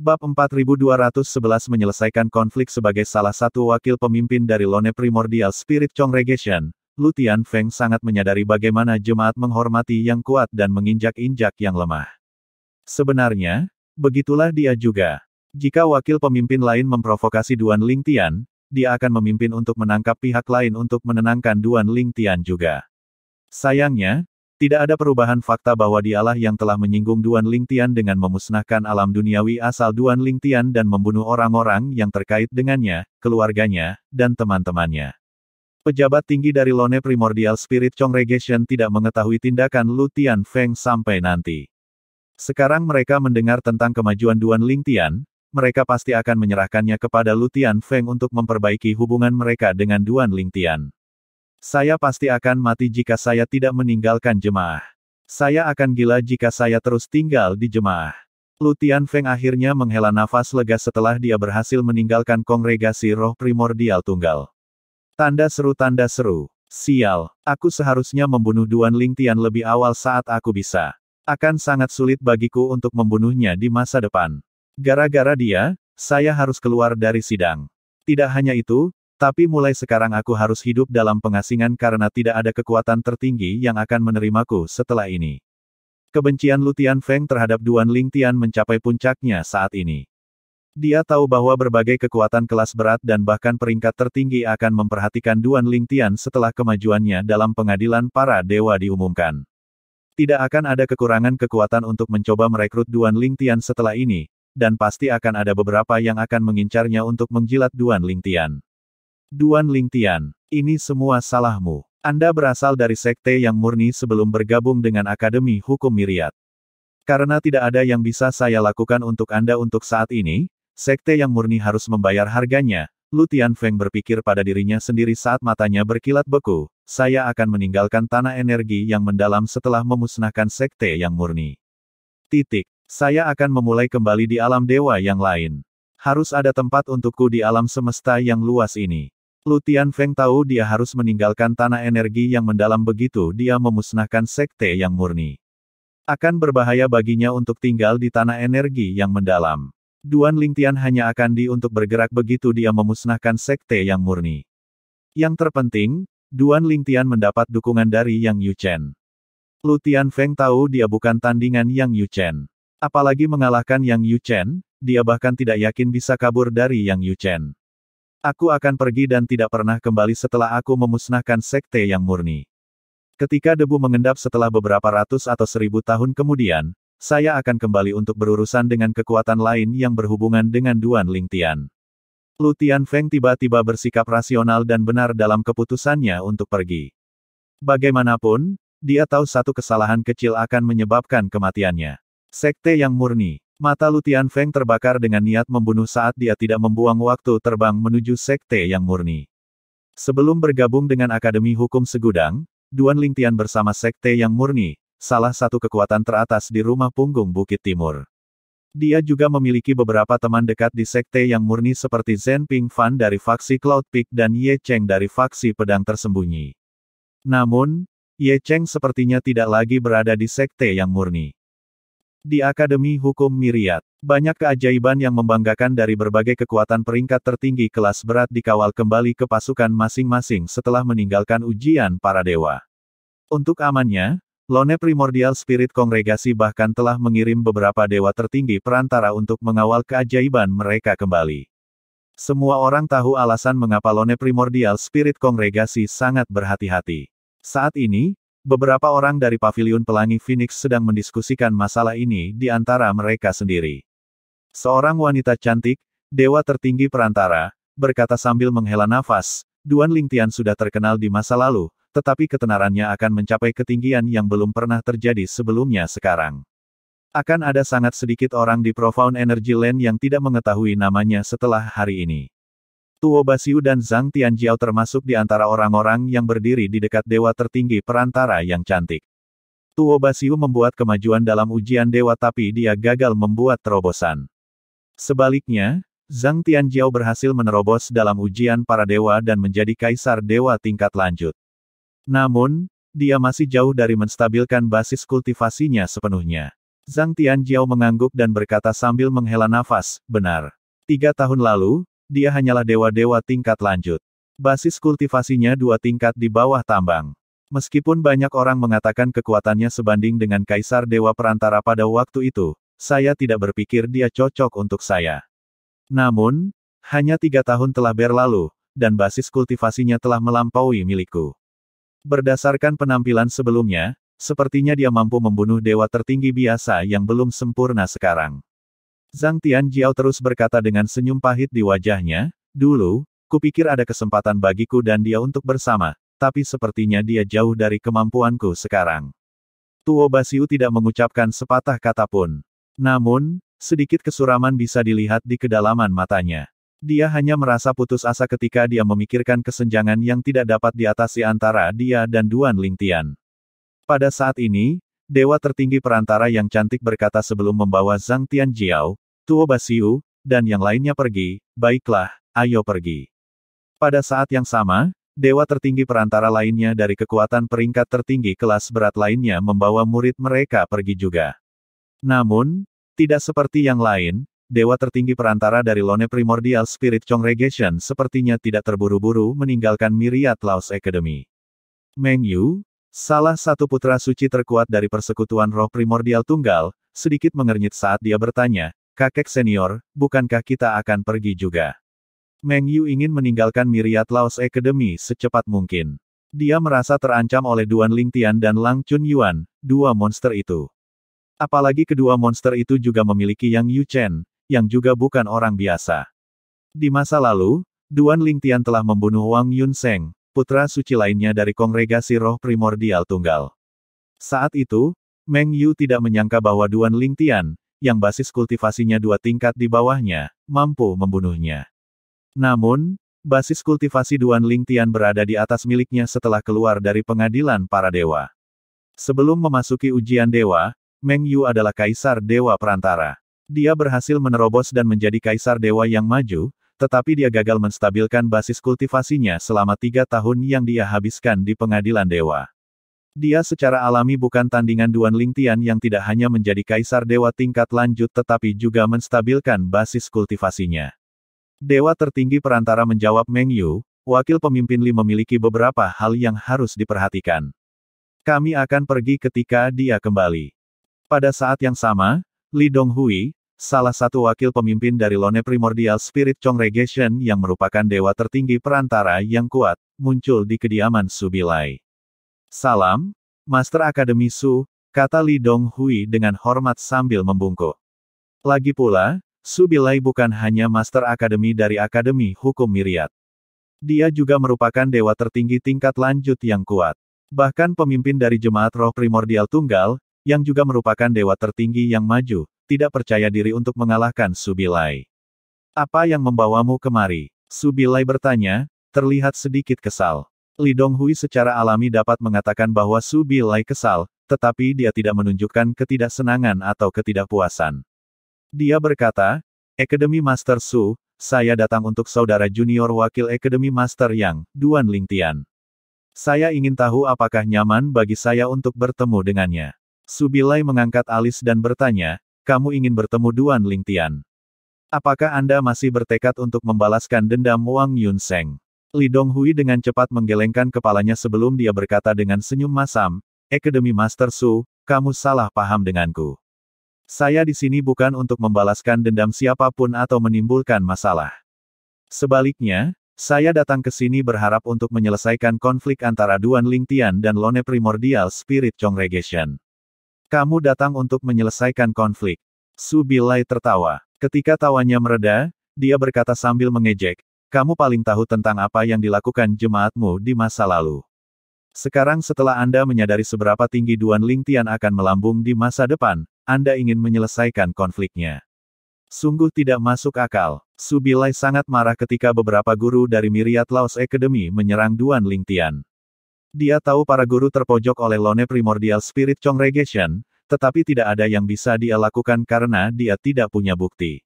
Bab 4211 menyelesaikan konflik sebagai salah satu wakil pemimpin dari Lone Primordial Spirit Congregation, Lu Tianfeng sangat menyadari bagaimana jemaat menghormati yang kuat dan menginjak-injak yang lemah. Sebenarnya, begitulah dia juga. Jika wakil pemimpin lain memprovokasi Duan Lingtian, dia akan memimpin untuk menangkap pihak lain untuk menenangkan Duan Lingtian juga. Sayangnya, tidak ada perubahan fakta bahwa dialah yang telah menyinggung Duan Lingtian dengan memusnahkan alam duniawi asal Duan Lingtian dan membunuh orang-orang yang terkait dengannya, keluarganya, dan teman-temannya. Pejabat tinggi dari Lone Primordial Spirit Congregation tidak mengetahui tindakan Lu Tianfeng sampai nanti. Sekarang mereka mendengar tentang kemajuan Duan Lingtian, mereka pasti akan menyerahkannya kepada Lu Tianfeng untuk memperbaiki hubungan mereka dengan Duan Lingtian. Saya pasti akan mati jika saya tidak meninggalkan jemaah. Saya akan gila jika saya terus tinggal di jemaah. Lu Tianfeng akhirnya menghela nafas lega setelah dia berhasil meninggalkan kongregasi roh primordial tunggal. Tanda seru, sial, aku seharusnya membunuh Duan Lingtian lebih awal saat aku bisa. Akan sangat sulit bagiku untuk membunuhnya di masa depan. Gara-gara dia, saya harus keluar dari sidang. Tidak hanya itu, tapi mulai sekarang aku harus hidup dalam pengasingan karena tidak ada kekuatan tertinggi yang akan menerimaku setelah ini. Kebencian Lu Tianfeng terhadap Duan Lingtian mencapai puncaknya saat ini. Dia tahu bahwa berbagai kekuatan kelas berat dan bahkan peringkat tertinggi akan memperhatikan Duan Lingtian setelah kemajuannya dalam pengadilan para dewa diumumkan. Tidak akan ada kekurangan kekuatan untuk mencoba merekrut Duan Lingtian setelah ini, dan pasti akan ada beberapa yang akan mengincarnya untuk menjilat Duan Lingtian. Duan Lingtian, ini semua salahmu. Anda berasal dari sekte yang murni sebelum bergabung dengan Akademi Hukum Myriad. Karena tidak ada yang bisa saya lakukan untuk Anda untuk saat ini, sekte yang murni harus membayar harganya. Lu Tianfeng berpikir pada dirinya sendiri saat matanya berkilat beku, saya akan meninggalkan tanah energi yang mendalam setelah memusnahkan sekte yang murni. Saya akan memulai kembali di alam dewa yang lain. Harus ada tempat untukku di alam semesta yang luas ini. Lu Tianfeng tahu dia harus meninggalkan tanah energi yang mendalam begitu dia memusnahkan sekte yang murni. Akan berbahaya baginya untuk tinggal di tanah energi yang mendalam. Duan Lingtian hanya akan untuk bergerak begitu dia memusnahkan sekte yang murni. Yang terpenting, Duan Lingtian mendapat dukungan dari Yang Yuchen. Lu Tianfeng tahu dia bukan tandingan Yang Yuchen. Apalagi mengalahkan Yang Yuchen, dia bahkan tidak yakin bisa kabur dari Yang Yuchen. Aku akan pergi dan tidak pernah kembali setelah aku memusnahkan sekte yang murni. Ketika debu mengendap setelah beberapa ratus atau 1000 tahun kemudian, saya akan kembali untuk berurusan dengan kekuatan lain yang berhubungan dengan Duan Lingtian. Lu Tianfeng tiba-tiba bersikap rasional dan benar dalam keputusannya untuk pergi. Bagaimanapun, dia tahu satu kesalahan kecil akan menyebabkan kematiannya. Sekte yang murni. Mata Lu Tianfeng terbakar dengan niat membunuh saat dia tidak membuang waktu terbang menuju sekte yang murni. Sebelum bergabung dengan Akademi Hukum Segudang, Duan Lingtian bersama sekte yang murni, salah satu kekuatan teratas di rumah punggung Bukit Timur. Dia juga memiliki beberapa teman dekat di sekte yang murni seperti Zhen Pingfan dari faksi Cloud Peak dan Ye Cheng dari faksi Pedang Tersembunyi. Namun, Ye Cheng sepertinya tidak lagi berada di sekte yang murni. Di Akademi Hukum Myriad, banyak keajaiban yang membanggakan dari berbagai kekuatan peringkat tertinggi kelas berat dikawal kembali ke pasukan masing-masing setelah meninggalkan ujian para dewa. Untuk amannya, Lone Primordial Spirit Kongregasi bahkan telah mengirim beberapa dewa tertinggi perantara untuk mengawal keajaiban mereka kembali. Semua orang tahu alasan mengapa Lone Primordial Spirit Kongregasi sangat berhati-hati. Saat ini, beberapa orang dari Paviliun Pelangi Phoenix sedang mendiskusikan masalah ini di antara mereka sendiri. Seorang wanita cantik, dewa tertinggi perantara, berkata sambil menghela nafas, Duan Lingtian sudah terkenal di masa lalu, tetapi ketenarannya akan mencapai ketinggian yang belum pernah terjadi sebelumnya sekarang. Akan ada sangat sedikit orang di Profound Energy Land yang tidak mengetahui namanya setelah hari ini. Tuo Basiu dan Zhang Tianjiao termasuk di antara orang-orang yang berdiri di dekat dewa tertinggi perantara yang cantik. Tuo Basiu membuat kemajuan dalam ujian dewa tapi dia gagal membuat terobosan. Sebaliknya, Zhang Tianjiao berhasil menerobos dalam ujian para dewa dan menjadi kaisar dewa tingkat lanjut. Namun, dia masih jauh dari menstabilkan basis kultivasinya sepenuhnya. Zhang Tianjiao mengangguk dan berkata sambil menghela nafas, benar. 3 tahun lalu, dia hanyalah dewa-dewa tingkat lanjut. Basis kultivasinya 2 tingkat di bawah tambang. Meskipun banyak orang mengatakan kekuatannya sebanding dengan Kaisar Dewa Perantara pada waktu itu, saya tidak berpikir dia cocok untuk saya. Namun, hanya 3 tahun telah berlalu, dan basis kultivasinya telah melampaui milikku. Berdasarkan penampilan sebelumnya, sepertinya dia mampu membunuh dewa tertinggi biasa yang belum sempurna sekarang. Zhang Tianjiao terus berkata dengan senyum pahit di wajahnya, dulu, kupikir ada kesempatan bagiku dan dia untuk bersama, tapi sepertinya dia jauh dari kemampuanku sekarang. Tuo Basiu tidak mengucapkan sepatah kata pun. Namun, sedikit kesuraman bisa dilihat di kedalaman matanya. Dia hanya merasa putus asa ketika dia memikirkan kesenjangan yang tidak dapat diatasi antara dia dan Duan Lingtian. Pada saat ini, dewa tertinggi perantara yang cantik berkata sebelum membawa Zhang Tianjiao, Tuo Basiu, dan yang lainnya pergi, baiklah, ayo pergi. Pada saat yang sama, dewa tertinggi perantara lainnya dari kekuatan peringkat tertinggi kelas berat lainnya membawa murid mereka pergi juga. Namun, tidak seperti yang lain, dewa tertinggi perantara dari Lone Primordial Spirit Congregation sepertinya tidak terburu-buru meninggalkan Myriad Laws Academy. Meng Yu, salah satu putra suci terkuat dari persekutuan roh primordial tunggal, sedikit mengernyit saat dia bertanya, kakek senior, bukankah kita akan pergi juga? Meng Yu ingin meninggalkan Myriad Laws Academy secepat mungkin. Dia merasa terancam oleh Duan Lingtian dan Lang Chunyuan, 2 monster itu. Apalagi kedua monster itu juga memiliki Yang Yuchen, yang juga bukan orang biasa. Di masa lalu, Duan Lingtian telah membunuh Wang Yunseng, putra suci lainnya dari kongregasi roh primordial tunggal. Saat itu, Meng Yu tidak menyangka bahwa Duan Lingtian, yang basis kultivasinya 2 tingkat di bawahnya, mampu membunuhnya. Namun, basis kultivasi Duan Lingtian berada di atas miliknya setelah keluar dari pengadilan para dewa. Sebelum memasuki ujian dewa, Meng Yu adalah Kaisar Dewa Perantara. Dia berhasil menerobos dan menjadi Kaisar Dewa yang maju, tetapi dia gagal menstabilkan basis kultivasinya selama 3 tahun yang dia habiskan di pengadilan dewa. Dia secara alami bukan tandingan Duan Lingtian yang tidak hanya menjadi Kaisar Dewa tingkat lanjut tetapi juga menstabilkan basis kultivasinya. Dewa tertinggi perantara menjawab Meng Yu, wakil pemimpin Li memiliki beberapa hal yang harus diperhatikan. Kami akan pergi ketika dia kembali. Pada saat yang sama, Li Donghui, salah satu wakil pemimpin dari Lone Primordial Spirit Congregation yang merupakan dewa tertinggi perantara yang kuat, muncul di kediaman Su Bilai. Salam, Master Akademi Su, kata Li Donghui dengan hormat sambil membungkuk. Lagi pula, Su Bilai bukan hanya Master Akademi dari Akademi Hukum Myriad. Dia juga merupakan dewa tertinggi tingkat lanjut yang kuat. Bahkan pemimpin dari Jemaat Roh Primordial Tunggal, yang juga merupakan dewa tertinggi yang maju, tidak percaya diri untuk mengalahkan Su Bilai. Apa yang membawamu kemari? Su Bilai bertanya, terlihat sedikit kesal. Li Donghui secara alami dapat mengatakan bahwa Su Bilai kesal, tetapi dia tidak menunjukkan ketidaksenangan atau ketidakpuasan. Dia berkata, Akademi Master Su, saya datang untuk saudara junior wakil Akademi Master Yang, Duan Lingtian. Saya ingin tahu apakah nyaman bagi saya untuk bertemu dengannya. Su Bilai mengangkat alis dan bertanya, kamu ingin bertemu Duan Lingtian? Apakah Anda masih bertekad untuk membalaskan dendam Wang Yunseng? Li Donghui dengan cepat menggelengkan kepalanya sebelum dia berkata dengan senyum masam, Akademi Master Su, kamu salah paham denganku. Saya di sini bukan untuk membalaskan dendam siapapun atau menimbulkan masalah. Sebaliknya, saya datang ke sini berharap untuk menyelesaikan konflik antara Duan Lingtian dan Lone Primordial Spirit Congregation. Kamu datang untuk menyelesaikan konflik. Su Bilai tertawa. Ketika tawanya mereda, dia berkata sambil mengejek, kamu paling tahu tentang apa yang dilakukan jemaatmu di masa lalu. Sekarang setelah Anda menyadari seberapa tinggi Duan Lingtian akan melambung di masa depan, Anda ingin menyelesaikan konfliknya. Sungguh tidak masuk akal. Su Bilai sangat marah ketika beberapa guru dari Myriad Laws Academy menyerang Duan Lingtian. Dia tahu para guru terpojok oleh Lone Primordial Spirit Congregation, tetapi tidak ada yang bisa dia lakukan karena dia tidak punya bukti.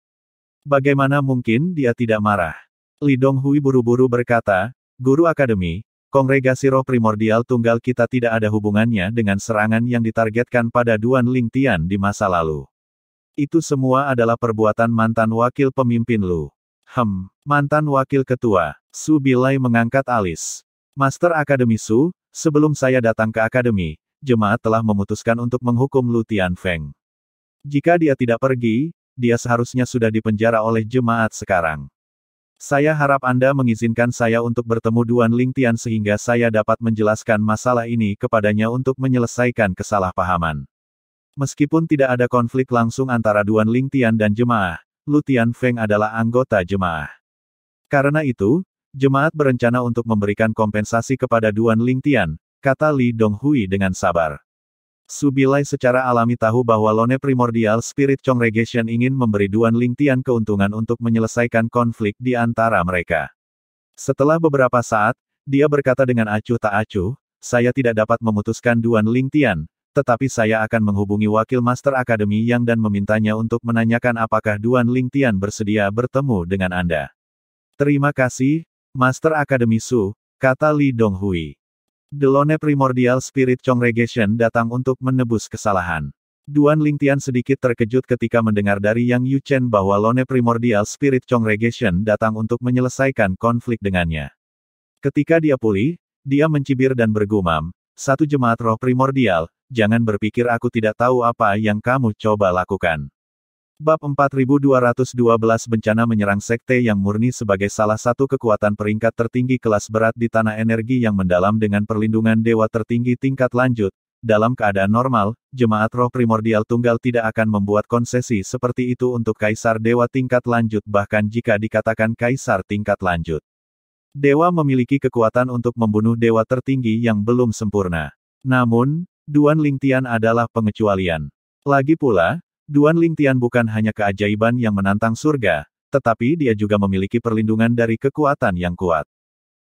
Bagaimana mungkin dia tidak marah? Li Donghui buru-buru berkata, Guru Akademi, kongregasi roh primordial tunggal kita tidak ada hubungannya dengan serangan yang ditargetkan pada Duan Lingtian di masa lalu. Itu semua adalah perbuatan mantan wakil pemimpin Lu. Mantan wakil ketua. Su Bilai mengangkat alis. Master Akademi Su, sebelum saya datang ke akademi, jemaat telah memutuskan untuk menghukum Lu Tianfeng. Jika dia tidak pergi, dia seharusnya sudah dipenjara oleh jemaat sekarang. Saya harap Anda mengizinkan saya untuk bertemu Duan Lingtian sehingga saya dapat menjelaskan masalah ini kepadanya untuk menyelesaikan kesalahpahaman. Meskipun tidak ada konflik langsung antara Duan Lingtian dan jemaah, Lu Tianfeng adalah anggota jemaah. Karena itu, jemaat berencana untuk memberikan kompensasi kepada Duan Lingtian, kata Li Donghui dengan sabar. Su Bilai secara alami tahu bahwa Lone Primordial Spirit Congregation ingin memberi Duan Lingtian keuntungan untuk menyelesaikan konflik di antara mereka. Setelah beberapa saat, dia berkata dengan acuh tak acuh, saya tidak dapat memutuskan Duan Lingtian, tetapi saya akan menghubungi wakil Master Akademi Yang dan memintanya untuk menanyakan apakah Duan Lingtian bersedia bertemu dengan Anda. Terima kasih, Master Akademi Su, kata Li Donghui. The Lone Primordial Spirit Congregation datang untuk menebus kesalahan. Duan Lingtian sedikit terkejut ketika mendengar dari Yang Yuchen bahwa Lone Primordial Spirit Congregation datang untuk menyelesaikan konflik dengannya. Ketika dia pulih, dia mencibir dan bergumam, satu jemaat roh primordial, jangan berpikir aku tidak tahu apa yang kamu coba lakukan. Bab 4212 Bencana menyerang sekte yang murni sebagai salah satu kekuatan peringkat tertinggi kelas berat di tanah energi yang mendalam dengan perlindungan dewa tertinggi tingkat lanjut. Dalam keadaan normal, jemaat roh primordial tunggal tidak akan membuat konsesi seperti itu untuk kaisar dewa tingkat lanjut bahkan jika dikatakan kaisar tingkat lanjut. Dewa memiliki kekuatan untuk membunuh dewa tertinggi yang belum sempurna. Namun, Duan Lingtian adalah pengecualian. Lagi pula, Duan Lingtian bukan hanya keajaiban yang menantang surga, tetapi dia juga memiliki perlindungan dari kekuatan yang kuat.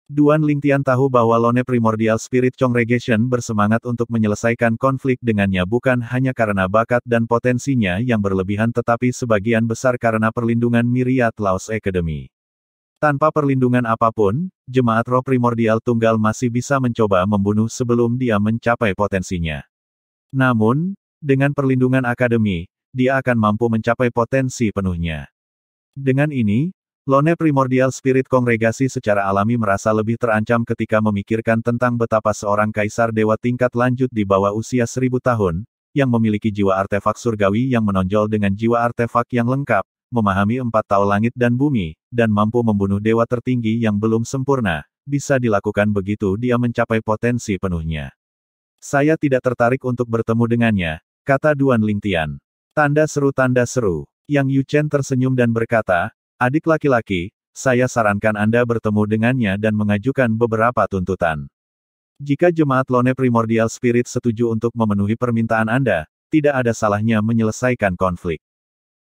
Duan Lingtian tahu bahwa Lone Primordial Spirit Congregation bersemangat untuk menyelesaikan konflik dengannya bukan hanya karena bakat dan potensinya yang berlebihan tetapi sebagian besar karena perlindungan Myriad Laos Academy. Tanpa perlindungan apapun, jemaat roh primordial tunggal masih bisa mencoba membunuh sebelum dia mencapai potensinya. Namun, dengan perlindungan akademi, dia akan mampu mencapai potensi penuhnya. Dengan ini, Lone Primordial Spirit Kongregasi secara alami merasa lebih terancam ketika memikirkan tentang betapa seorang kaisar dewa tingkat lanjut di bawah usia 1000 tahun, yang memiliki jiwa artefak surgawi yang menonjol dengan jiwa artefak yang lengkap, memahami 4 tahu langit dan bumi, dan mampu membunuh dewa tertinggi yang belum sempurna, bisa dilakukan begitu dia mencapai potensi penuhnya. Saya tidak tertarik untuk bertemu dengannya, kata Duan Lingtian. Tanda seru. Yang Yuchen tersenyum dan berkata, adik laki-laki, saya sarankan Anda bertemu dengannya dan mengajukan beberapa tuntutan. Jika jemaat Lone Primordial Spirit setuju untuk memenuhi permintaan Anda, tidak ada salahnya menyelesaikan konflik.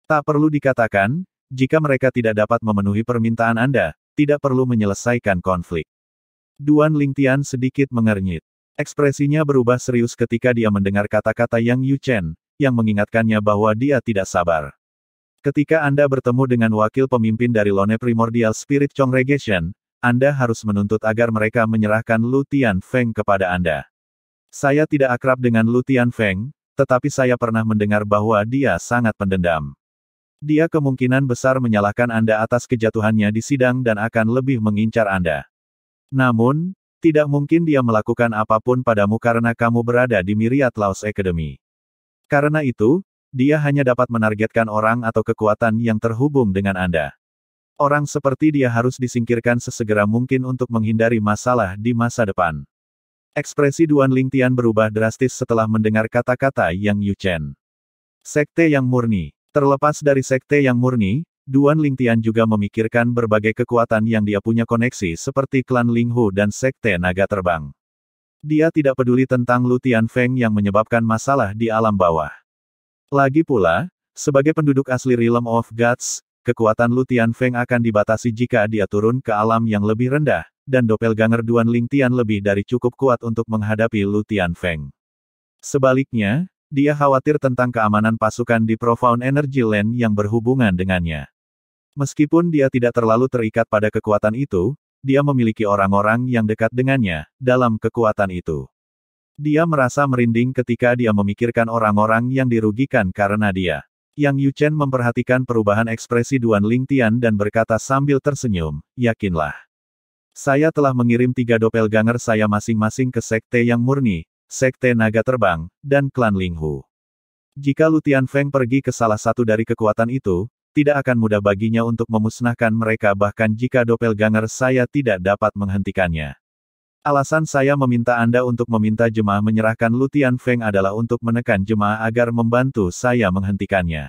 Tak perlu dikatakan, jika mereka tidak dapat memenuhi permintaan Anda, tidak perlu menyelesaikan konflik. Duan Lingtian sedikit mengernyit. Ekspresinya berubah serius ketika dia mendengar kata-kata Yang Yuchen, yang mengingatkannya bahwa dia tidak sabar. Ketika Anda bertemu dengan wakil pemimpin dari Lone Primordial Spirit Congregation, Anda harus menuntut agar mereka menyerahkan Lu Tianfeng kepada Anda. Saya tidak akrab dengan Lu Tianfeng, tetapi saya pernah mendengar bahwa dia sangat pendendam. Dia kemungkinan besar menyalahkan Anda atas kejatuhannya di sidang dan akan lebih mengincar Anda. Namun, tidak mungkin dia melakukan apapun padamu karena kamu berada di Myriad Laos Academy. Karena itu, dia hanya dapat menargetkan orang atau kekuatan yang terhubung dengan Anda. Orang seperti dia harus disingkirkan sesegera mungkin untuk menghindari masalah di masa depan. Ekspresi Duan Lingtian berubah drastis setelah mendengar kata-kata Yang Yuchen. Sekte yang murni. Terlepas dari sekte yang murni, Duan Lingtian juga memikirkan berbagai kekuatan yang dia punya koneksi seperti klan Linghu dan sekte naga terbang. Dia tidak peduli tentang Lu Tianfeng yang menyebabkan masalah di alam bawah. Lagi pula, sebagai penduduk asli Realm of Gods, kekuatan Lu Tianfeng akan dibatasi jika dia turun ke alam yang lebih rendah, dan doppelganger Duan Lingtian lebih dari cukup kuat untuk menghadapi Lu Tianfeng. Sebaliknya, dia khawatir tentang keamanan pasukan di Profound Energy Land yang berhubungan dengannya. Meskipun dia tidak terlalu terikat pada kekuatan itu, dia memiliki orang-orang yang dekat dengannya, dalam kekuatan itu. Dia merasa merinding ketika dia memikirkan orang-orang yang dirugikan karena dia. Yang Yu Chen memperhatikan perubahan ekspresi Duan Lingtian dan berkata sambil tersenyum, yakinlah. Saya telah mengirim 3 doppelganger saya masing-masing ke Sekte Yang Murni, Sekte Naga Terbang, dan Klan Linghu. Jika Lu Tianfeng pergi ke salah satu dari kekuatan itu, tidak akan mudah baginya untuk memusnahkan mereka bahkan jika doppelganger saya tidak dapat menghentikannya. Alasan saya meminta Anda untuk meminta jemaah menyerahkan Lu Tianfeng adalah untuk menekan jemaah agar membantu saya menghentikannya.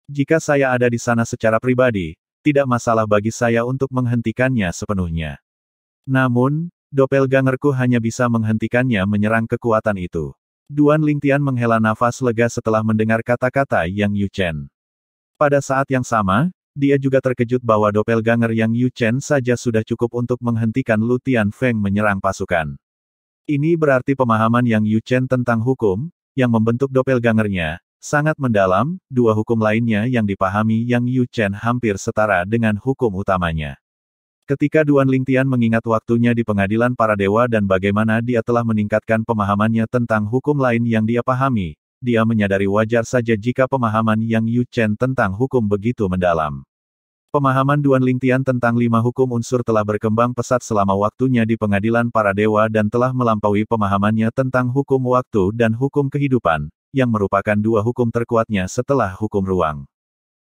Jika saya ada di sana secara pribadi, tidak masalah bagi saya untuk menghentikannya sepenuhnya. Namun, doppelgangerku hanya bisa menghentikannya menyerang kekuatan itu. Duan Lingtian menghela nafas lega setelah mendengar kata-kata Yang Yu Chen. Pada saat yang sama, dia juga terkejut bahwa doppelganger Yang Yu Chen saja sudah cukup untuk menghentikan Lu Tianfeng menyerang pasukan. Ini berarti pemahaman Yang Yu Chen tentang hukum, yang membentuk doppelgangernya, sangat mendalam. 2 hukum lainnya yang dipahami Yang Yu Chen hampir setara dengan hukum utamanya. Ketika Duan Lingtian mengingat waktunya di pengadilan para dewa dan bagaimana dia telah meningkatkan pemahamannya tentang hukum lain yang dia pahami, dia menyadari wajar saja jika pemahaman Yang Yu Chen tentang hukum begitu mendalam. Pemahaman Duan Lingtian tentang 5 hukum unsur telah berkembang pesat selama waktunya di pengadilan para dewa dan telah melampaui pemahamannya tentang hukum waktu dan hukum kehidupan, yang merupakan 2 hukum terkuatnya setelah hukum ruang.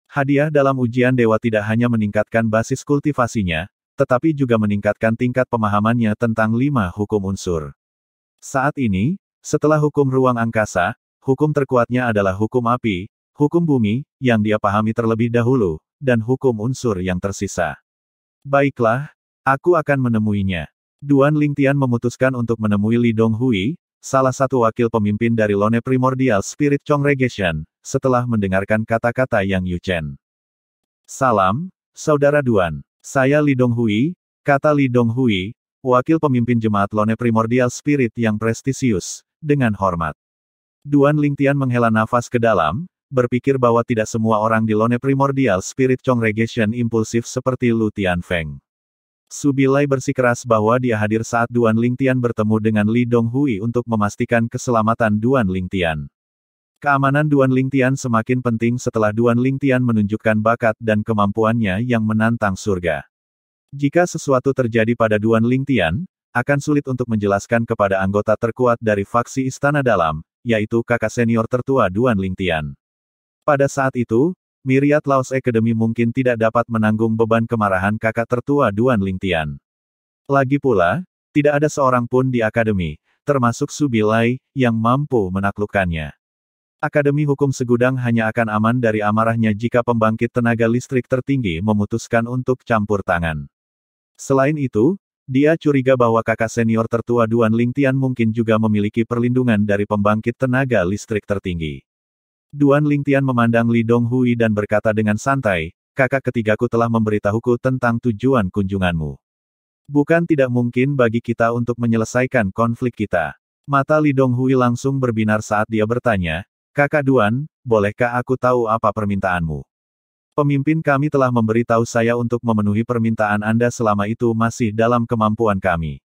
Hadiah dalam ujian dewa tidak hanya meningkatkan basis kultivasinya, tetapi juga meningkatkan tingkat pemahamannya tentang 5 hukum unsur. Saat ini, setelah hukum ruang angkasa, hukum terkuatnya adalah hukum api, hukum bumi, yang dia pahami terlebih dahulu, dan hukum unsur yang tersisa. Baiklah, aku akan menemuinya. Duan Lingtian memutuskan untuk menemui Li Donghui, salah satu wakil pemimpin dari Lone Primordial Spirit Congregation, setelah mendengarkan kata-kata Yang Yu Chen. Salam, Saudara Duan. Saya Li Donghui, kata Li Donghui, wakil pemimpin jemaat Lone Primordial Spirit yang prestisius, dengan hormat. Duan Lingtian menghela nafas ke dalam, berpikir bahwa tidak semua orang di Lone Primordial Spirit Congregation impulsif seperti Lu Tianfeng. Su Bilai bersikeras bahwa dia hadir saat Duan Lingtian bertemu dengan Li Donghui untuk memastikan keselamatan Duan Lingtian. Keamanan Duan Lingtian semakin penting setelah Duan Lingtian menunjukkan bakat dan kemampuannya yang menantang surga. Jika sesuatu terjadi pada Duan Lingtian, akan sulit untuk menjelaskan kepada anggota terkuat dari faksi Istana Dalam, yaitu kakak senior tertua Duan Lingtian. Pada saat itu, Myriad Laos Academy mungkin tidak dapat menanggung beban kemarahan kakak tertua Duan Lingtian. Lagi pula, tidak ada seorang pun di akademi, termasuk Su Bilai, yang mampu menaklukkannya. Akademi Hukum Segudang hanya akan aman dari amarahnya jika pembangkit tenaga listrik tertinggi memutuskan untuk campur tangan. Selain itu, dia curiga bahwa kakak senior tertua Duan Lingtian mungkin juga memiliki perlindungan dari pembangkit tenaga listrik tertinggi. Duan Lingtian memandang Li Donghui dan berkata dengan santai, kakak ketigaku telah memberitahuku tentang tujuan kunjunganmu. Bukan tidak mungkin bagi kita untuk menyelesaikan konflik kita. Mata Li Donghui langsung berbinar saat dia bertanya, Kakak Duan, bolehkah aku tahu apa permintaanmu? Pemimpin kami telah memberitahu saya untuk memenuhi permintaan Anda selama itu masih dalam kemampuan kami.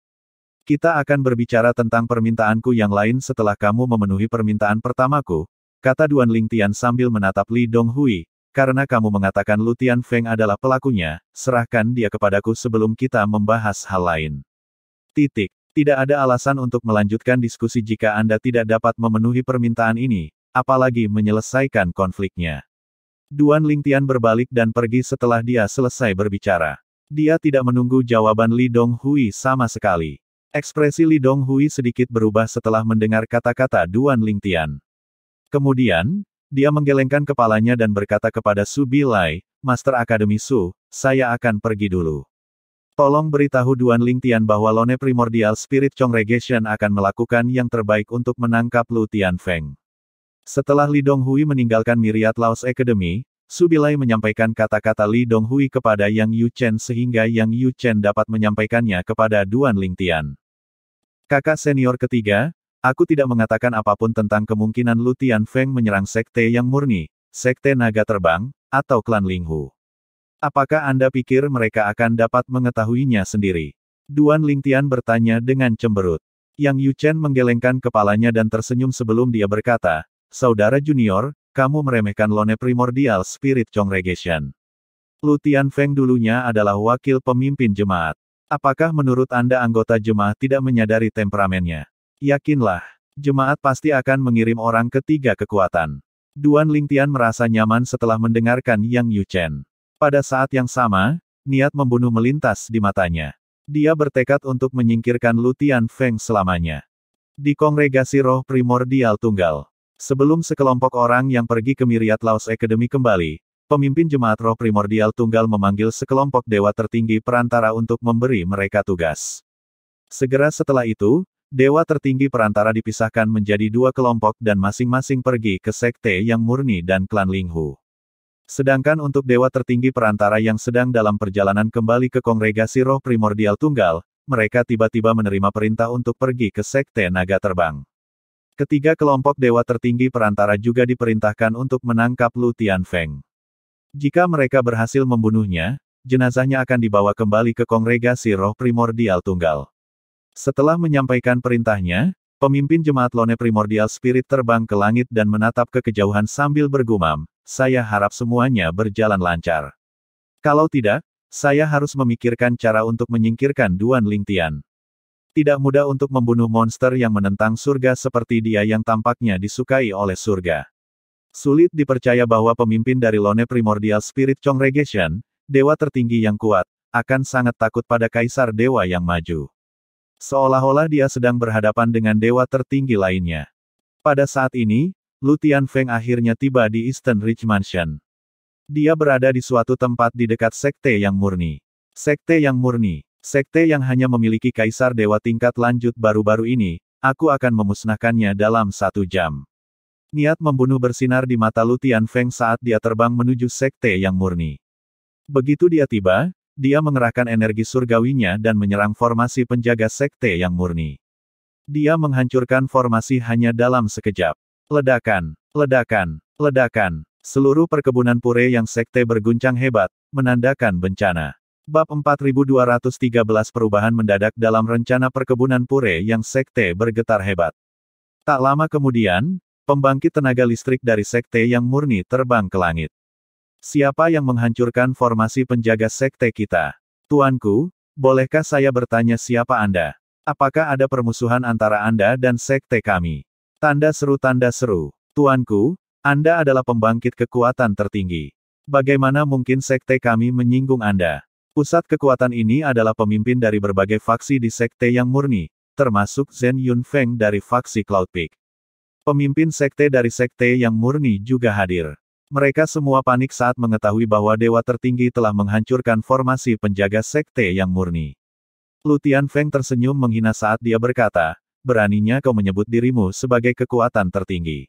Kita akan berbicara tentang permintaanku yang lain setelah kamu memenuhi permintaan pertamaku, kata Duan Lingtian sambil menatap Li Donghui, karena kamu mengatakan Lu Tianfeng adalah pelakunya, serahkan dia kepadaku sebelum kita membahas hal lain. Tidak ada alasan untuk melanjutkan diskusi jika Anda tidak dapat memenuhi permintaan ini, apalagi menyelesaikan konfliknya. Duan Lingtian berbalik dan pergi setelah dia selesai berbicara. Dia tidak menunggu jawaban Li Donghui sama sekali. Ekspresi Li Donghui sedikit berubah setelah mendengar kata-kata Duan Lingtian. Kemudian, dia menggelengkan kepalanya dan berkata kepada Su Bilai, Master Akademi Su, saya akan pergi dulu. Tolong beritahu Duan Lingtian bahwa Lone Primordial Spirit Congregation akan melakukan yang terbaik untuk menangkap Lu Tianfeng. Setelah Li Donghui meninggalkan Myriad Laos Academy, Su Bilai menyampaikan kata-kata Li Donghui kepada Yang Yu Chen sehingga Yang Yu Chen dapat menyampaikannya kepada Duan Lingtian. Kakak senior ketiga, aku tidak mengatakan apapun tentang kemungkinan Lu Tianfeng menyerang Sekte Yang Murni, Sekte Naga Terbang, atau Klan Linghu. Apakah Anda pikir mereka akan dapat mengetahuinya sendiri? Duan Lingtian bertanya dengan cemberut. Yang Yu Chen menggelengkan kepalanya dan tersenyum sebelum dia berkata, Saudara junior, kamu meremehkan Lone Primordial Spirit Congregation. Lu Tianfeng dulunya adalah wakil pemimpin jemaat. Apakah menurut Anda anggota jemaat tidak menyadari temperamennya? Yakinlah, jemaat pasti akan mengirim orang ketiga kekuatan. Duan Lingtian merasa nyaman setelah mendengarkan Yang Yu Chen. Pada saat yang sama, niat membunuh melintas di matanya. Dia bertekad untuk menyingkirkan Lu Tianfeng selamanya. Di Kongregasi Roh Primordial Tunggal. Sebelum sekelompok orang yang pergi ke Myriad Laos Academy kembali, pemimpin jemaat Roh Primordial Tunggal memanggil sekelompok dewa tertinggi perantara untuk memberi mereka tugas. Segera setelah itu, dewa tertinggi perantara dipisahkan menjadi dua kelompok dan masing-masing pergi ke Sekte Yang Murni dan Klan Linghu. Sedangkan untuk dewa tertinggi perantara yang sedang dalam perjalanan kembali ke Kongregasi Roh Primordial Tunggal, mereka tiba-tiba menerima perintah untuk pergi ke Sekte Naga Terbang. Ketiga kelompok dewa tertinggi perantara juga diperintahkan untuk menangkap Lu Tianfeng. Jika mereka berhasil membunuhnya, jenazahnya akan dibawa kembali ke Kongregasi Roh Primordial Tunggal. Setelah menyampaikan perintahnya, pemimpin jemaat Lone Primordial Spirit terbang ke langit dan menatap ke kejauhan sambil bergumam, saya harap semuanya berjalan lancar. Kalau tidak, saya harus memikirkan cara untuk menyingkirkan Duan Lingtian. Tidak mudah untuk membunuh monster yang menentang surga seperti dia yang tampaknya disukai oleh surga. Sulit dipercaya bahwa pemimpin dari Lone Primordial Spirit Congregation, dewa tertinggi yang kuat, akan sangat takut pada kaisar dewa yang maju. Seolah-olah dia sedang berhadapan dengan dewa tertinggi lainnya. Pada saat ini, Lu Tianfeng akhirnya tiba di Eastern Ridge Mansion. Dia berada di suatu tempat di dekat Sekte Yang Murni. Sekte Yang Murni, sekte yang hanya memiliki kaisar dewa tingkat lanjut baru-baru ini, aku akan memusnahkannya dalam 1 jam. Niat membunuh bersinar di mata Lu Tianfeng saat dia terbang menuju Sekte Yang Murni. Begitu dia tiba, dia mengerahkan energi surgawinya dan menyerang formasi penjaga Sekte Yang Murni. Dia menghancurkan formasi hanya dalam sekejap. Ledakan, ledakan, ledakan. Seluruh perkebunan pure yang sekte berguncang hebat, menandakan bencana. Bab 4213 Perubahan mendadak dalam rencana perkebunan pure yang sekte bergetar hebat. Tak lama kemudian, pembangkit tenaga listrik dari Sekte Yang Murni terbang ke langit. Siapa yang menghancurkan formasi penjaga sekte kita? Tuanku, bolehkah saya bertanya siapa Anda? Apakah ada permusuhan antara Anda dan sekte kami? Tanda seru, Tuanku, Anda adalah pembangkit kekuatan tertinggi. Bagaimana mungkin sekte kami menyinggung Anda? Pusat kekuatan ini adalah pemimpin dari berbagai faksi di Sekte Yang Murni, termasuk Zhen Yunfeng dari faksi Cloud Peak. Pemimpin sekte dari Sekte Yang Murni juga hadir. Mereka semua panik saat mengetahui bahwa dewa tertinggi telah menghancurkan formasi penjaga Sekte Yang Murni. Lu Tianfeng tersenyum menghina saat dia berkata, beraninya kau menyebut dirimu sebagai kekuatan tertinggi.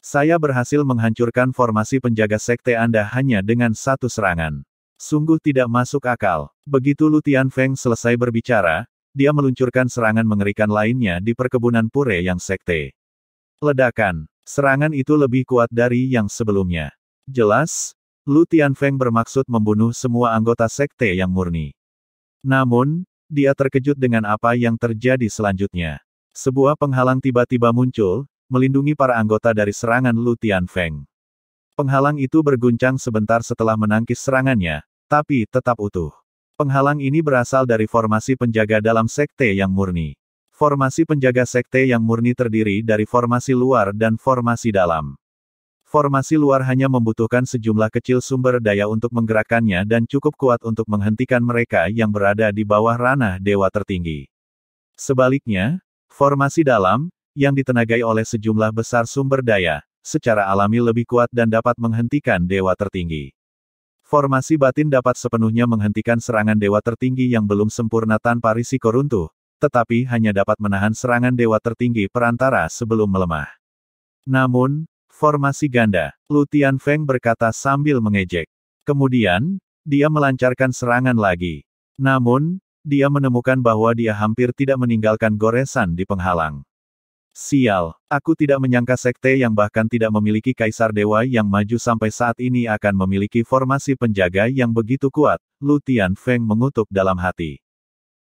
Saya berhasil menghancurkan formasi penjaga sekte Anda hanya dengan 1 serangan. Sungguh tidak masuk akal. Begitu Lu Tianfeng selesai berbicara, dia meluncurkan serangan mengerikan lainnya di perkebunan pure yang sekte. Ledakan. Serangan itu lebih kuat dari yang sebelumnya. Jelas, Lu Tianfeng bermaksud membunuh semua anggota Sekte Yang Murni. Namun, dia terkejut dengan apa yang terjadi selanjutnya. Sebuah penghalang tiba-tiba muncul, melindungi para anggota dari serangan Lu Tianfeng. Penghalang itu berguncang sebentar setelah menangkis serangannya, tapi tetap utuh. Penghalang ini berasal dari formasi penjaga dalam Sekte Yang Murni. Formasi penjaga Sekte Yang Murni terdiri dari formasi luar dan formasi dalam. Formasi luar hanya membutuhkan sejumlah kecil sumber daya untuk menggerakkannya dan cukup kuat untuk menghentikan mereka yang berada di bawah ranah dewa tertinggi. Sebaliknya, formasi dalam, yang ditenagai oleh sejumlah besar sumber daya, secara alami lebih kuat dan dapat menghentikan dewa tertinggi. Formasi batin dapat sepenuhnya menghentikan serangan dewa tertinggi yang belum sempurna tanpa risiko runtuh, tetapi hanya dapat menahan serangan dewa tertinggi perantara sebelum melemah. Namun, formasi ganda, Lu Tianfeng berkata sambil mengejek. Kemudian, dia melancarkan serangan lagi. Namun, dia menemukan bahwa dia hampir tidak meninggalkan goresan di penghalang. Sial, aku tidak menyangka sekte yang bahkan tidak memiliki kaisar dewa yang maju sampai saat ini akan memiliki formasi penjaga yang begitu kuat, Lu Tianfeng mengutuk dalam hati.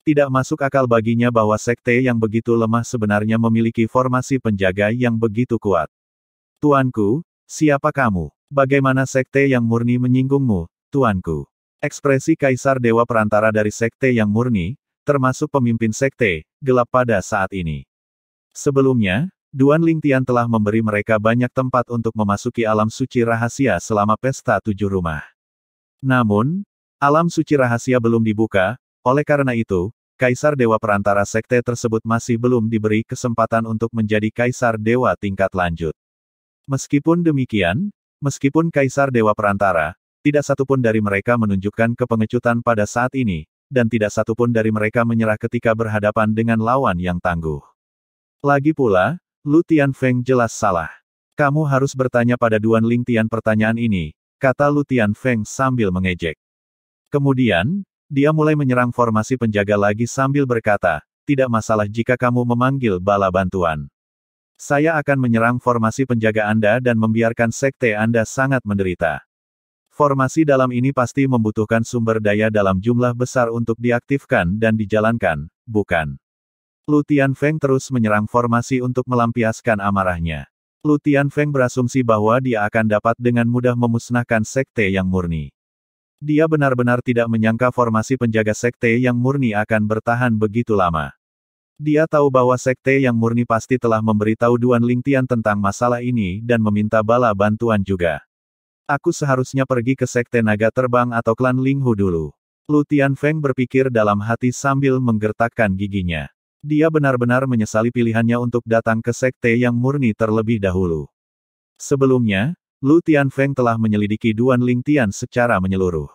Tidak masuk akal baginya bahwa sekte yang begitu lemah sebenarnya memiliki formasi penjaga yang begitu kuat. Tuanku, siapa kamu? Bagaimana sekte yang murni menyinggungmu, tuanku? Ekspresi kaisar dewa perantara dari sekte yang murni, termasuk pemimpin sekte, gelap pada saat ini. Sebelumnya, Duan Lingtian telah memberi mereka banyak tempat untuk memasuki alam suci rahasia selama pesta 7 rumah. Namun, alam suci rahasia belum dibuka, oleh karena itu, Kaisar Dewa Perantara sekte tersebut masih belum diberi kesempatan untuk menjadi Kaisar Dewa tingkat lanjut. Meskipun demikian, meskipun Kaisar Dewa Perantara, tidak satupun dari mereka menunjukkan kepengecutan pada saat ini, dan tidak satupun dari mereka menyerah ketika berhadapan dengan lawan yang tangguh. Lagi pula, Lu Tianfeng jelas salah. Kamu harus bertanya pada Duan Lingtian pertanyaan ini, kata Lu Tianfeng sambil mengejek. Kemudian, dia mulai menyerang formasi penjaga lagi sambil berkata, tidak masalah jika kamu memanggil bala bantuan. Saya akan menyerang formasi penjaga Anda dan membiarkan sekte Anda sangat menderita. Formasi dalam ini pasti membutuhkan sumber daya dalam jumlah besar untuk diaktifkan dan dijalankan, bukan? Lu Tianfeng terus menyerang formasi untuk melampiaskan amarahnya. Lu Tianfeng berasumsi bahwa dia akan dapat dengan mudah memusnahkan sekte yang murni. Dia benar-benar tidak menyangka formasi penjaga sekte yang murni akan bertahan begitu lama. Dia tahu bahwa sekte yang murni pasti telah memberitahu Duan Lingtian tentang masalah ini dan meminta bala bantuan juga. Aku seharusnya pergi ke sekte naga terbang atau klan Linghu dulu. Lu Tianfeng berpikir dalam hati sambil menggertakkan giginya. Dia benar-benar menyesali pilihannya untuk datang ke sekte yang murni terlebih dahulu. Sebelumnya, Lu Tianfeng telah menyelidiki Duan Lingtian secara menyeluruh.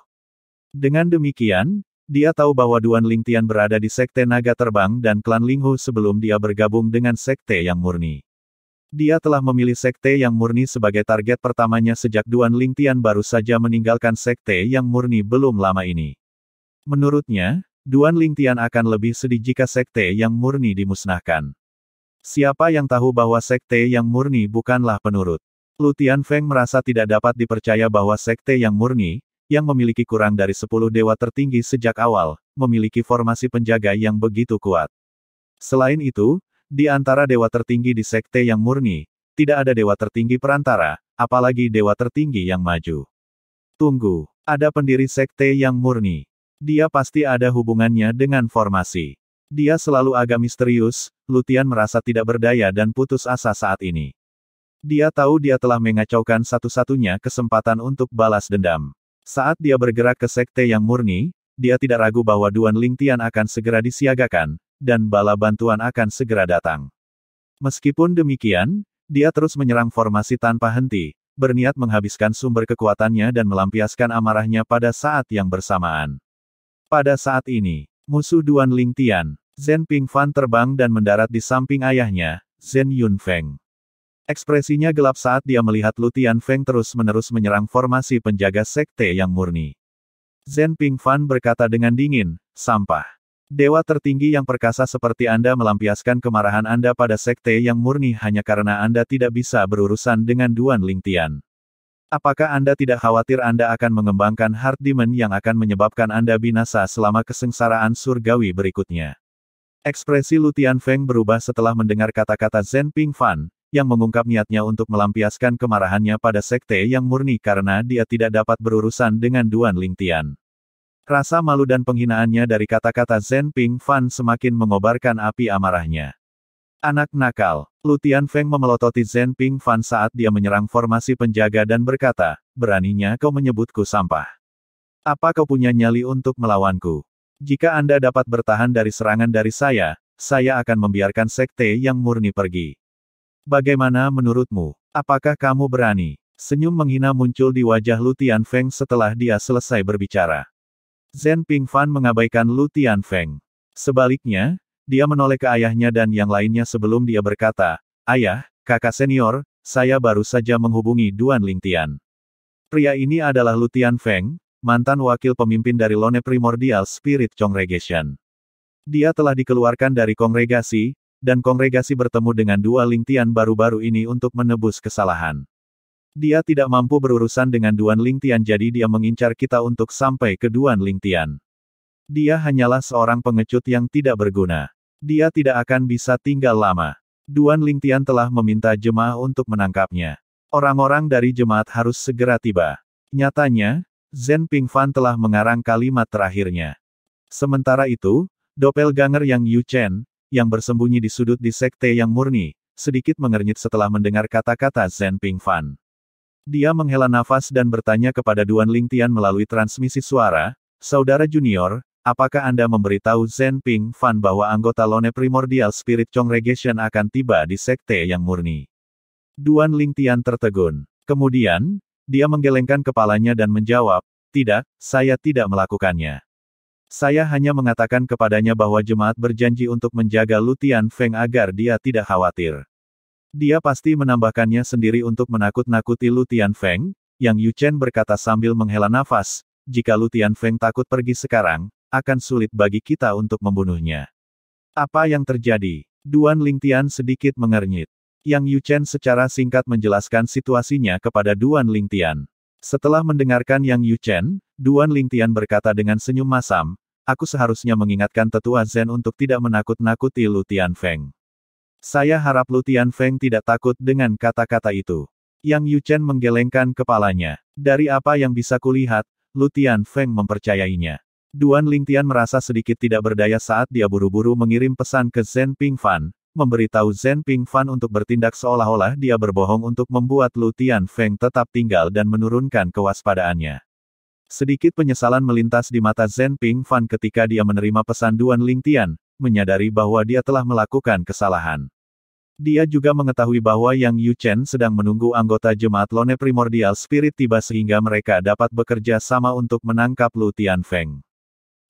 Dengan demikian, dia tahu bahwa Duan Lingtian berada di sekte naga terbang dan klan Linghu sebelum dia bergabung dengan sekte yang murni. Dia telah memilih sekte yang murni sebagai target pertamanya sejak Duan Lingtian baru saja meninggalkan sekte yang murni belum lama ini. Menurutnya, Duan Lingtian akan lebih sedih jika sekte yang murni dimusnahkan. Siapa yang tahu bahwa sekte yang murni bukanlah penurut? Lu Tianfeng merasa tidak dapat dipercaya bahwa sekte yang murni, yang memiliki kurang dari 10 dewa tertinggi sejak awal, memiliki formasi penjaga yang begitu kuat. Selain itu, di antara dewa tertinggi di sekte yang murni, tidak ada dewa tertinggi perantara, apalagi dewa tertinggi yang maju. Tunggu, ada pendiri sekte yang murni. Dia pasti ada hubungannya dengan formasi. Dia selalu agak misterius, Lu Tian merasa tidak berdaya dan putus asa saat ini. Dia tahu dia telah mengacaukan satu-satunya kesempatan untuk balas dendam. Saat dia bergerak ke sekte yang murni, dia tidak ragu bahwa Duan Lingtian akan segera disiagakan, dan bala bantuan akan segera datang. Meskipun demikian, dia terus menyerang formasi tanpa henti, berniat menghabiskan sumber kekuatannya dan melampiaskan amarahnya pada saat yang bersamaan. Pada saat ini, musuh Duan Lingtian, Zhen Pingfan terbang dan mendarat di samping ayahnya, Zhen Yunfeng. Ekspresinya gelap saat dia melihat Lu Tianfeng terus-menerus menyerang formasi penjaga sekte yang murni. Zhen Pingfan berkata dengan dingin, sampah. Dewa tertinggi yang perkasa seperti Anda melampiaskan kemarahan Anda pada sekte yang murni hanya karena Anda tidak bisa berurusan dengan Duan Lingtian. Apakah Anda tidak khawatir Anda akan mengembangkan Heart Demon yang akan menyebabkan Anda binasa selama kesengsaraan surgawi berikutnya? Ekspresi Lu Tianfeng berubah setelah mendengar kata-kata Zhen Pingfan, yang mengungkap niatnya untuk melampiaskan kemarahannya pada sekte yang murni karena dia tidak dapat berurusan dengan Duan Lingtian. Rasa malu dan penghinaannya dari kata-kata Zhen Pingfan semakin mengobarkan api amarahnya. Anak nakal, Lu Tianfeng memelototi Zhen Pingfan saat dia menyerang formasi penjaga dan berkata, beraninya kau menyebutku sampah. Apa kau punya nyali untuk melawanku? Jika Anda dapat bertahan dari serangan dari saya akan membiarkan sekte yang murni pergi. Bagaimana menurutmu? Apakah kamu berani? Senyum menghina muncul di wajah Lu Tianfeng setelah dia selesai berbicara. Zhen Pingfan mengabaikan Lu Tianfeng. Sebaliknya, dia menoleh ke ayahnya dan yang lainnya sebelum dia berkata, ayah, kakak senior, saya baru saja menghubungi Duan Lingtian. Pria ini adalah Lu Tianfeng, mantan wakil pemimpin dari Lone Primordial Spirit Congregation. Dia telah dikeluarkan dari kongregasi, dan kongregasi bertemu dengan dua Lingtian baru-baru ini untuk menebus kesalahan. Dia tidak mampu berurusan dengan Duan Lingtian jadi dia mengincar kita untuk sampai ke Duan Lingtian. Dia hanyalah seorang pengecut yang tidak berguna. Dia tidak akan bisa tinggal lama. Duan Lingtian telah meminta jemaah untuk menangkapnya. Orang-orang dari jemaat harus segera tiba. Nyatanya, Zhen Pingfan telah mengarang kalimat terakhirnya. Sementara itu, doppelganger Yang Yu Chen, yang bersembunyi di sudut di sekte yang murni, sedikit mengernyit setelah mendengar kata-kata Zhen Pingfan. Dia menghela nafas dan bertanya kepada Duan Lingtian melalui transmisi suara, "Saudara junior, apakah Anda memberitahu Zhen Pingfan bahwa anggota Lone Primordial Spirit Congregation akan tiba di sekte yang murni?" Duan Lingtian tertegun. Kemudian, dia menggelengkan kepalanya dan menjawab, "Tidak, saya tidak melakukannya. Saya hanya mengatakan kepadanya bahwa jemaat berjanji untuk menjaga Lutian Feng agar dia tidak khawatir. Dia pasti menambahkannya sendiri untuk menakut-nakuti Lutian Feng." Yang Yu Chen berkata sambil menghela nafas, "Jika Lutian Feng takut pergi sekarang, akan sulit bagi kita untuk membunuhnya." "Apa yang terjadi?" Duan Lingtian sedikit mengernyit. Yang Yu Chen secara singkat menjelaskan situasinya kepada Duan Lingtian. Setelah mendengarkan Yang Yu Chen, Duan Lingtian berkata dengan senyum masam, "Aku seharusnya mengingatkan tetua Zen untuk tidak menakut-nakuti Lutian Feng. Saya harap Lutian Feng tidak takut dengan kata-kata itu." Yang Yu Chen menggelengkan kepalanya. "Dari apa yang bisa kulihat, Lutian Feng mempercayainya." Duan Lingtian merasa sedikit tidak berdaya saat dia buru-buru mengirim pesan ke Zhen Pingfan, memberitahu Zhen Pingfan untuk bertindak seolah-olah dia berbohong untuk membuat Lutian Feng tetap tinggal dan menurunkan kewaspadaannya. Sedikit penyesalan melintas di mata Zhen Pingfan ketika dia menerima pesan Duan Lingtian, menyadari bahwa dia telah melakukan kesalahan. Dia juga mengetahui bahwa Yang Yu Chen sedang menunggu anggota jemaat Lone Primordial Spirit tiba sehingga mereka dapat bekerja sama untuk menangkap Lutian Feng.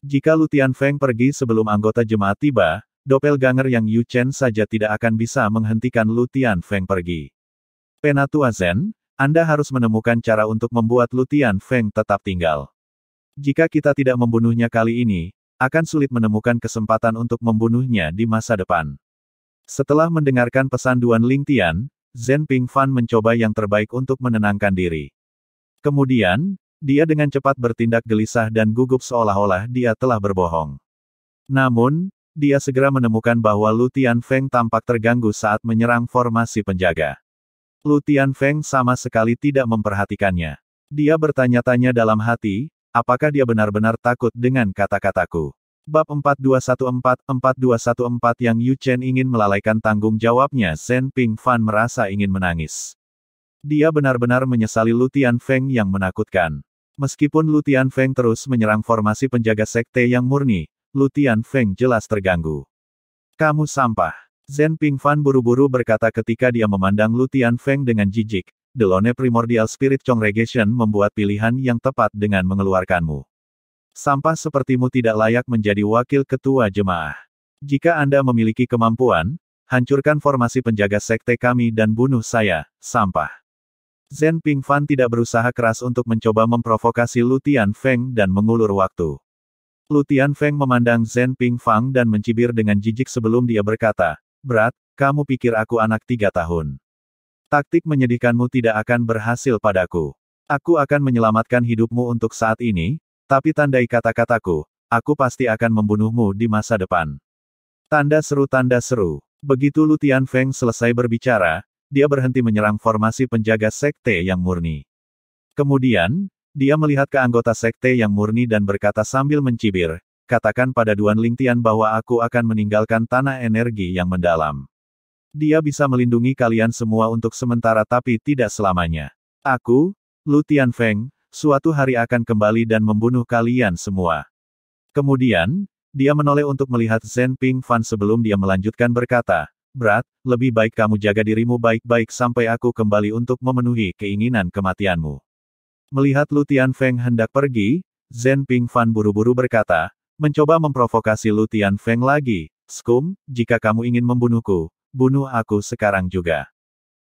Jika Lutian Feng pergi sebelum anggota jemaat tiba, doppelganger Yang Yu Chen saja tidak akan bisa menghentikan Lutian Feng pergi. "Penatua Zen, Anda harus menemukan cara untuk membuat Lutian Feng tetap tinggal. Jika kita tidak membunuhnya kali ini, akan sulit menemukan kesempatan untuk membunuhnya di masa depan." Setelah mendengarkan pesan Duan Lingtian, Zhen Pingfan mencoba yang terbaik untuk menenangkan diri. Kemudian, dia dengan cepat bertindak gelisah dan gugup seolah-olah dia telah berbohong. Namun, dia segera menemukan bahwa Lutian Feng tampak terganggu saat menyerang formasi penjaga. Lutian Feng sama sekali tidak memperhatikannya. Dia bertanya-tanya dalam hati, apakah dia benar-benar takut dengan kata-kataku? Bab 4214 Yang Yu Chen ingin melalaikan tanggung jawabnya. Zhen Pingfan merasa ingin menangis. Dia benar-benar menyesali Lutian Feng yang menakutkan. Meskipun Lutian Feng terus menyerang formasi penjaga sekte yang murni, Lutian Feng jelas terganggu. "Kamu sampah." Zhen Pingfan buru-buru berkata ketika dia memandang Lutian Feng dengan jijik. "The Lone Primordial Spirit Congregation membuat pilihan yang tepat dengan mengeluarkanmu. Sampah sepertimu tidak layak menjadi wakil ketua jemaah. Jika Anda memiliki kemampuan, hancurkan formasi penjaga sekte kami dan bunuh saya, sampah." Zhen Pingfan tidak berusaha keras untuk mencoba memprovokasi Lutian Feng dan mengulur waktu. Lutian Feng memandang Zhen Pingfan dan mencibir dengan jijik sebelum dia berkata, "Berat, kamu pikir aku anak 3 tahun. Taktik menyedihkanmu tidak akan berhasil padaku. Aku akan menyelamatkan hidupmu untuk saat ini, tapi tandai kata-kataku, aku pasti akan membunuhmu di masa depan." Tanda seru. Begitu Lutian Feng selesai berbicara, dia berhenti menyerang formasi penjaga sekte yang murni. Kemudian, dia melihat ke anggota sekte yang murni dan berkata sambil mencibir, "Katakan pada Duan Lingtian bahwa aku akan meninggalkan tanah energi yang mendalam. Dia bisa melindungi kalian semua untuk sementara tapi tidak selamanya. Aku, Lutian Feng, suatu hari akan kembali dan membunuh kalian semua." Kemudian, dia menoleh untuk melihat Zhen Pingfan sebelum dia melanjutkan berkata, "Berat, lebih baik kamu jaga dirimu baik-baik sampai aku kembali untuk memenuhi keinginan kematianmu." Melihat Lutian Feng hendak pergi, Zhen Pingfan buru-buru berkata, mencoba memprovokasi Lutian Feng lagi, "Skum, jika kamu ingin membunuhku, bunuh aku sekarang juga.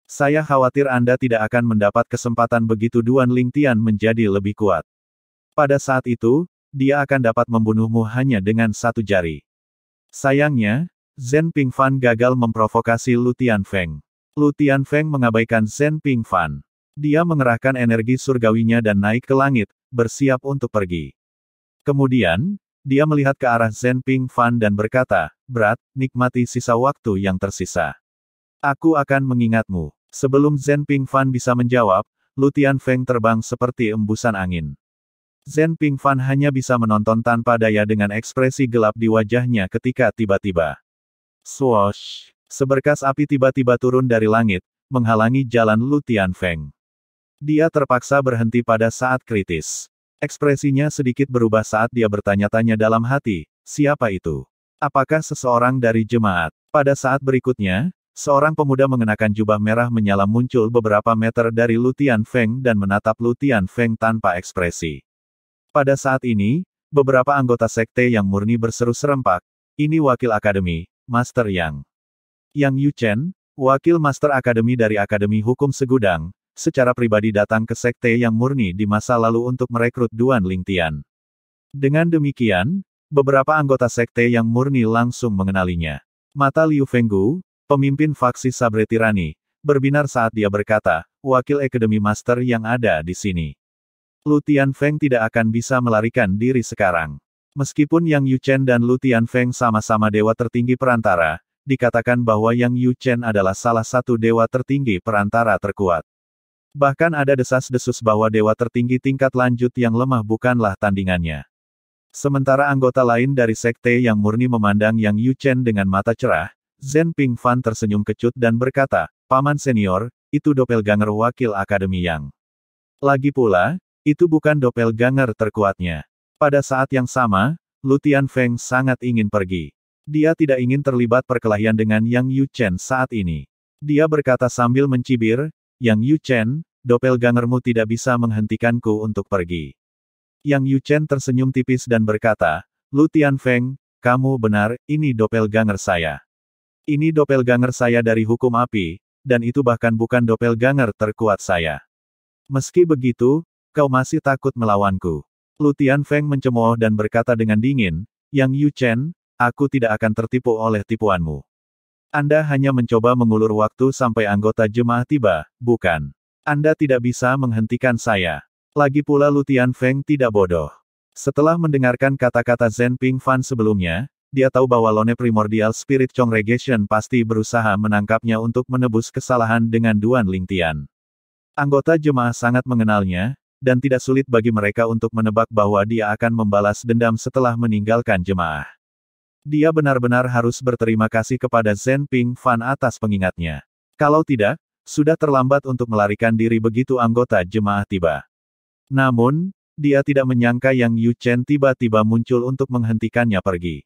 Saya khawatir Anda tidak akan mendapat kesempatan begitu Duan Lingtian menjadi lebih kuat. Pada saat itu, dia akan dapat membunuhmu hanya dengan 1 jari. Sayangnya, Zhen Pingfan gagal memprovokasi Lu Tianfeng. Lu Tianfeng mengabaikan Zhen Pingfan. Dia mengerahkan energi surgawinya dan naik ke langit, bersiap untuk pergi. Kemudian, dia melihat ke arah Zhen Pingfan dan berkata, "Berat, nikmati sisa waktu yang tersisa. Aku akan mengingatmu." Sebelum Zhen Pingfan bisa menjawab, Lu Tianfeng terbang seperti embusan angin. Zhen Pingfan hanya bisa menonton tanpa daya dengan ekspresi gelap di wajahnya ketika tiba-tiba. Swoosh! Seberkas api tiba-tiba turun dari langit, menghalangi jalan Lu Tianfeng. Dia terpaksa berhenti pada saat kritis. Ekspresinya sedikit berubah saat dia bertanya-tanya dalam hati, siapa itu? Apakah seseorang dari jemaat? Pada saat berikutnya, seorang pemuda mengenakan jubah merah menyala muncul beberapa meter dari Lu Tianfeng dan menatap Lu Tianfeng tanpa ekspresi. Pada saat ini, beberapa anggota sekte yang murni berseru serempak, "Ini wakil akademi, Master Yang." Yang Yuchen, wakil Master Akademi dari Akademi Hukum Segudang, secara pribadi datang ke sekte yang murni di masa lalu untuk merekrut Duan Lingtian. Dengan demikian, beberapa anggota sekte yang murni langsung mengenalinya. Mata Liu Fenggu, pemimpin faksi Sabre Tirani, berbinar saat dia berkata, "Wakil Akademi Master yang ada di sini." Lu Tianfeng tidak akan bisa melarikan diri sekarang. Meskipun Yang Yuchen dan Lu Tianfeng sama-sama dewa tertinggi perantara, dikatakan bahwa Yang Yuchen adalah salah satu dewa tertinggi perantara terkuat. Bahkan ada desas-desus bahwa dewa tertinggi tingkat lanjut yang lemah bukanlah tandingannya. Sementara anggota lain dari sekte yang murni memandang Yang Yuchen dengan mata cerah, Zhen Pingfan tersenyum kecut dan berkata, "Paman senior, itu doppelganger wakil Akademi Yang. Lagi pula, itu bukan doppelganger terkuatnya." Pada saat yang sama, Lu Tianfeng sangat ingin pergi. Dia tidak ingin terlibat perkelahian dengan Yang Yuchen saat ini. Dia berkata sambil mencibir, "Yang Yuchen, doppelgangermu tidak bisa menghentikanku untuk pergi." Yang Yuchen tersenyum tipis dan berkata, "Lu Tianfeng, kamu benar, ini doppelganger saya. Ini doppelganger saya dari hukum api, dan itu bahkan bukan doppelganger terkuat saya. Meski begitu, kau masih takut melawanku." Lu Tianfeng mencemooh dan berkata dengan dingin, "Yang Yuchen, aku tidak akan tertipu oleh tipuanmu. Anda hanya mencoba mengulur waktu sampai anggota jemaah tiba, bukan? Anda tidak bisa menghentikan saya. Lagi pula Lu Tianfeng tidak bodoh." Setelah mendengarkan kata-kata Zhen Pingfan sebelumnya, dia tahu bahwa Lone Primordial Spirit Congregation pasti berusaha menangkapnya untuk menebus kesalahan dengan Duan Lingtian. Anggota jemaah sangat mengenalnya, dan tidak sulit bagi mereka untuk menebak bahwa dia akan membalas dendam setelah meninggalkan jemaah. Dia benar-benar harus berterima kasih kepada Zhen Pingfan atas pengingatnya. Kalau tidak, sudah terlambat untuk melarikan diri begitu anggota jemaah tiba. Namun, dia tidak menyangka Yang Yuchen tiba-tiba muncul untuk menghentikannya pergi.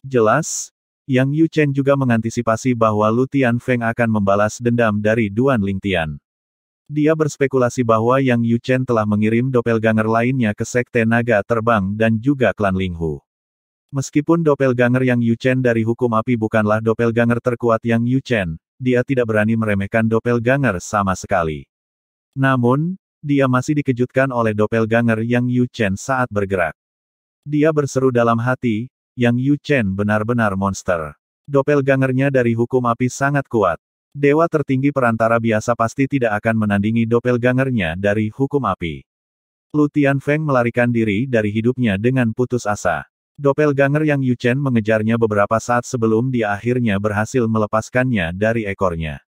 Jelas, Yang Yuchen juga mengantisipasi bahwa Lu Tianfeng akan membalas dendam dari Duan Lingtian. Dia berspekulasi bahwa Yang Yuchen telah mengirim doppelganger lainnya ke Sekte Naga Terbang dan juga klan Linghu. Meskipun doppelganger Yang Yuchen dari hukum api bukanlah doppelganger terkuat Yang Yuchen, dia tidak berani meremehkan doppelganger sama sekali. Namun, dia masih dikejutkan oleh doppelganger Yang Yuchen saat bergerak. Dia berseru dalam hati, Yang Yuchen benar-benar monster. Doppelgangernya dari hukum api sangat kuat. Dewa tertinggi perantara biasa pasti tidak akan menandingi doppelgangernya dari hukum api. Lu Tianfeng melarikan diri dari hidupnya dengan putus asa. Doppelganger Yang Yuchen mengejarnya beberapa saat sebelum dia akhirnya berhasil melepaskannya dari ekornya.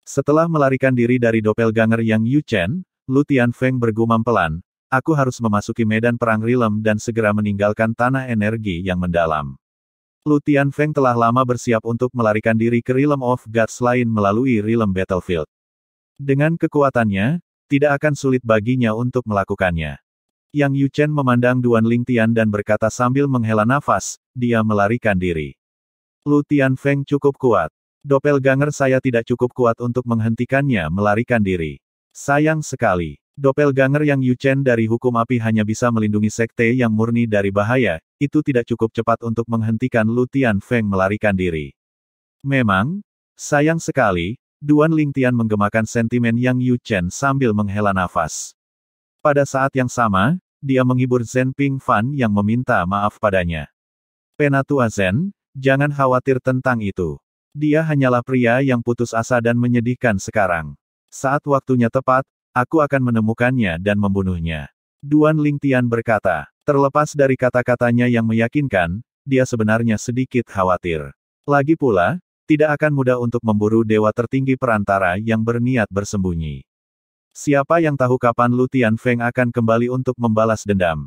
Setelah melarikan diri dari doppelganger Yang Yuchen, Lu Tianfeng bergumam pelan, "Aku harus memasuki medan perang Rilem dan segera meninggalkan tanah energi yang mendalam." Lu Tianfeng telah lama bersiap untuk melarikan diri ke Realm of Gods lain melalui Realm Battlefield. Dengan kekuatannya, tidak akan sulit baginya untuk melakukannya. Yang Yuchen memandang Duan Lingtian dan berkata sambil menghela nafas, dia melarikan diri. Lu Tianfeng cukup kuat. Doppelganger saya tidak cukup kuat untuk menghentikannya melarikan diri. Sayang sekali. Doppelganger Yang Yuchen dari hukum api hanya bisa melindungi sekte yang murni dari bahaya, itu tidak cukup cepat untuk menghentikan Lu Tianfeng melarikan diri. Memang, sayang sekali, Duan Lingtian menggemakan sentimen Yang Yuchen sambil menghela nafas. Pada saat yang sama, dia menghibur Zhen Pingfan yang meminta maaf padanya. "Penatua Zhen, Jangan khawatir tentang itu. Dia hanyalah pria yang putus asa dan menyedihkan sekarang. Saat waktunya tepat, aku akan menemukannya dan membunuhnya. Duan Lingtian berkata. Terlepas dari kata-katanya yang meyakinkan, dia sebenarnya sedikit khawatir. Lagi pula, tidak akan mudah untuk memburu dewa tertinggi perantara yang berniat bersembunyi. Siapa yang tahu kapan Lu Tianfeng akan kembali untuk membalas dendam?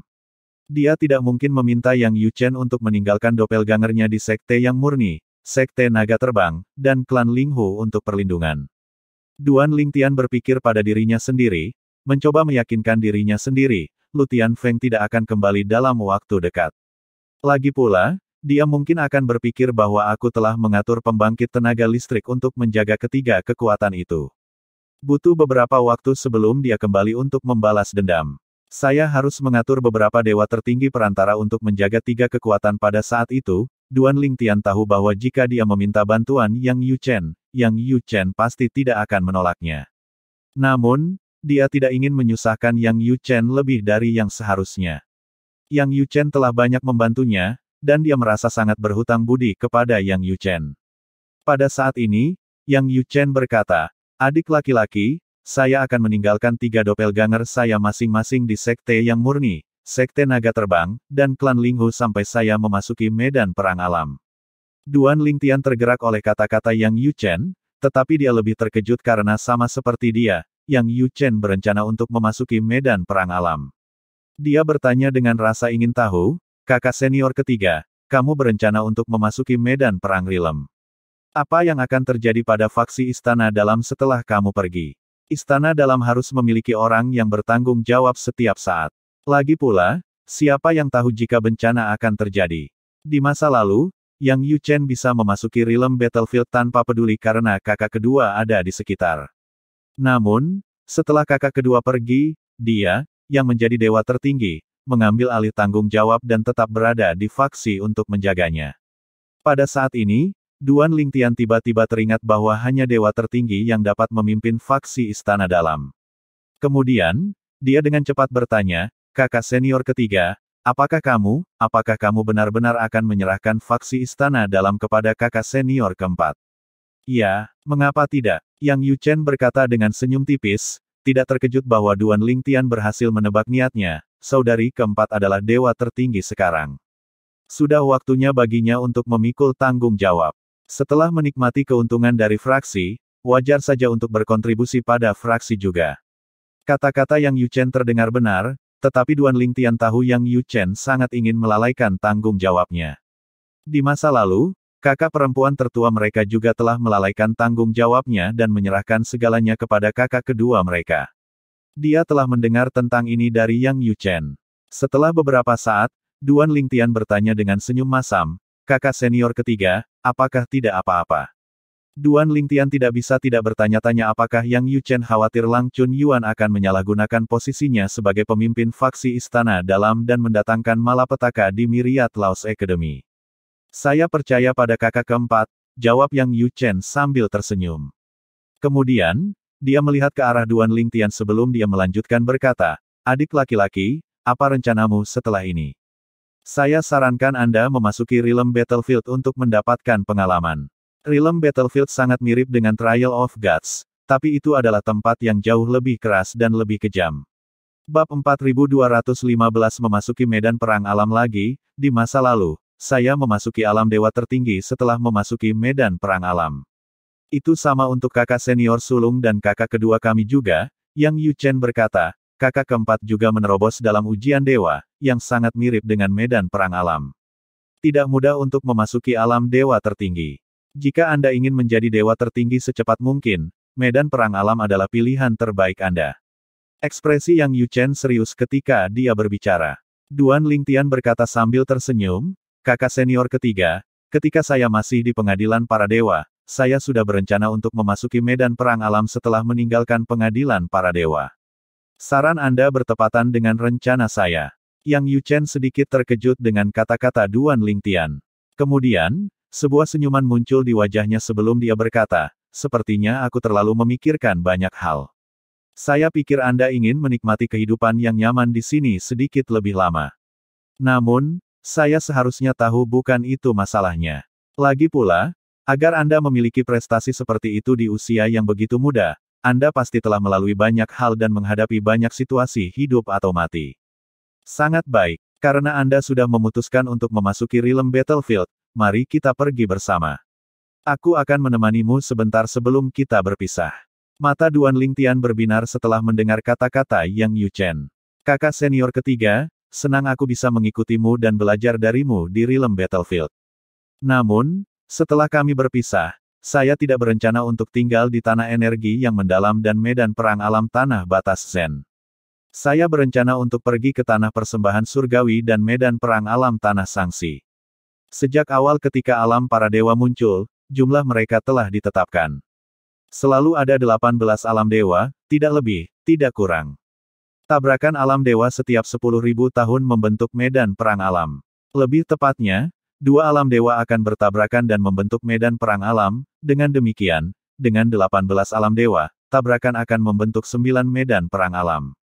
Dia tidak mungkin meminta Yang Yuchen untuk meninggalkan doppelgangernya di Sekte Yang Murni, Sekte Naga Terbang, dan klan Linghu untuk perlindungan. Duan Lingtian berpikir pada dirinya sendiri, mencoba meyakinkan dirinya sendiri, Lu Tianfeng tidak akan kembali dalam waktu dekat. Lagi pula, dia mungkin akan berpikir bahwa aku telah mengatur pembangkit tenaga listrik untuk menjaga ketiga kekuatan itu. Butuh beberapa waktu sebelum dia kembali untuk membalas dendam. Saya harus mengatur beberapa dewa tertinggi perantara untuk menjaga tiga kekuatan pada saat itu. Duan Lingtian tahu bahwa jika dia meminta bantuan Yang Yuchen pasti tidak akan menolaknya. Namun, dia tidak ingin menyusahkan Yang Yuchen lebih dari yang seharusnya. Yang Yuchen telah banyak membantunya, dan dia merasa sangat berhutang budi kepada Yang Yuchen. Pada saat ini, Yang Yuchen berkata, adik laki-laki, saya akan meninggalkan tiga doppelganger saya masing-masing di Sekte Yang Murni, Sekte Naga Terbang, dan klan Linghu sampai saya memasuki medan perang alam. Duan Lingtian tergerak oleh kata-kata Yang Yuchen, tetapi dia lebih terkejut karena sama seperti dia, Yang Yuchen berencana untuk memasuki medan perang alam. Dia bertanya dengan rasa ingin tahu, kakak senior ketiga, kamu berencana untuk memasuki medan perang Rilem. Apa yang akan terjadi pada faksi Istana Dalam setelah kamu pergi? Istana Dalam harus memiliki orang yang bertanggung jawab setiap saat. Lagi pula, siapa yang tahu jika bencana akan terjadi? Di masa lalu, Yang Yuchen bisa memasuki Rilem Battlefield tanpa peduli karena kakak kedua ada di sekitar. Namun, setelah kakak kedua pergi, dia, yang menjadi dewa tertinggi, mengambil alih tanggung jawab dan tetap berada di faksi untuk menjaganya. Pada saat ini, Duan Lingtian tiba-tiba teringat bahwa hanya dewa tertinggi yang dapat memimpin faksi Istana Dalam. Kemudian, dia dengan cepat bertanya, kakak senior ketiga, apakah kamu benar-benar akan menyerahkan faksi Istana Dalam kepada kakak senior keempat? Ya, mengapa tidak? Yang Yuchen berkata dengan senyum tipis, tidak terkejut bahwa Duan Lingtian berhasil menebak niatnya, saudari keempat adalah dewa tertinggi sekarang. Sudah waktunya baginya untuk memikul tanggung jawab. Setelah menikmati keuntungan dari fraksi, wajar saja untuk berkontribusi pada fraksi juga. Kata-kata Yang Yuchen terdengar benar, tetapi Duan Lingtian tahu Yang Yuchen sangat ingin melalaikan tanggung jawabnya. Di masa lalu, kakak perempuan tertua mereka juga telah melalaikan tanggung jawabnya dan menyerahkan segalanya kepada kakak kedua mereka. Dia telah mendengar tentang ini dari Yang Yuchen. Setelah beberapa saat, Duan Lingtian bertanya dengan senyum masam, kakak senior ketiga, apakah tidak apa-apa? Duan Lingtian tidak bisa tidak bertanya-tanya apakah Yang Yuchen khawatir Lang Chunyuan akan menyalahgunakan posisinya sebagai pemimpin faksi Istana Dalam dan mendatangkan malapetaka di Myriad Laws Academy. Saya percaya pada kakak keempat, jawab Yang Yuchen sambil tersenyum. Kemudian, dia melihat ke arah Duan Lingtian sebelum dia melanjutkan berkata, adik laki-laki, apa rencanamu setelah ini? Saya sarankan Anda memasuki Rilem Battlefield untuk mendapatkan pengalaman. Rilem Battlefield sangat mirip dengan Trial of Gods, tapi itu adalah tempat yang jauh lebih keras dan lebih kejam. Bab 4215 memasuki medan perang alam lagi, di masa lalu, saya memasuki alam dewa tertinggi setelah memasuki medan perang alam. Itu sama untuk kakak senior sulung dan kakak kedua kami juga, Yang Yuchen berkata, kakak keempat juga menerobos dalam ujian dewa, yang sangat mirip dengan medan perang alam. Tidak mudah untuk memasuki alam dewa tertinggi. Jika Anda ingin menjadi dewa tertinggi secepat mungkin, medan perang alam adalah pilihan terbaik Anda. Ekspresi Yang Yuchen serius ketika dia berbicara. Duan Lingtian berkata sambil tersenyum, kakak senior ketiga, ketika saya masih di pengadilan para dewa, saya sudah berencana untuk memasuki medan perang alam setelah meninggalkan pengadilan para dewa. Saran Anda bertepatan dengan rencana saya. Yang Yuchen sedikit terkejut dengan kata-kata Duan Lingtian. Kemudian, sebuah senyuman muncul di wajahnya sebelum dia berkata, sepertinya aku terlalu memikirkan banyak hal. Saya pikir Anda ingin menikmati kehidupan yang nyaman di sini sedikit lebih lama. Namun, saya seharusnya tahu bukan itu masalahnya. Lagi pula, agar Anda memiliki prestasi seperti itu di usia yang begitu muda, Anda pasti telah melalui banyak hal dan menghadapi banyak situasi hidup atau mati. Sangat baik, karena Anda sudah memutuskan untuk memasuki realm battlefield, mari kita pergi bersama. Aku akan menemanimu sebentar sebelum kita berpisah. Mata Duan Lingtian berbinar setelah mendengar kata-kata Yang Yuchen. Kakak senior ketiga, senang aku bisa mengikutimu dan belajar darimu di realm battlefield. Namun, setelah kami berpisah, saya tidak berencana untuk tinggal di tanah energi yang mendalam dan medan perang alam tanah batas Zen. Saya berencana untuk pergi ke tanah persembahan surgawi dan medan perang alam tanah Sangsi. Sejak awal ketika alam para dewa muncul, jumlah mereka telah ditetapkan. Selalu ada 18 alam dewa, tidak lebih, tidak kurang. Tabrakan alam dewa setiap 10.000 tahun membentuk medan perang alam. Lebih tepatnya, 2 alam dewa akan bertabrakan dan membentuk medan perang alam, dengan demikian, dengan 18 alam dewa, tabrakan akan membentuk 9 medan perang alam.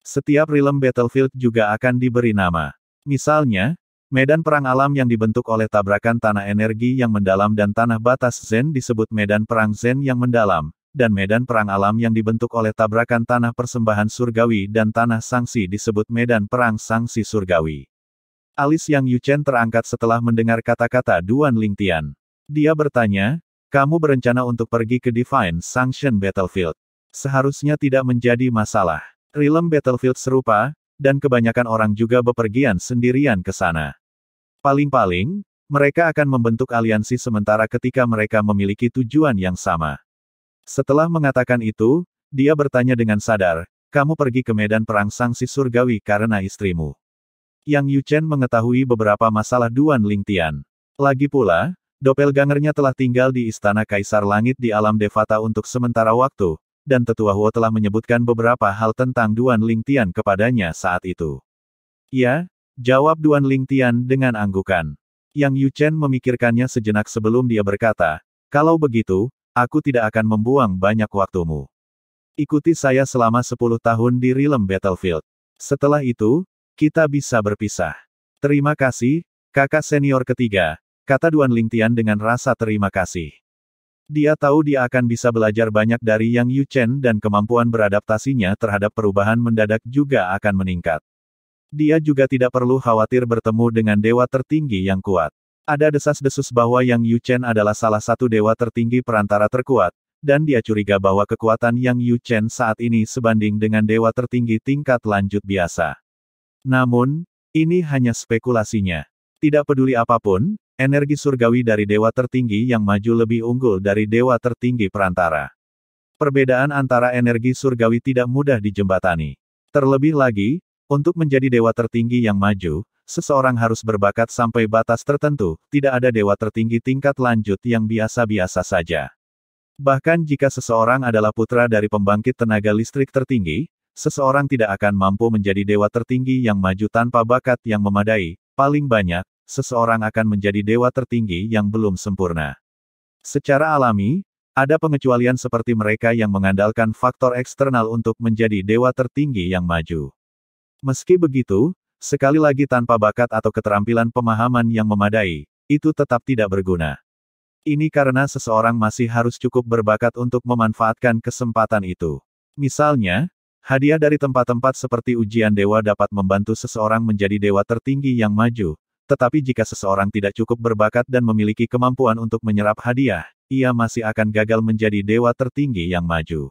Setiap realm battlefield juga akan diberi nama. Misalnya, medan perang alam yang dibentuk oleh tabrakan tanah energi yang mendalam dan tanah batas Zen disebut medan perang Zen yang mendalam, dan medan perang alam yang dibentuk oleh tabrakan tanah persembahan surgawi dan tanah Sangsi disebut medan perang Sangsi surgawi. Alis Yang Yuchen terangkat setelah mendengar kata-kata Duan Lingtian. Dia bertanya, kamu berencana untuk pergi ke Divine Sanction Battlefield. Seharusnya tidak menjadi masalah. Realm Battlefield serupa, dan kebanyakan orang juga bepergian sendirian ke sana. Paling-paling, mereka akan membentuk aliansi sementara ketika mereka memiliki tujuan yang sama. Setelah mengatakan itu, dia bertanya dengan sadar, kamu pergi ke medan perang Sangsi surgawi karena istrimu. Yang Yuchen mengetahui beberapa masalah Duan Lingtian. Lagi pula, doppelgangernya telah tinggal di Istana Kaisar Langit di alam Devata untuk sementara waktu, dan Tetua Huo telah menyebutkan beberapa hal tentang Duan Lingtian kepadanya saat itu. Ya, jawab Duan Lingtian dengan anggukan. Yang Yuchen memikirkannya sejenak sebelum dia berkata, kalau begitu, aku tidak akan membuang banyak waktumu. Ikuti saya selama 10 tahun di realm battlefield. Setelah itu, kita bisa berpisah. Terima kasih, kakak senior ketiga, kata Duan Lingtian dengan rasa terima kasih. Dia tahu dia akan bisa belajar banyak dari Yang Yuchen dan kemampuan beradaptasinya terhadap perubahan mendadak juga akan meningkat. Dia juga tidak perlu khawatir bertemu dengan dewa tertinggi yang kuat. Ada desas-desus bahwa Yang Yuchen adalah salah satu dewa tertinggi perantara terkuat, dan dia curiga bahwa kekuatan Yang Yuchen saat ini sebanding dengan dewa tertinggi tingkat lanjut biasa. Namun, ini hanya spekulasinya. Tidak peduli apapun, energi surgawi dari dewa tertinggi yang maju lebih unggul dari dewa tertinggi perantara. Perbedaan antara energi surgawi tidak mudah dijembatani. Terlebih lagi, untuk menjadi dewa tertinggi yang maju, seseorang harus berbakat sampai batas tertentu, tidak ada dewa tertinggi tingkat lanjut yang biasa-biasa saja. Bahkan jika seseorang adalah putra dari pembangkit tenaga listrik tertinggi, seseorang tidak akan mampu menjadi dewa tertinggi yang maju tanpa bakat yang memadai, paling banyak, seseorang akan menjadi dewa tertinggi yang belum sempurna. Secara alami, ada pengecualian seperti mereka yang mengandalkan faktor eksternal untuk menjadi dewa tertinggi yang maju. Meski begitu, sekali lagi tanpa bakat atau keterampilan pemahaman yang memadai, itu tetap tidak berguna. Ini karena seseorang masih harus cukup berbakat untuk memanfaatkan kesempatan itu. Misalnya, hadiah dari tempat-tempat seperti ujian dewa dapat membantu seseorang menjadi dewa tertinggi yang maju, tetapi jika seseorang tidak cukup berbakat dan memiliki kemampuan untuk menyerap hadiah, ia masih akan gagal menjadi dewa tertinggi yang maju.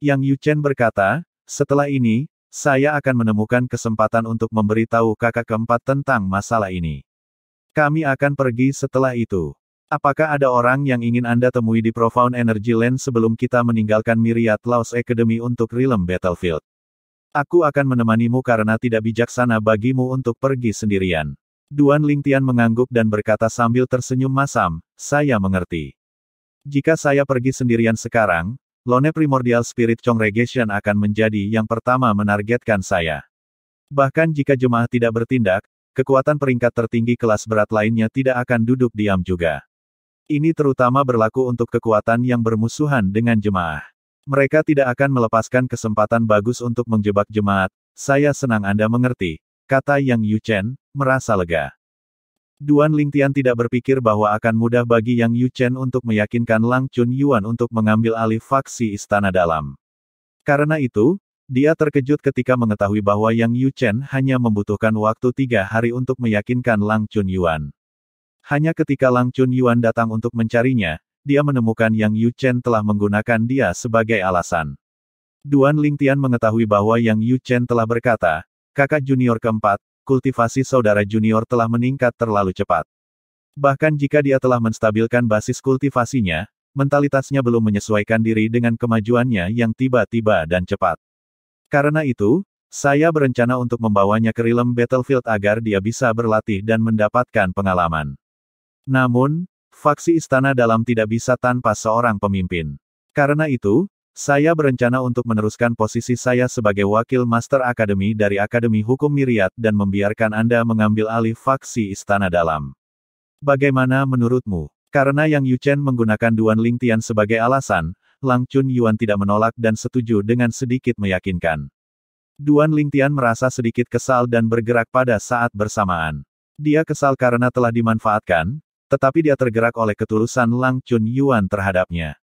Yang Yuchen berkata, setelah ini, saya akan menemukan kesempatan untuk memberitahu kakak keempat tentang masalah ini. Kami akan pergi setelah itu. Apakah ada orang yang ingin Anda temui di Profound Energy Land sebelum kita meninggalkan Myriad Laws Academy untuk realm battlefield? Aku akan menemanimu karena tidak bijaksana bagimu untuk pergi sendirian. Duan Lingtian mengangguk dan berkata sambil tersenyum masam, saya mengerti. Jika saya pergi sendirian sekarang, Lone Primordial Spirit Congregation akan menjadi yang pertama menargetkan saya. Bahkan jika jemaah tidak bertindak, kekuatan peringkat tertinggi kelas berat lainnya tidak akan duduk diam juga. Ini terutama berlaku untuk kekuatan yang bermusuhan dengan jemaah. Mereka tidak akan melepaskan kesempatan bagus untuk menjebak jemaat. Saya senang Anda mengerti, kata Yang Yuchen, merasa lega. Duan Lingtian tidak berpikir bahwa akan mudah bagi Yang Yuchen untuk meyakinkan Lang Chunyuan untuk mengambil alih faksi Istana Dalam. Karena itu, dia terkejut ketika mengetahui bahwa Yang Yuchen hanya membutuhkan waktu 3 hari untuk meyakinkan Lang Chunyuan. Hanya ketika Lang Chunyuan datang untuk mencarinya, dia menemukan Yang Yuchen telah menggunakan dia sebagai alasan. Duan Lingtian mengetahui bahwa Yang Yuchen telah berkata, kakak junior keempat, kultivasi saudara junior telah meningkat terlalu cepat. Bahkan jika dia telah menstabilkan basis kultivasinya, mentalitasnya belum menyesuaikan diri dengan kemajuannya yang tiba-tiba dan cepat. Karena itu, saya berencana untuk membawanya ke realm battlefield agar dia bisa berlatih dan mendapatkan pengalaman. Namun, faksi Istana Dalam tidak bisa tanpa seorang pemimpin. Karena itu, saya berencana untuk meneruskan posisi saya sebagai wakil Master Akademi dari Akademi Hukum Myriad dan membiarkan Anda mengambil alih faksi Istana Dalam. Bagaimana menurutmu? Karena Yang Yuchen menggunakan Duan Lingtian sebagai alasan, Lang Chunyuan tidak menolak dan setuju dengan sedikit meyakinkan. Duan Lingtian merasa sedikit kesal dan bergerak pada saat bersamaan. Dia kesal karena telah dimanfaatkan, tetapi dia tergerak oleh ketulusan Lang Chunyuan terhadapnya.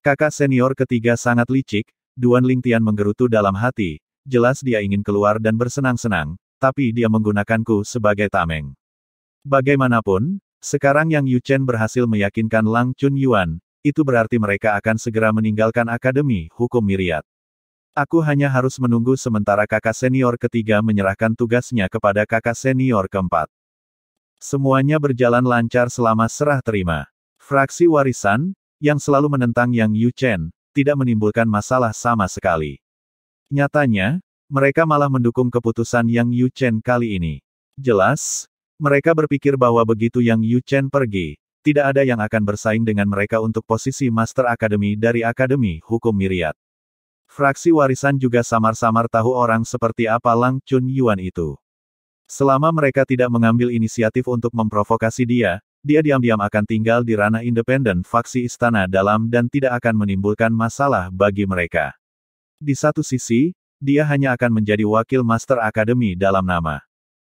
Kakak senior ketiga sangat licik, Duan Lingtian menggerutu dalam hati, jelas dia ingin keluar dan bersenang-senang, tapi dia menggunakanku sebagai tameng. Bagaimanapun, sekarang Yang Yuchen berhasil meyakinkan Lang Chunyuan, itu berarti mereka akan segera meninggalkan Akademi Hukum Myriad. Aku hanya harus menunggu sementara kakak senior ketiga menyerahkan tugasnya kepada kakak senior keempat. Semuanya berjalan lancar selama serah terima. Fraksi warisan, yang selalu menentang Yang Yuchen, tidak menimbulkan masalah sama sekali. Nyatanya, mereka malah mendukung keputusan Yang Yuchen kali ini. Jelas, mereka berpikir bahwa begitu Yang Yuchen pergi, tidak ada yang akan bersaing dengan mereka untuk posisi Master Akademi dari Akademi Hukum Myriad. Fraksi warisan juga samar-samar tahu orang seperti apa Lang Chunyuan itu. Selama mereka tidak mengambil inisiatif untuk memprovokasi dia diam-diam akan tinggal di ranah independen faksi Istana Dalam dan tidak akan menimbulkan masalah bagi mereka. Di satu sisi, dia hanya akan menjadi wakil Master Akademi dalam nama.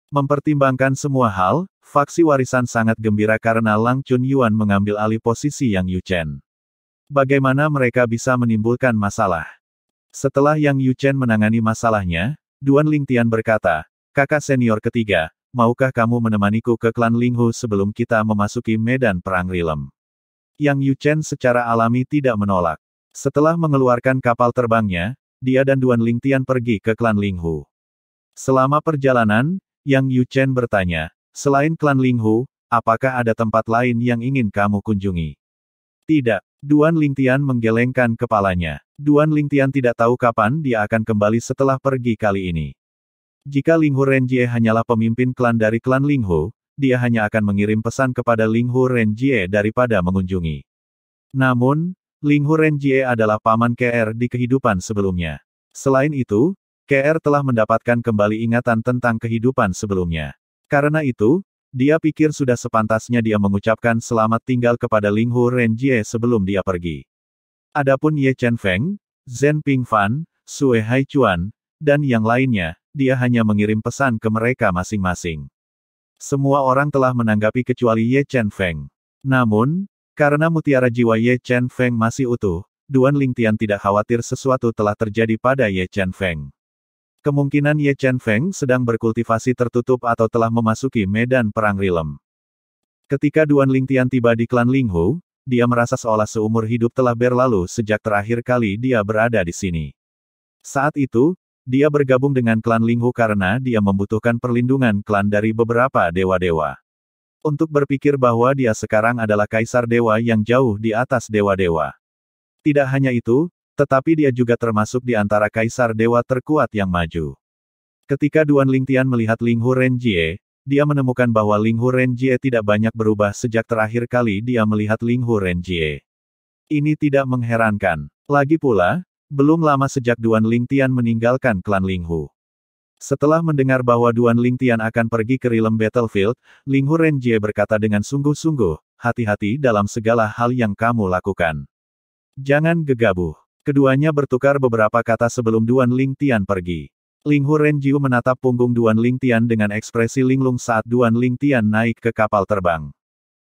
Mempertimbangkan semua hal, faksi warisan sangat gembira karena Lang Chunyuan mengambil alih posisi Yang Yuchen. Bagaimana mereka bisa menimbulkan masalah? Setelah Yang Yuchen menangani masalahnya, Duan Lingtian berkata, kakak senior ketiga, maukah kamu menemaniku ke klan Linghu sebelum kita memasuki medan perang Rilem? Yang Yuchen secara alami tidak menolak. Setelah mengeluarkan kapal terbangnya, dia dan Duan Lingtian pergi ke klan Linghu. Selama perjalanan, Yang Yuchen bertanya, selain klan Linghu, apakah ada tempat lain yang ingin kamu kunjungi? Tidak. Duan Lingtian menggelengkan kepalanya. Duan Lingtian tidak tahu kapan dia akan kembali setelah pergi kali ini. Jika Linghu Renjie hanyalah pemimpin klan dari klan Linghu, dia hanya akan mengirim pesan kepada Linghu Renjie daripada mengunjungi. Namun, Linghu Renjie adalah paman KR di kehidupan sebelumnya. Selain itu, KR telah mendapatkan kembali ingatan tentang kehidupan sebelumnya. Karena itu, dia pikir sudah sepantasnya dia mengucapkan selamat tinggal kepada Linghu Renjie sebelum dia pergi. Adapun Ye Chen Feng, Zhen Pingfan, Sue Haichuan, dan yang lainnya, dia hanya mengirim pesan ke mereka masing-masing. Semua orang telah menanggapi kecuali Ye Chen Feng. Namun, karena mutiara jiwa Ye Chen Feng masih utuh, Duan Lingtian tidak khawatir sesuatu telah terjadi pada Ye Chen Feng. Kemungkinan Ye Chen Feng sedang berkultivasi tertutup atau telah memasuki medan perang Rilem. Ketika Duan Lingtian tiba di klan Linghu, dia merasa seolah seumur hidup telah berlalu sejak terakhir kali dia berada di sini. Saat itu, dia bergabung dengan klan Linghu karena dia membutuhkan perlindungan klan dari beberapa dewa-dewa. Untuk berpikir bahwa dia sekarang adalah kaisar dewa yang jauh di atas dewa-dewa. Tidak hanya itu, tetapi dia juga termasuk di antara kaisar dewa terkuat yang maju. Ketika Duan Lingtian melihat Linghu Renjie, dia menemukan bahwa Linghu Renjie tidak banyak berubah sejak terakhir kali dia melihat Linghu Renjie. Ini tidak mengherankan. Lagi pula, belum lama sejak Duan Lingtian meninggalkan klan Linghu. Setelah mendengar bahwa Duan Lingtian akan pergi ke Rilem Battlefield, Linghu Renjie berkata dengan sungguh-sungguh, hati-hati dalam segala hal yang kamu lakukan. Jangan gegabah. Keduanya bertukar beberapa kata sebelum Duan Lingtian pergi. Ling Hu Renjiu menatap punggung Duan Lingtian dengan ekspresi linglung saat Duan Lingtian naik ke kapal terbang.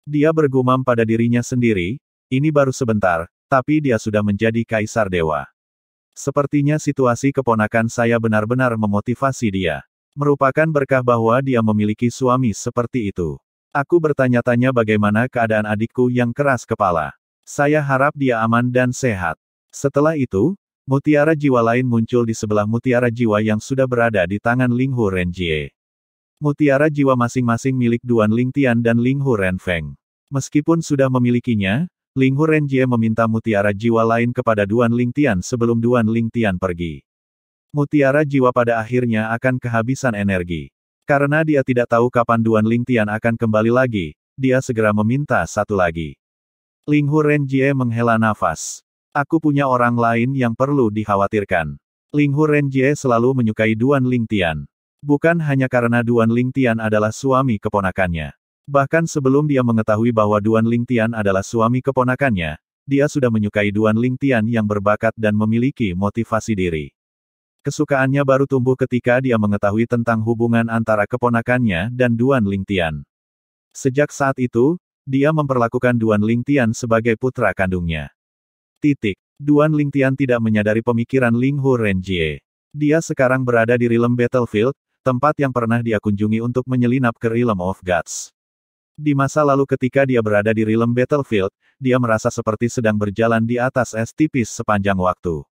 Dia bergumam pada dirinya sendiri, ini baru sebentar, tapi dia sudah menjadi kaisar dewa. Sepertinya situasi keponakan saya benar-benar memotivasi dia. Merupakan berkah bahwa dia memiliki suami seperti itu. Aku bertanya-tanya bagaimana keadaan adikku yang keras kepala. Saya harap dia aman dan sehat. Setelah itu, mutiara jiwa lain muncul di sebelah mutiara jiwa yang sudah berada di tangan Ling Hu Renjie. Mutiara jiwa masing-masing milik Duan Lingtian dan Ling Hu Renfeng. Meskipun sudah memilikinya, Ling Hu Renjie meminta mutiara jiwa lain kepada Duan Lingtian sebelum Duan Lingtian pergi. Mutiara jiwa pada akhirnya akan kehabisan energi. Karena dia tidak tahu kapan Duan Lingtian akan kembali lagi, dia segera meminta satu lagi. Ling Hu Renjie menghela nafas. Aku punya orang lain yang perlu dikhawatirkan. Ling Hu Renjie selalu menyukai Duan Lingtian. Bukan hanya karena Duan Lingtian adalah suami keponakannya. Bahkan sebelum dia mengetahui bahwa Duan Lingtian adalah suami keponakannya, dia sudah menyukai Duan Lingtian yang berbakat dan memiliki motivasi diri. Kesukaannya baru tumbuh ketika dia mengetahui tentang hubungan antara keponakannya dan Duan Lingtian. Sejak saat itu, dia memperlakukan Duan Lingtian sebagai putra kandungnya. Duan Lingtian tidak menyadari pemikiran Ling Hu Renjie. Dia sekarang berada di Realm Battlefield, tempat yang pernah dia kunjungi untuk menyelinap ke Realm of Gods. Di masa lalu ketika dia berada di Realm Battlefield, dia merasa seperti sedang berjalan di atas es tipis sepanjang waktu.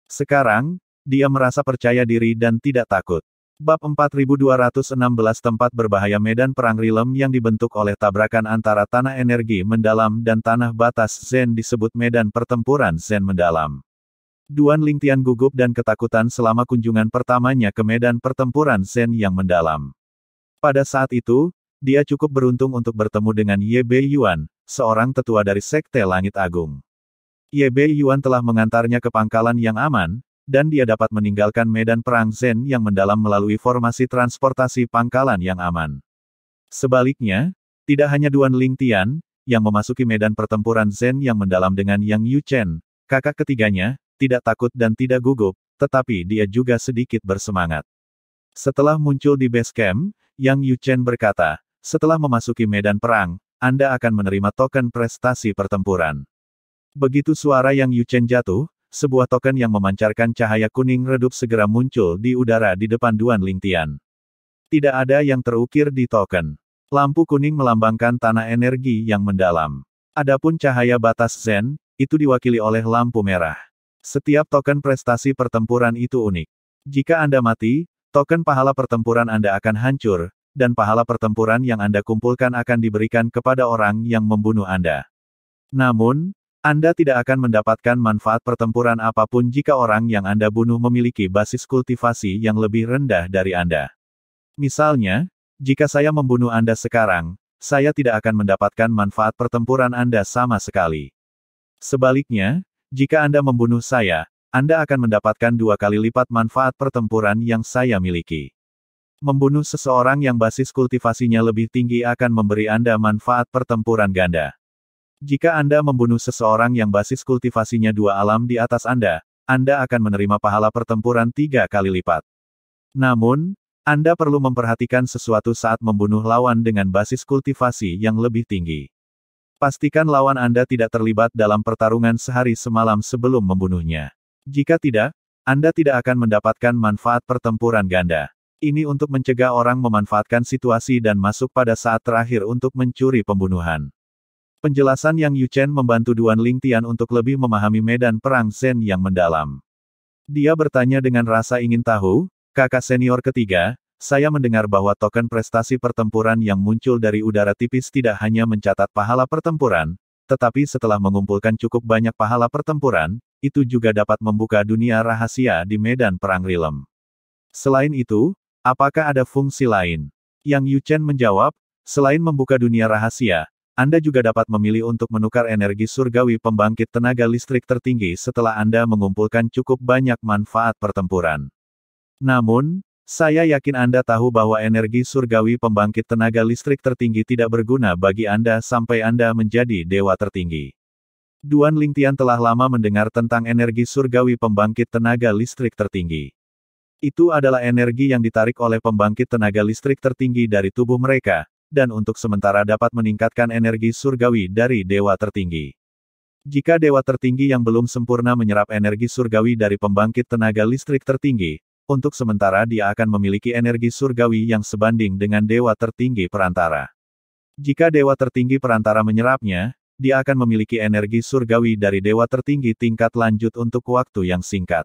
Sekarang, dia merasa percaya diri dan tidak takut. Bab 4216 Tempat berbahaya medan perang Realm yang dibentuk oleh tabrakan antara tanah energi mendalam dan tanah batas Zen disebut medan pertempuran Zen mendalam. Duan Lingtian gugup dan ketakutan selama kunjungan pertamanya ke medan pertempuran Zen yang mendalam. Pada saat itu, dia cukup beruntung untuk bertemu dengan Ye Bei Yuan, seorang tetua dari Sekte Langit Agung. Ye Bei Yuan telah mengantarnya ke pangkalan yang aman, dan dia dapat meninggalkan medan perang Zen yang mendalam melalui formasi transportasi pangkalan yang aman. Sebaliknya, tidak hanya Duan Lingtian, yang memasuki medan pertempuran Zen yang mendalam dengan Yang Yuchen, kakak ketiganya, tidak takut dan tidak gugup, tetapi dia juga sedikit bersemangat. Setelah muncul di base camp, Yang Yuchen berkata, setelah memasuki medan perang, Anda akan menerima token prestasi pertempuran. Begitu suara Yang Yuchen jatuh, sebuah token yang memancarkan cahaya kuning redup segera muncul di udara di depan Duan Lingtian. Tidak ada yang terukir di token. Lampu kuning melambangkan tanah energi yang mendalam. Adapun cahaya batas Zen, itu diwakili oleh lampu merah. Setiap token prestasi pertempuran itu unik. Jika Anda mati, token pahala pertempuran Anda akan hancur, dan pahala pertempuran yang Anda kumpulkan akan diberikan kepada orang yang membunuh Anda. Namun, Anda tidak akan mendapatkan manfaat pertempuran apapun jika orang yang Anda bunuh memiliki basis kultivasi yang lebih rendah dari Anda. Misalnya, jika saya membunuh Anda sekarang, saya tidak akan mendapatkan manfaat pertempuran Anda sama sekali. Sebaliknya, jika Anda membunuh saya, Anda akan mendapatkan 2 kali lipat manfaat pertempuran yang saya miliki. Membunuh seseorang yang basis kultivasinya lebih tinggi akan memberi Anda manfaat pertempuran ganda. Jika Anda membunuh seseorang yang basis kultivasinya 2 alam di atas Anda akan menerima pahala pertempuran 3 kali lipat. Namun, Anda perlu memperhatikan sesuatu saat membunuh lawan dengan basis kultivasi yang lebih tinggi. Pastikan lawan Anda tidak terlibat dalam pertarungan sehari semalam sebelum membunuhnya. Jika tidak, Anda tidak akan mendapatkan manfaat pertempuran ganda. Ini untuk mencegah orang memanfaatkan situasi dan masuk pada saat terakhir untuk mencuri pembunuhan. Penjelasan Yang Yuchen membantu Duan Lingtian untuk lebih memahami medan perang Zen yang mendalam. Dia bertanya dengan rasa ingin tahu, kakak senior ketiga, saya mendengar bahwa token prestasi pertempuran yang muncul dari udara tipis tidak hanya mencatat pahala pertempuran, tetapi setelah mengumpulkan cukup banyak pahala pertempuran, itu juga dapat membuka dunia rahasia di medan perang Realm. Selain itu, apakah ada fungsi lain? Yang Yuchen menjawab, selain membuka dunia rahasia, Anda juga dapat memilih untuk menukar energi surgawi pembangkit tenaga listrik tertinggi setelah Anda mengumpulkan cukup banyak manfaat pertempuran. Namun, saya yakin Anda tahu bahwa energi surgawi pembangkit tenaga listrik tertinggi tidak berguna bagi Anda sampai Anda menjadi dewa tertinggi. Duan Lingtian telah lama mendengar tentang energi surgawi pembangkit tenaga listrik tertinggi. Itu adalah energi yang ditarik oleh pembangkit tenaga listrik tertinggi dari tubuh mereka, dan untuk sementara dapat meningkatkan energi surgawi dari dewa tertinggi. Jika dewa tertinggi yang belum sempurna menyerap energi surgawi dari pembangkit tenaga listrik tertinggi, untuk sementara dia akan memiliki energi surgawi yang sebanding dengan dewa tertinggi perantara. Jika dewa tertinggi perantara menyerapnya, dia akan memiliki energi surgawi dari dewa tertinggi tingkat lanjut untuk waktu yang singkat.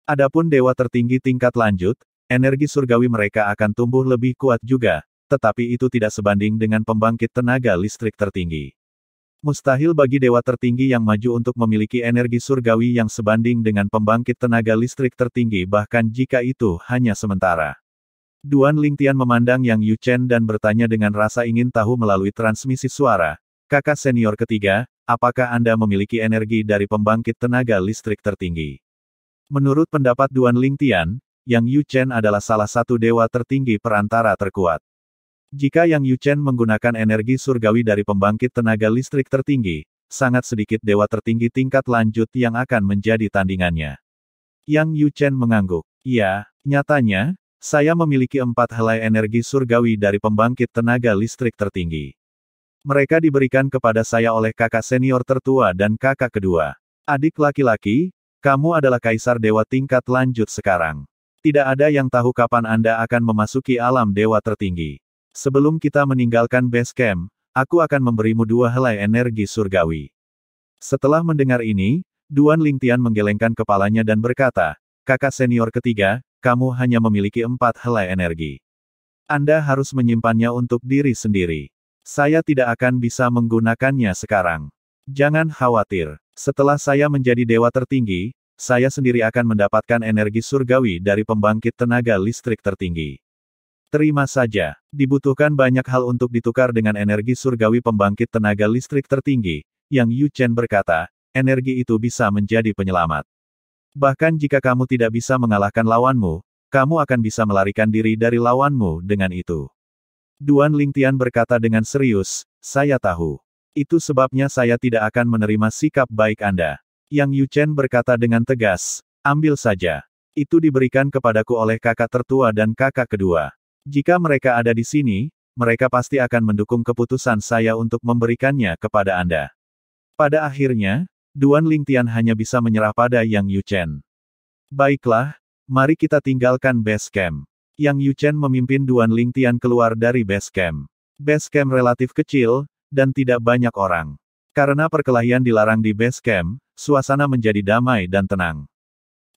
Adapun dewa tertinggi tingkat lanjut, energi surgawi mereka akan tumbuh lebih kuat juga, tetapi itu tidak sebanding dengan pembangkit tenaga listrik tertinggi. Mustahil bagi dewa tertinggi yang maju untuk memiliki energi surgawi yang sebanding dengan pembangkit tenaga listrik tertinggi bahkan jika itu hanya sementara. Duan Lingtian memandang Yang Yuchen dan bertanya dengan rasa ingin tahu melalui transmisi suara. Kakak senior ketiga, apakah Anda memiliki energi dari pembangkit tenaga listrik tertinggi? Menurut pendapat Duan Lingtian, Yang Yuchen adalah salah satu dewa tertinggi perantara terkuat. Jika Yang Yuchen menggunakan energi surgawi dari pembangkit tenaga listrik tertinggi, sangat sedikit dewa tertinggi tingkat lanjut yang akan menjadi tandingannya. Yang Yuchen mengangguk. Ya, nyatanya, saya memiliki 4 helai energi surgawi dari pembangkit tenaga listrik tertinggi. Mereka diberikan kepada saya oleh kakak senior tertua dan kakak kedua. Adik laki-laki, kamu adalah kaisar dewa tingkat lanjut sekarang. Tidak ada yang tahu kapan Anda akan memasuki alam dewa tertinggi. Sebelum kita meninggalkan base camp, aku akan memberimu 2 helai energi surgawi. Setelah mendengar ini, Duan Lingtian menggelengkan kepalanya dan berkata, kakak senior ketiga, kamu hanya memiliki 4 helai energi. Anda harus menyimpannya untuk diri sendiri. Saya tidak akan bisa menggunakannya sekarang. Jangan khawatir. Setelah saya menjadi dewa tertinggi, saya sendiri akan mendapatkan energi surgawi dari pembangkit tenaga listrik tertinggi. Terima saja, dibutuhkan banyak hal untuk ditukar dengan energi surgawi pembangkit tenaga listrik tertinggi. Yang Yuchen berkata, energi itu bisa menjadi penyelamat. Bahkan jika kamu tidak bisa mengalahkan lawanmu, kamu akan bisa melarikan diri dari lawanmu dengan itu. Duan Lingtian berkata dengan serius, saya tahu. Itu sebabnya saya tidak akan menerima sikap baik Anda. Yang Yuchen berkata dengan tegas, ambil saja. Itu diberikan kepadaku oleh kakak tertua dan kakak kedua. Jika mereka ada di sini, mereka pasti akan mendukung keputusan saya untuk memberikannya kepada Anda. Pada akhirnya, Duan Lingtian hanya bisa menyerah pada Yang Yuchen. Baiklah, mari kita tinggalkan base camp. Yang Yuchen memimpin Duan Lingtian keluar dari base camp. Base camp relatif kecil, dan tidak banyak orang. Karena perkelahian dilarang di base camp, suasana menjadi damai dan tenang.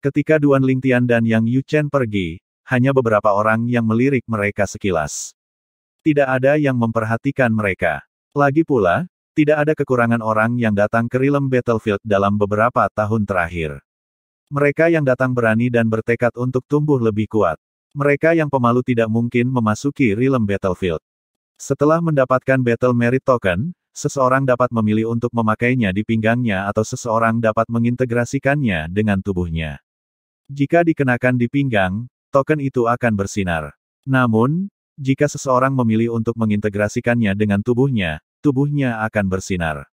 Ketika Duan Lingtian dan Yang Yuchen pergi, hanya beberapa orang yang melirik mereka sekilas. Tidak ada yang memperhatikan mereka. Lagi pula, tidak ada kekurangan orang yang datang ke Realm Battlefield dalam beberapa tahun terakhir. Mereka yang datang berani dan bertekad untuk tumbuh lebih kuat. Mereka yang pemalu tidak mungkin memasuki Realm Battlefield. Setelah mendapatkan Battle Merit Token, seseorang dapat memilih untuk memakainya di pinggangnya atau seseorang dapat mengintegrasikannya dengan tubuhnya. Jika dikenakan di pinggang, token itu akan bersinar. Namun, jika seseorang memilih untuk mengintegrasikannya dengan tubuhnya, tubuhnya akan bersinar.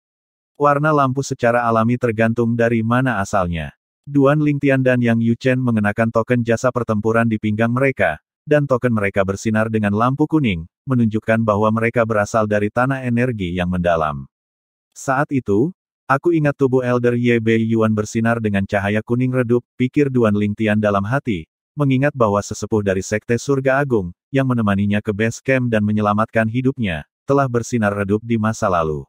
Warna lampu secara alami tergantung dari mana asalnya. Duan Lingtian dan Yang Yuchen mengenakan token jasa pertempuran di pinggang mereka, dan token mereka bersinar dengan lampu kuning, menunjukkan bahwa mereka berasal dari tanah energi yang mendalam. Saat itu, aku ingat tubuh Elder YB Yuan bersinar dengan cahaya kuning redup, pikir Duan Lingtian dalam hati, mengingat bahwa sesepuh dari Sekte Surga Agung, yang menemaninya ke base camp dan menyelamatkan hidupnya, telah bersinar redup di masa lalu.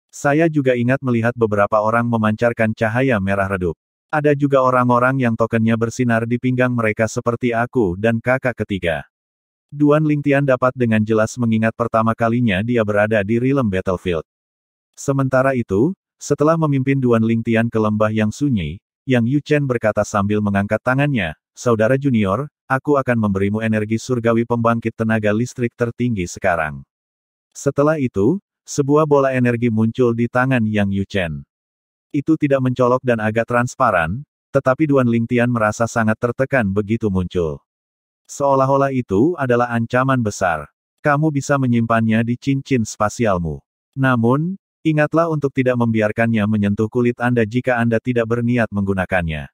Saya juga ingat melihat beberapa orang memancarkan cahaya merah redup. Ada juga orang-orang yang tokennya bersinar di pinggang mereka seperti aku dan kakak ketiga. Duan Lingtian dapat dengan jelas mengingat pertama kalinya dia berada di Realm Battlefield. Sementara itu, setelah memimpin Duan Lingtian ke lembah yang sunyi, Yang Yuchen berkata sambil mengangkat tangannya, saudara junior, aku akan memberimu energi surgawi pembangkit tenaga listrik tertinggi sekarang. Setelah itu, sebuah bola energi muncul di tangan Yang Yuchen. Itu tidak mencolok dan agak transparan, tetapi Duan Lingtian merasa sangat tertekan begitu muncul. Seolah-olah itu adalah ancaman besar. Kamu bisa menyimpannya di cincin spasialmu. Namun, ingatlah untuk tidak membiarkannya menyentuh kulit Anda jika Anda tidak berniat menggunakannya.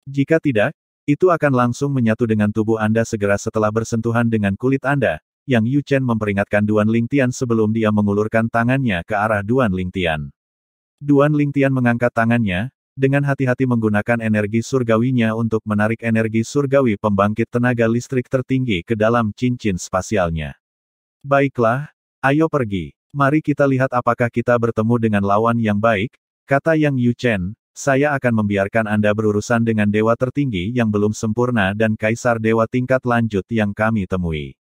Jika tidak, Itu akan langsung menyatu dengan tubuh Anda segera setelah bersentuhan dengan kulit Anda. Yang Yu Chen memperingatkan Duan Lingtian sebelum dia mengulurkan tangannya ke arah Duan Lingtian. Duan Lingtian mengangkat tangannya, dengan hati-hati menggunakan energi surgawinya untuk menarik energi surgawi pembangkit tenaga listrik tertinggi ke dalam cincin spasialnya. Baiklah, ayo pergi. Mari kita lihat apakah kita bertemu dengan lawan yang baik, kata Yang Yu Chen. Saya akan membiarkan Anda berurusan dengan dewa tertinggi yang belum sempurna dan kaisar dewa tingkat lanjut yang kami temui.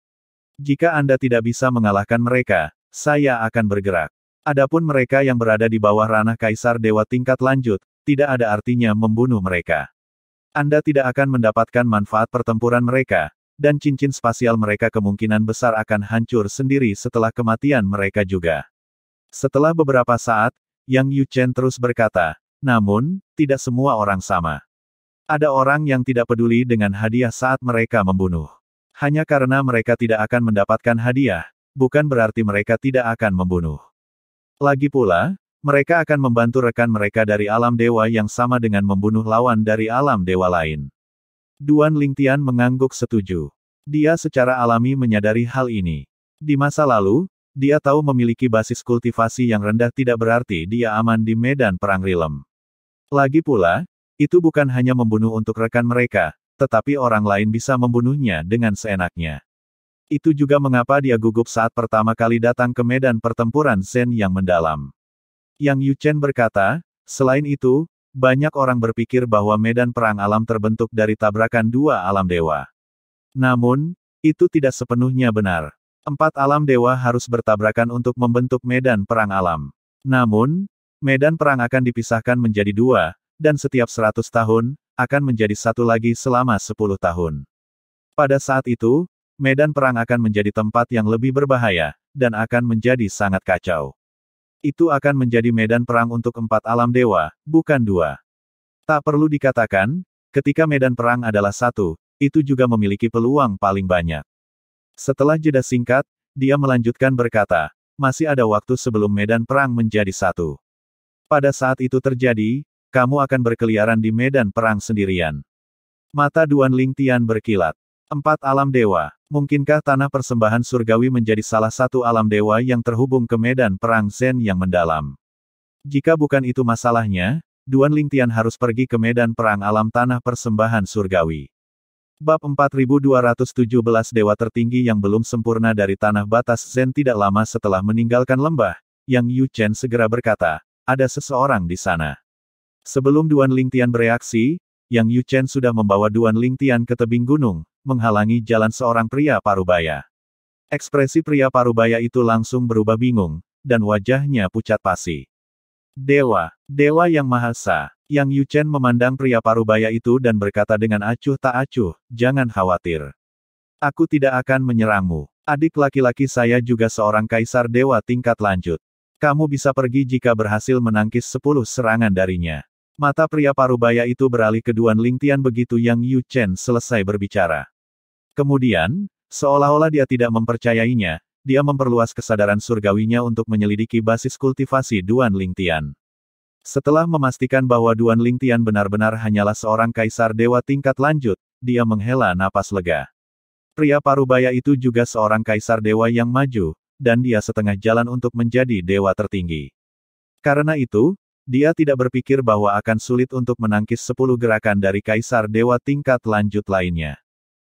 Jika Anda tidak bisa mengalahkan mereka, saya akan bergerak. Adapun mereka yang berada di bawah ranah kaisar dewa tingkat lanjut, tidak ada artinya membunuh mereka. Anda tidak akan mendapatkan manfaat pertempuran mereka, dan cincin spasial mereka kemungkinan besar akan hancur sendiri setelah kematian mereka juga. Setelah beberapa saat, Yang Yu Chen terus berkata, namun, tidak semua orang sama. Ada orang yang tidak peduli dengan hadiah saat mereka membunuh. Hanya karena mereka tidak akan mendapatkan hadiah, bukan berarti mereka tidak akan membunuh. Lagi pula, mereka akan membantu rekan mereka dari alam dewa yang sama dengan membunuh lawan dari alam dewa lain. Duan Lingtian mengangguk setuju. Dia secara alami menyadari hal ini. Di masa lalu, dia tahu memiliki basis kultivasi yang rendah tidak berarti dia aman di medan perang Rilem. Lagi pula, itu bukan hanya membunuh untuk rekan mereka, tetapi orang lain bisa membunuhnya dengan seenaknya. Itu juga mengapa dia gugup saat pertama kali datang ke medan pertempuran Zen yang mendalam. Yang Yu Chen berkata, selain itu, banyak orang berpikir bahwa medan perang alam terbentuk dari tabrakan dua alam dewa. Namun, itu tidak sepenuhnya benar. 4 alam dewa harus bertabrakan untuk membentuk medan perang alam. Namun, medan perang akan dipisahkan menjadi 2, dan setiap 100 tahun, akan menjadi satu lagi selama 10 tahun. Pada saat itu, medan perang akan menjadi tempat yang lebih berbahaya, dan akan menjadi sangat kacau. Itu akan menjadi medan perang untuk 4 alam dewa, bukan 2. Tak perlu dikatakan, ketika medan perang adalah 1, itu juga memiliki peluang paling banyak. Setelah jeda singkat, dia melanjutkan berkata, masih ada waktu sebelum medan perang menjadi 1. Pada saat itu terjadi, kamu akan berkeliaran di medan perang sendirian. Mata Duan Lingtian berkilat. 4 alam dewa. Mungkinkah tanah persembahan surgawi menjadi salah satu alam dewa yang terhubung ke medan perang Zen yang mendalam? Jika bukan itu masalahnya, Duan Lingtian harus pergi ke medan perang alam tanah persembahan surgawi. Bab 4217 Dewa tertinggi yang belum sempurna dari tanah batas Zen. Tidak lama setelah meninggalkan lembah, Yang Yu Chen segera berkata, ada seseorang di sana. Sebelum Duan Lingtian bereaksi, Yang Yu Chen sudah membawa Duan Lingtian ke tebing gunung, menghalangi jalan seorang pria parubaya. Ekspresi pria parubaya itu langsung berubah bingung, dan wajahnya pucat pasi. Dewa, Dewa yang Maha Esa. Yang Yu Chen memandang pria parubaya itu dan berkata dengan acuh tak acuh, jangan khawatir. Aku tidak akan menyerangmu. Adik laki-laki saya juga seorang kaisar dewa tingkat lanjut. Kamu bisa pergi jika berhasil menangkis 10 serangan darinya. Mata pria parubaya itu beralih ke Duan Lingtian begitu Yang Yu Chen selesai berbicara. Kemudian, seolah-olah dia tidak mempercayainya, dia memperluas kesadaran surgawinya untuk menyelidiki basis kultivasi Duan Lingtian. Setelah memastikan bahwa Duan Lingtian benar-benar hanyalah seorang kaisar dewa tingkat lanjut, dia menghela napas lega. Pria parubaya itu juga seorang kaisar dewa yang maju, dan dia setengah jalan untuk menjadi dewa tertinggi. Karena itu, dia tidak berpikir bahwa akan sulit untuk menangkis 10 gerakan dari kaisar dewa tingkat lanjut lainnya.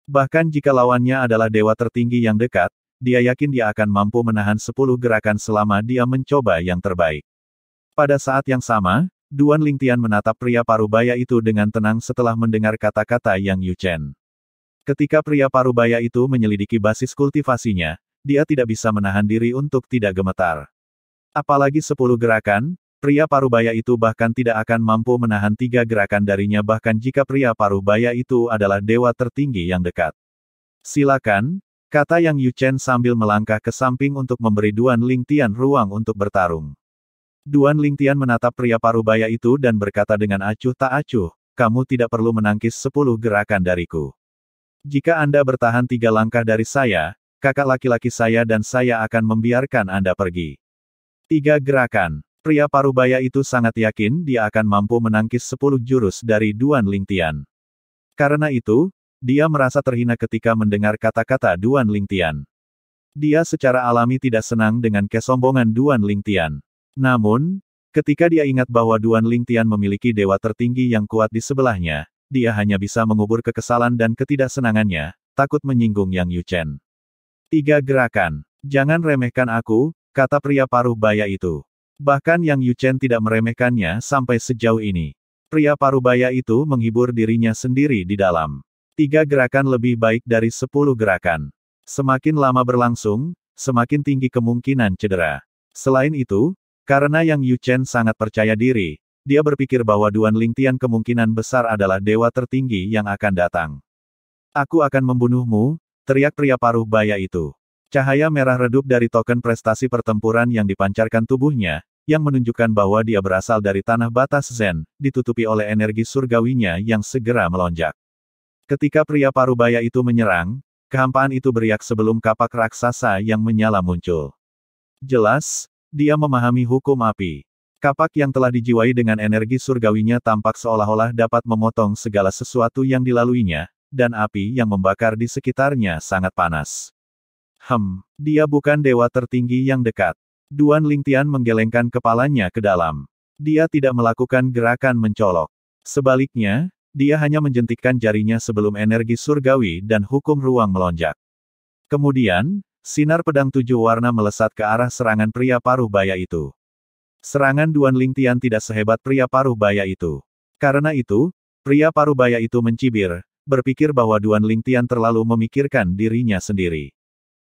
Bahkan jika lawannya adalah dewa tertinggi yang dekat, dia yakin dia akan mampu menahan 10 gerakan selama dia mencoba yang terbaik. Pada saat yang sama, Duan Lingtian menatap pria parubaya itu dengan tenang setelah mendengar kata-kata Yang Yu Chen. Ketika pria parubaya itu menyelidiki basis kultivasinya, dia tidak bisa menahan diri untuk tidak gemetar. Apalagi 10 gerakan, pria parubaya itu bahkan tidak akan mampu menahan 3 gerakan darinya bahkan jika pria parubaya itu adalah dewa tertinggi yang dekat. Silakan, kata Yang Yu Chen sambil melangkah ke samping untuk memberi Duan Lingtian ruang untuk bertarung. Duan Lingtian menatap pria parubaya itu dan berkata dengan acuh tak acuh, kamu tidak perlu menangkis 10 gerakan dariku. Jika Anda bertahan 3 langkah dari saya, kakak laki-laki saya dan saya akan membiarkan Anda pergi. 3 gerakan. Pria parubaya itu sangat yakin dia akan mampu menangkis 10 jurus dari Duan Lingtian. Karena itu, dia merasa terhina ketika mendengar kata-kata Duan Lingtian. Dia secara alami tidak senang dengan kesombongan Duan Lingtian. Namun, ketika dia ingat bahwa Duan Lingtian memiliki dewa tertinggi yang kuat di sebelahnya, dia hanya bisa mengubur kekesalan dan ketidaksenangannya, takut menyinggung Yang Yuchen. 3 gerakan. Jangan remehkan aku, kata pria paruh baya itu. Bahkan Yang Yuchen tidak meremehkannya sampai sejauh ini. Pria parubaya itu menghibur dirinya sendiri di dalam. 3 gerakan lebih baik dari 10 gerakan. Semakin lama berlangsung, semakin tinggi kemungkinan cedera. Selain itu, karena Yang Yuchen sangat percaya diri, dia berpikir bahwa Duan Lingtian kemungkinan besar adalah dewa tertinggi yang akan datang. Aku akan membunuhmu, teriak pria paruh baya itu. Cahaya merah redup dari token prestasi pertempuran yang dipancarkan tubuhnya, yang menunjukkan bahwa dia berasal dari tanah batas Zen, ditutupi oleh energi surgawinya yang segera melonjak. Ketika pria parubaya itu menyerang, kehampaan itu beriak sebelum kapak raksasa yang menyala muncul. Jelas, dia memahami hukum api. Kapak yang telah dijiwai dengan energi surgawinya tampak seolah-olah dapat memotong segala sesuatu yang dilaluinya, dan api yang membakar di sekitarnya sangat panas. Dia bukan dewa tertinggi yang dekat. Duan Lingtian menggelengkan kepalanya ke dalam. Dia tidak melakukan gerakan mencolok. Sebaliknya, dia hanya menjentikkan jarinya sebelum energi surgawi dan hukum ruang melonjak. Kemudian, sinar pedang 7 warna melesat ke arah serangan pria paruh baya itu. Serangan Duan Lingtian tidak sehebat pria paruh baya itu. Karena itu, pria paruh baya itu mencibir, berpikir bahwa Duan Lingtian terlalu memikirkan dirinya sendiri.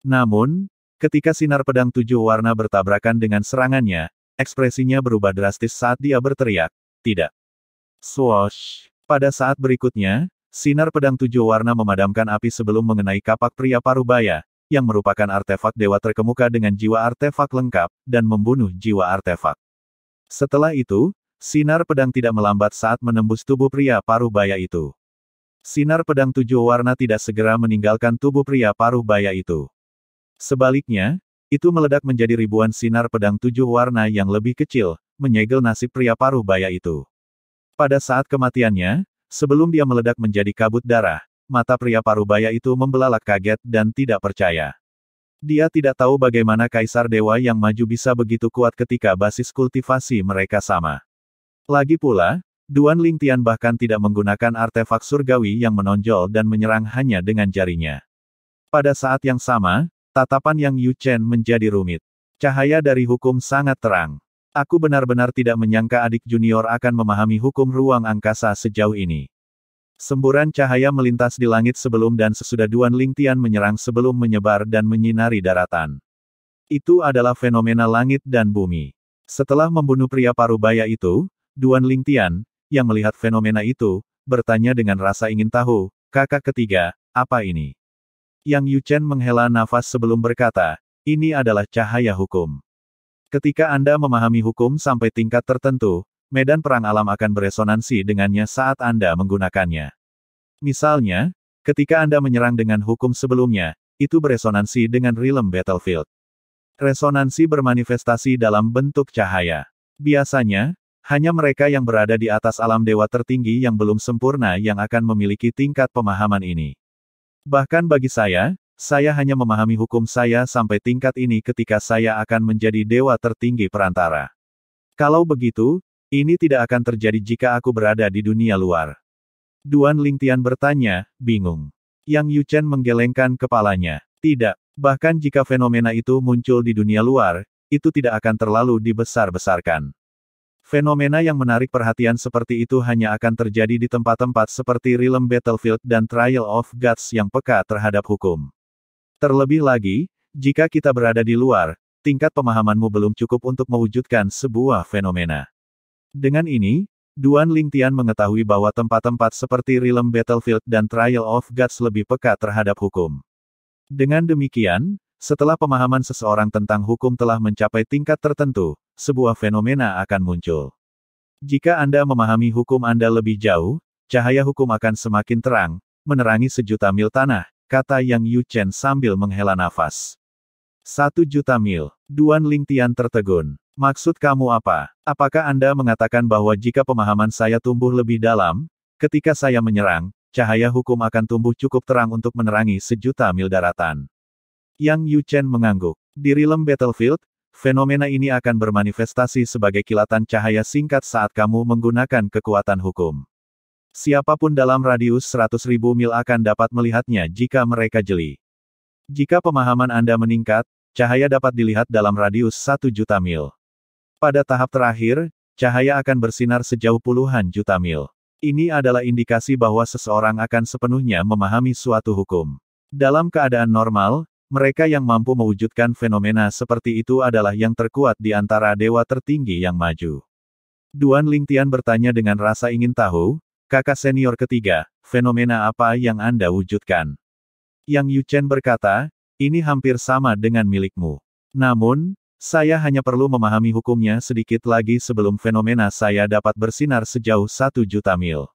Namun, ketika sinar pedang 7 warna bertabrakan dengan serangannya, ekspresinya berubah drastis saat dia berteriak, "Tidak!" Swoosh! Pada saat berikutnya, sinar pedang 7 warna memadamkan api sebelum mengenai kapak pria parubaya, yang merupakan artefak dewa terkemuka dengan jiwa artefak lengkap, dan membunuh jiwa artefak. Setelah itu, sinar pedang tidak melambat saat menembus tubuh pria parubaya itu. Sinar pedang 7 warna tidak segera meninggalkan tubuh pria parubaya itu. Sebaliknya, itu meledak menjadi ribuan sinar pedang 7 warna yang lebih kecil, menyegel nasib pria paruh baya itu. Pada saat kematiannya, sebelum dia meledak menjadi kabut darah, mata pria paruh baya itu membelalak kaget dan tidak percaya. Dia tidak tahu bagaimana kaisar dewa yang maju bisa begitu kuat ketika basis kultivasi mereka sama. Lagi pula, Duan Lingtian bahkan tidak menggunakan artefak surgawi yang menonjol dan menyerang hanya dengan jarinya. Pada saat yang sama, tatapan Yang Yuchen menjadi rumit. Cahaya dari hukum sangat terang. Aku benar-benar tidak menyangka adik junior akan memahami hukum ruang angkasa sejauh ini. Semburan cahaya melintas di langit sebelum dan sesudah Duan Lingtian menyerang sebelum menyebar dan menyinari daratan. Itu adalah fenomena langit dan bumi. Setelah membunuh pria parubaya itu, Duan Lingtian, yang melihat fenomena itu, bertanya dengan rasa ingin tahu, "Kakak ketiga, apa ini?" Yang Yuchen menghela nafas sebelum berkata, "Ini adalah cahaya hukum. Ketika Anda memahami hukum sampai tingkat tertentu, medan perang alam akan beresonansi dengannya saat Anda menggunakannya. Misalnya, ketika Anda menyerang dengan hukum sebelumnya, itu beresonansi dengan realm battlefield. Resonansi bermanifestasi dalam bentuk cahaya. Biasanya, hanya mereka yang berada di atas alam dewa tertinggi yang belum sempurna yang akan memiliki tingkat pemahaman ini. Bahkan bagi saya hanya memahami hukum saya sampai tingkat ini ketika saya akan menjadi dewa tertinggi perantara. Kalau begitu, ini tidak akan terjadi jika aku berada di dunia luar." Duan Lingtian bertanya, bingung. Yang Yuchen menggelengkan kepalanya. Tidak, bahkan jika fenomena itu muncul di dunia luar, itu tidak akan terlalu dibesar-besarkan. Fenomena yang menarik perhatian seperti itu hanya akan terjadi di tempat-tempat seperti Realm Battlefield dan Trial of Gods yang peka terhadap hukum. Terlebih lagi, jika kita berada di luar, tingkat pemahamanmu belum cukup untuk mewujudkan sebuah fenomena. Dengan ini, Duan Lingtian mengetahui bahwa tempat-tempat seperti Realm Battlefield dan Trial of Gods lebih peka terhadap hukum. Dengan demikian, setelah pemahaman seseorang tentang hukum telah mencapai tingkat tertentu, sebuah fenomena akan muncul. Jika Anda memahami hukum Anda lebih jauh, cahaya hukum akan semakin terang, menerangi sejuta mil tanah, kata Yang Yuchen sambil menghela nafas. 1 juta mil. Duan Lingtian tertegun. Maksud kamu apa? Apakah Anda mengatakan bahwa jika pemahaman saya tumbuh lebih dalam, ketika saya menyerang, cahaya hukum akan tumbuh cukup terang untuk menerangi sejuta mil daratan. Yang Yu Chen mengangguk. Di realm battlefield, fenomena ini akan bermanifestasi sebagai kilatan cahaya singkat saat kamu menggunakan kekuatan hukum. Siapapun dalam radius 100.000 mil akan dapat melihatnya jika mereka jeli. Jika pemahaman Anda meningkat, cahaya dapat dilihat dalam radius 1 juta mil. Pada tahap terakhir, cahaya akan bersinar sejauh puluhan juta mil. Ini adalah indikasi bahwa seseorang akan sepenuhnya memahami suatu hukum. Dalam keadaan normal, mereka yang mampu mewujudkan fenomena seperti itu adalah yang terkuat di antara dewa tertinggi yang maju. Duan Lingtian bertanya dengan rasa ingin tahu, kakak senior ketiga, fenomena apa yang Anda wujudkan? Yang Yu Chen berkata, ini hampir sama dengan milikmu. Namun, saya hanya perlu memahami hukumnya sedikit lagi sebelum fenomena saya dapat bersinar sejauh 1 juta mil.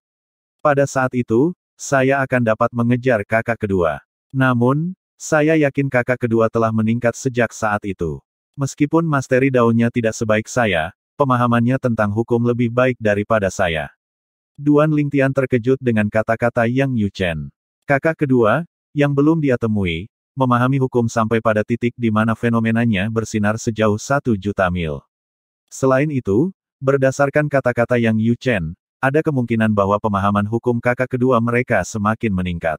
Pada saat itu, saya akan dapat mengejar kakak kedua. Namun, saya yakin kakak kedua telah meningkat sejak saat itu. Meskipun masteri daunnya tidak sebaik saya, pemahamannya tentang hukum lebih baik daripada saya. Duan Lingtian terkejut dengan kata-kata Yang Yu Chen. Kakak kedua, yang belum dia temui, memahami hukum sampai pada titik di mana fenomenanya bersinar sejauh 1 juta mil. Selain itu, berdasarkan kata-kata Yang Yu Chen, ada kemungkinan bahwa pemahaman hukum kakak kedua mereka semakin meningkat.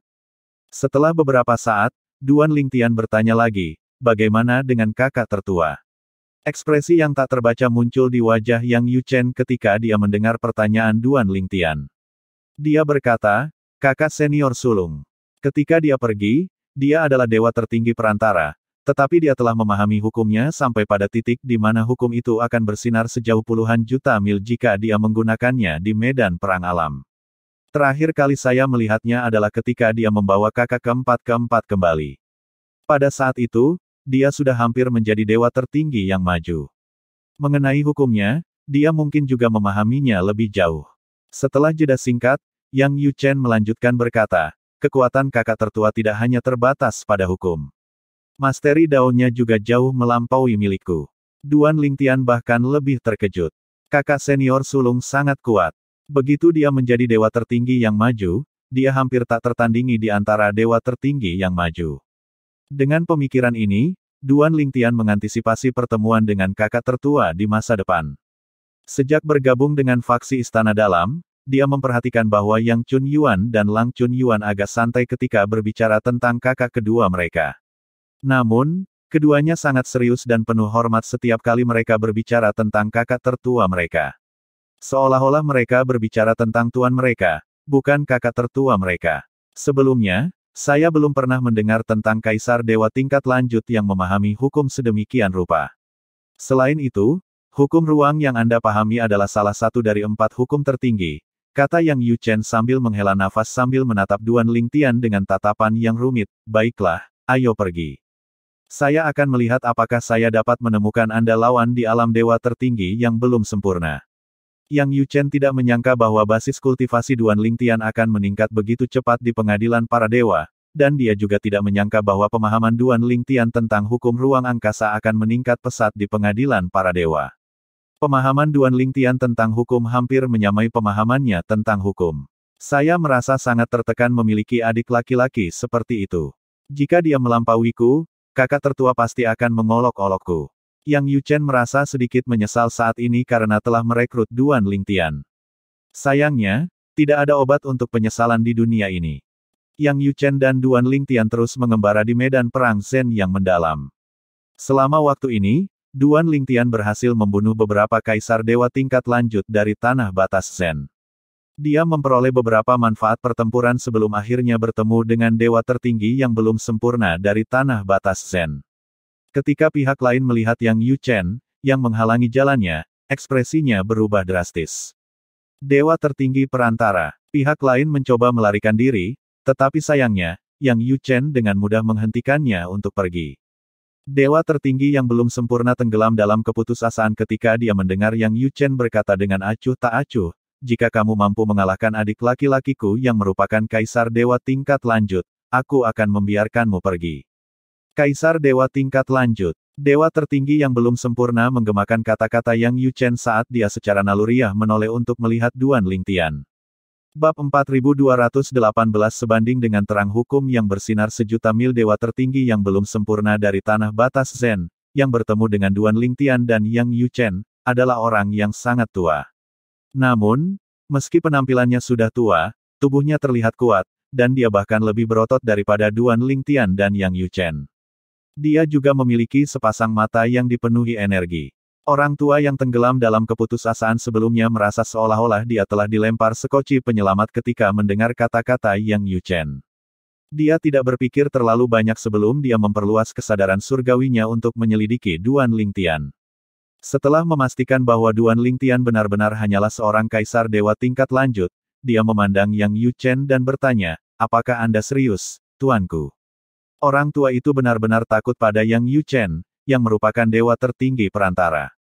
Setelah beberapa saat, Duan Lingtian bertanya lagi, bagaimana dengan kakak tertua? Ekspresi yang tak terbaca muncul di wajah Yang Yu Chen ketika dia mendengar pertanyaan Duan Lingtian. Dia berkata, kakak senior sulung. Ketika dia pergi, dia adalah dewa tertinggi perantara, tetapi dia telah memahami hukumnya sampai pada titik di mana hukum itu akan bersinar sejauh puluhan juta mil jika dia menggunakannya di medan perang alam. Terakhir kali saya melihatnya adalah ketika dia membawa kakak keempat kembali. Pada saat itu, dia sudah hampir menjadi dewa tertinggi yang maju. Mengenai hukumnya, dia mungkin juga memahaminya lebih jauh. Setelah jeda singkat, Yang Yu Chen melanjutkan berkata, kekuatan kakak tertua tidak hanya terbatas pada hukum. Masteri daunnya juga jauh melampaui milikku. Duan Lingtian bahkan lebih terkejut. Kakak senior sulung sangat kuat. Begitu dia menjadi dewa tertinggi yang maju, dia hampir tak tertandingi di antara dewa tertinggi yang maju. Dengan pemikiran ini, Duan Lingtian mengantisipasi pertemuan dengan kakak tertua di masa depan. Sejak bergabung dengan faksi Istana Dalam, dia memperhatikan bahwa Yang Chun Yuan dan Lang Chun Yuan agak santai ketika berbicara tentang kakak kedua mereka. Namun, keduanya sangat serius dan penuh hormat setiap kali mereka berbicara tentang kakak tertua mereka. Seolah-olah mereka berbicara tentang tuan mereka, bukan kakak tertua mereka. Sebelumnya, saya belum pernah mendengar tentang kaisar dewa tingkat lanjut yang memahami hukum sedemikian rupa. Selain itu, hukum ruang yang Anda pahami adalah salah satu dari 4 hukum tertinggi, kata Yang Yu Chen sambil menghela nafas sambil menatap Duan Lingtian dengan tatapan yang rumit. Baiklah, ayo pergi. Saya akan melihat apakah saya dapat menemukan Anda lawan di alam dewa tertinggi yang belum sempurna. Yang Yu Chen tidak menyangka bahwa basis kultivasi Duan Lingtian akan meningkat begitu cepat di pengadilan para dewa, dan dia juga tidak menyangka bahwa pemahaman Duan Lingtian tentang hukum ruang angkasa akan meningkat pesat di pengadilan para dewa. Pemahaman Duan Lingtian tentang hukum hampir menyamai pemahamannya tentang hukum. Saya merasa sangat tertekan memiliki adik laki-laki seperti itu. Jika dia melampauiku, kakak tertua pasti akan mengolok-olokku. Yang Yu Chen merasa sedikit menyesal saat ini karena telah merekrut Duan Lingtian. Sayangnya, tidak ada obat untuk penyesalan di dunia ini. Yang Yu Chen dan Duan Lingtian terus mengembara di medan perang Zen yang mendalam. Selama waktu ini, Duan Lingtian berhasil membunuh beberapa kaisar dewa tingkat lanjut dari tanah batas Zen. Dia memperoleh beberapa manfaat pertempuran sebelum akhirnya bertemu dengan dewa tertinggi yang belum sempurna dari tanah batas Zen. Ketika pihak lain melihat Yang Yu Chen, yang menghalangi jalannya, ekspresinya berubah drastis. Dewa tertinggi perantara, pihak lain mencoba melarikan diri, tetapi sayangnya, Yang Yu Chen dengan mudah menghentikannya untuk pergi. Dewa tertinggi yang belum sempurna tenggelam dalam keputusasaan ketika dia mendengar Yang Yu Chen berkata dengan acuh tak acuh, jika kamu mampu mengalahkan adik laki-lakiku yang merupakan kaisar dewa tingkat lanjut, aku akan membiarkanmu pergi. Kaisar dewa tingkat lanjut. Dewa tertinggi yang belum sempurna menggemakan kata-kata Yang Yu Chen saat dia secara naluriah menoleh untuk melihat Duan Lingtian. Bab 4218 sebanding dengan terang hukum yang bersinar sejuta mil dewa tertinggi yang belum sempurna dari tanah batas Zen, yang bertemu dengan Duan Lingtian dan Yang Yuchen, adalah orang yang sangat tua. Namun, meski penampilannya sudah tua, tubuhnya terlihat kuat, dan dia bahkan lebih berotot daripada Duan Lingtian dan Yang Yuchen. Dia juga memiliki sepasang mata yang dipenuhi energi. Orang tua yang tenggelam dalam keputusasaan sebelumnya merasa seolah-olah dia telah dilempar sekoci penyelamat ketika mendengar kata-kata Yang Yuchen. Dia tidak berpikir terlalu banyak sebelum dia memperluas kesadaran surgawinya untuk menyelidiki Duan Lingtian. Setelah memastikan bahwa Duan Lingtian benar-benar hanyalah seorang kaisar dewa tingkat lanjut, dia memandang Yang Yuchen dan bertanya, "Apakah Anda serius, tuanku?" Orang tua itu benar-benar takut pada Yang Yuchen, yang merupakan dewa tertinggi perantara.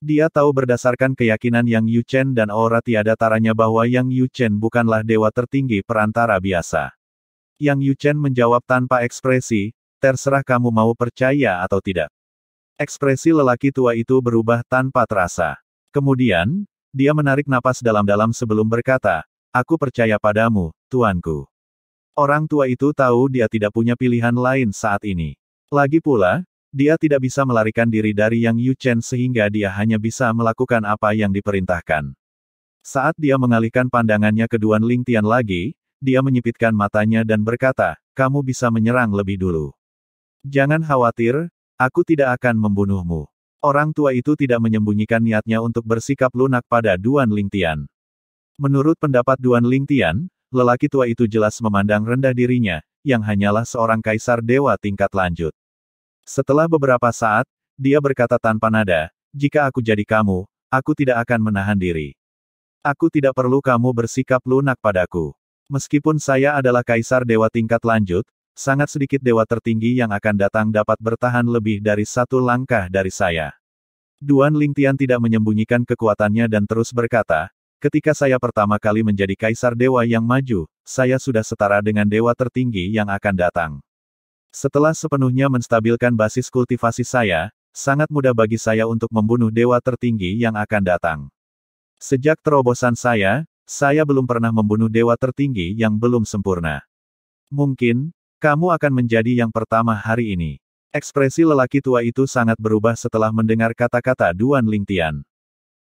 Dia tahu berdasarkan keyakinan Yang Yuchen dan aura tiada taranya bahwa Yang Yuchen bukanlah dewa tertinggi perantara biasa. Yang Yuchen menjawab tanpa ekspresi, "Terserah kamu mau percaya atau tidak." Ekspresi lelaki tua itu berubah tanpa terasa. Kemudian, dia menarik napas dalam-dalam sebelum berkata, "Aku percaya padamu, tuanku." Orang tua itu tahu dia tidak punya pilihan lain saat ini. Lagi pula, dia tidak bisa melarikan diri dari Yang Yuchen sehingga dia hanya bisa melakukan apa yang diperintahkan. Saat dia mengalihkan pandangannya ke Duan Lingtian lagi, dia menyipitkan matanya dan berkata, "Kamu bisa menyerang lebih dulu. Jangan khawatir, aku tidak akan membunuhmu." Orang tua itu tidak menyembunyikan niatnya untuk bersikap lunak pada Duan Lingtian. Menurut pendapat Duan Lingtian, lelaki tua itu jelas memandang rendah dirinya, yang hanyalah seorang kaisar dewa tingkat lanjut. Setelah beberapa saat, dia berkata tanpa nada, "Jika aku jadi kamu, aku tidak akan menahan diri. Aku tidak perlu kamu bersikap lunak padaku. Meskipun saya adalah kaisar dewa tingkat lanjut, sangat sedikit dewa tertinggi yang akan datang dapat bertahan lebih dari satu langkah dari saya." Duan Lingtian tidak menyembunyikan kekuatannya dan terus berkata, "Ketika saya pertama kali menjadi kaisar dewa yang maju, saya sudah setara dengan dewa tertinggi yang akan datang. Setelah sepenuhnya menstabilkan basis kultivasi saya, sangat mudah bagi saya untuk membunuh dewa tertinggi yang akan datang. Sejak terobosan saya belum pernah membunuh dewa tertinggi yang belum sempurna. Mungkin, kamu akan menjadi yang pertama hari ini." Ekspresi lelaki tua itu sangat berubah setelah mendengar kata-kata Duan Lingtian.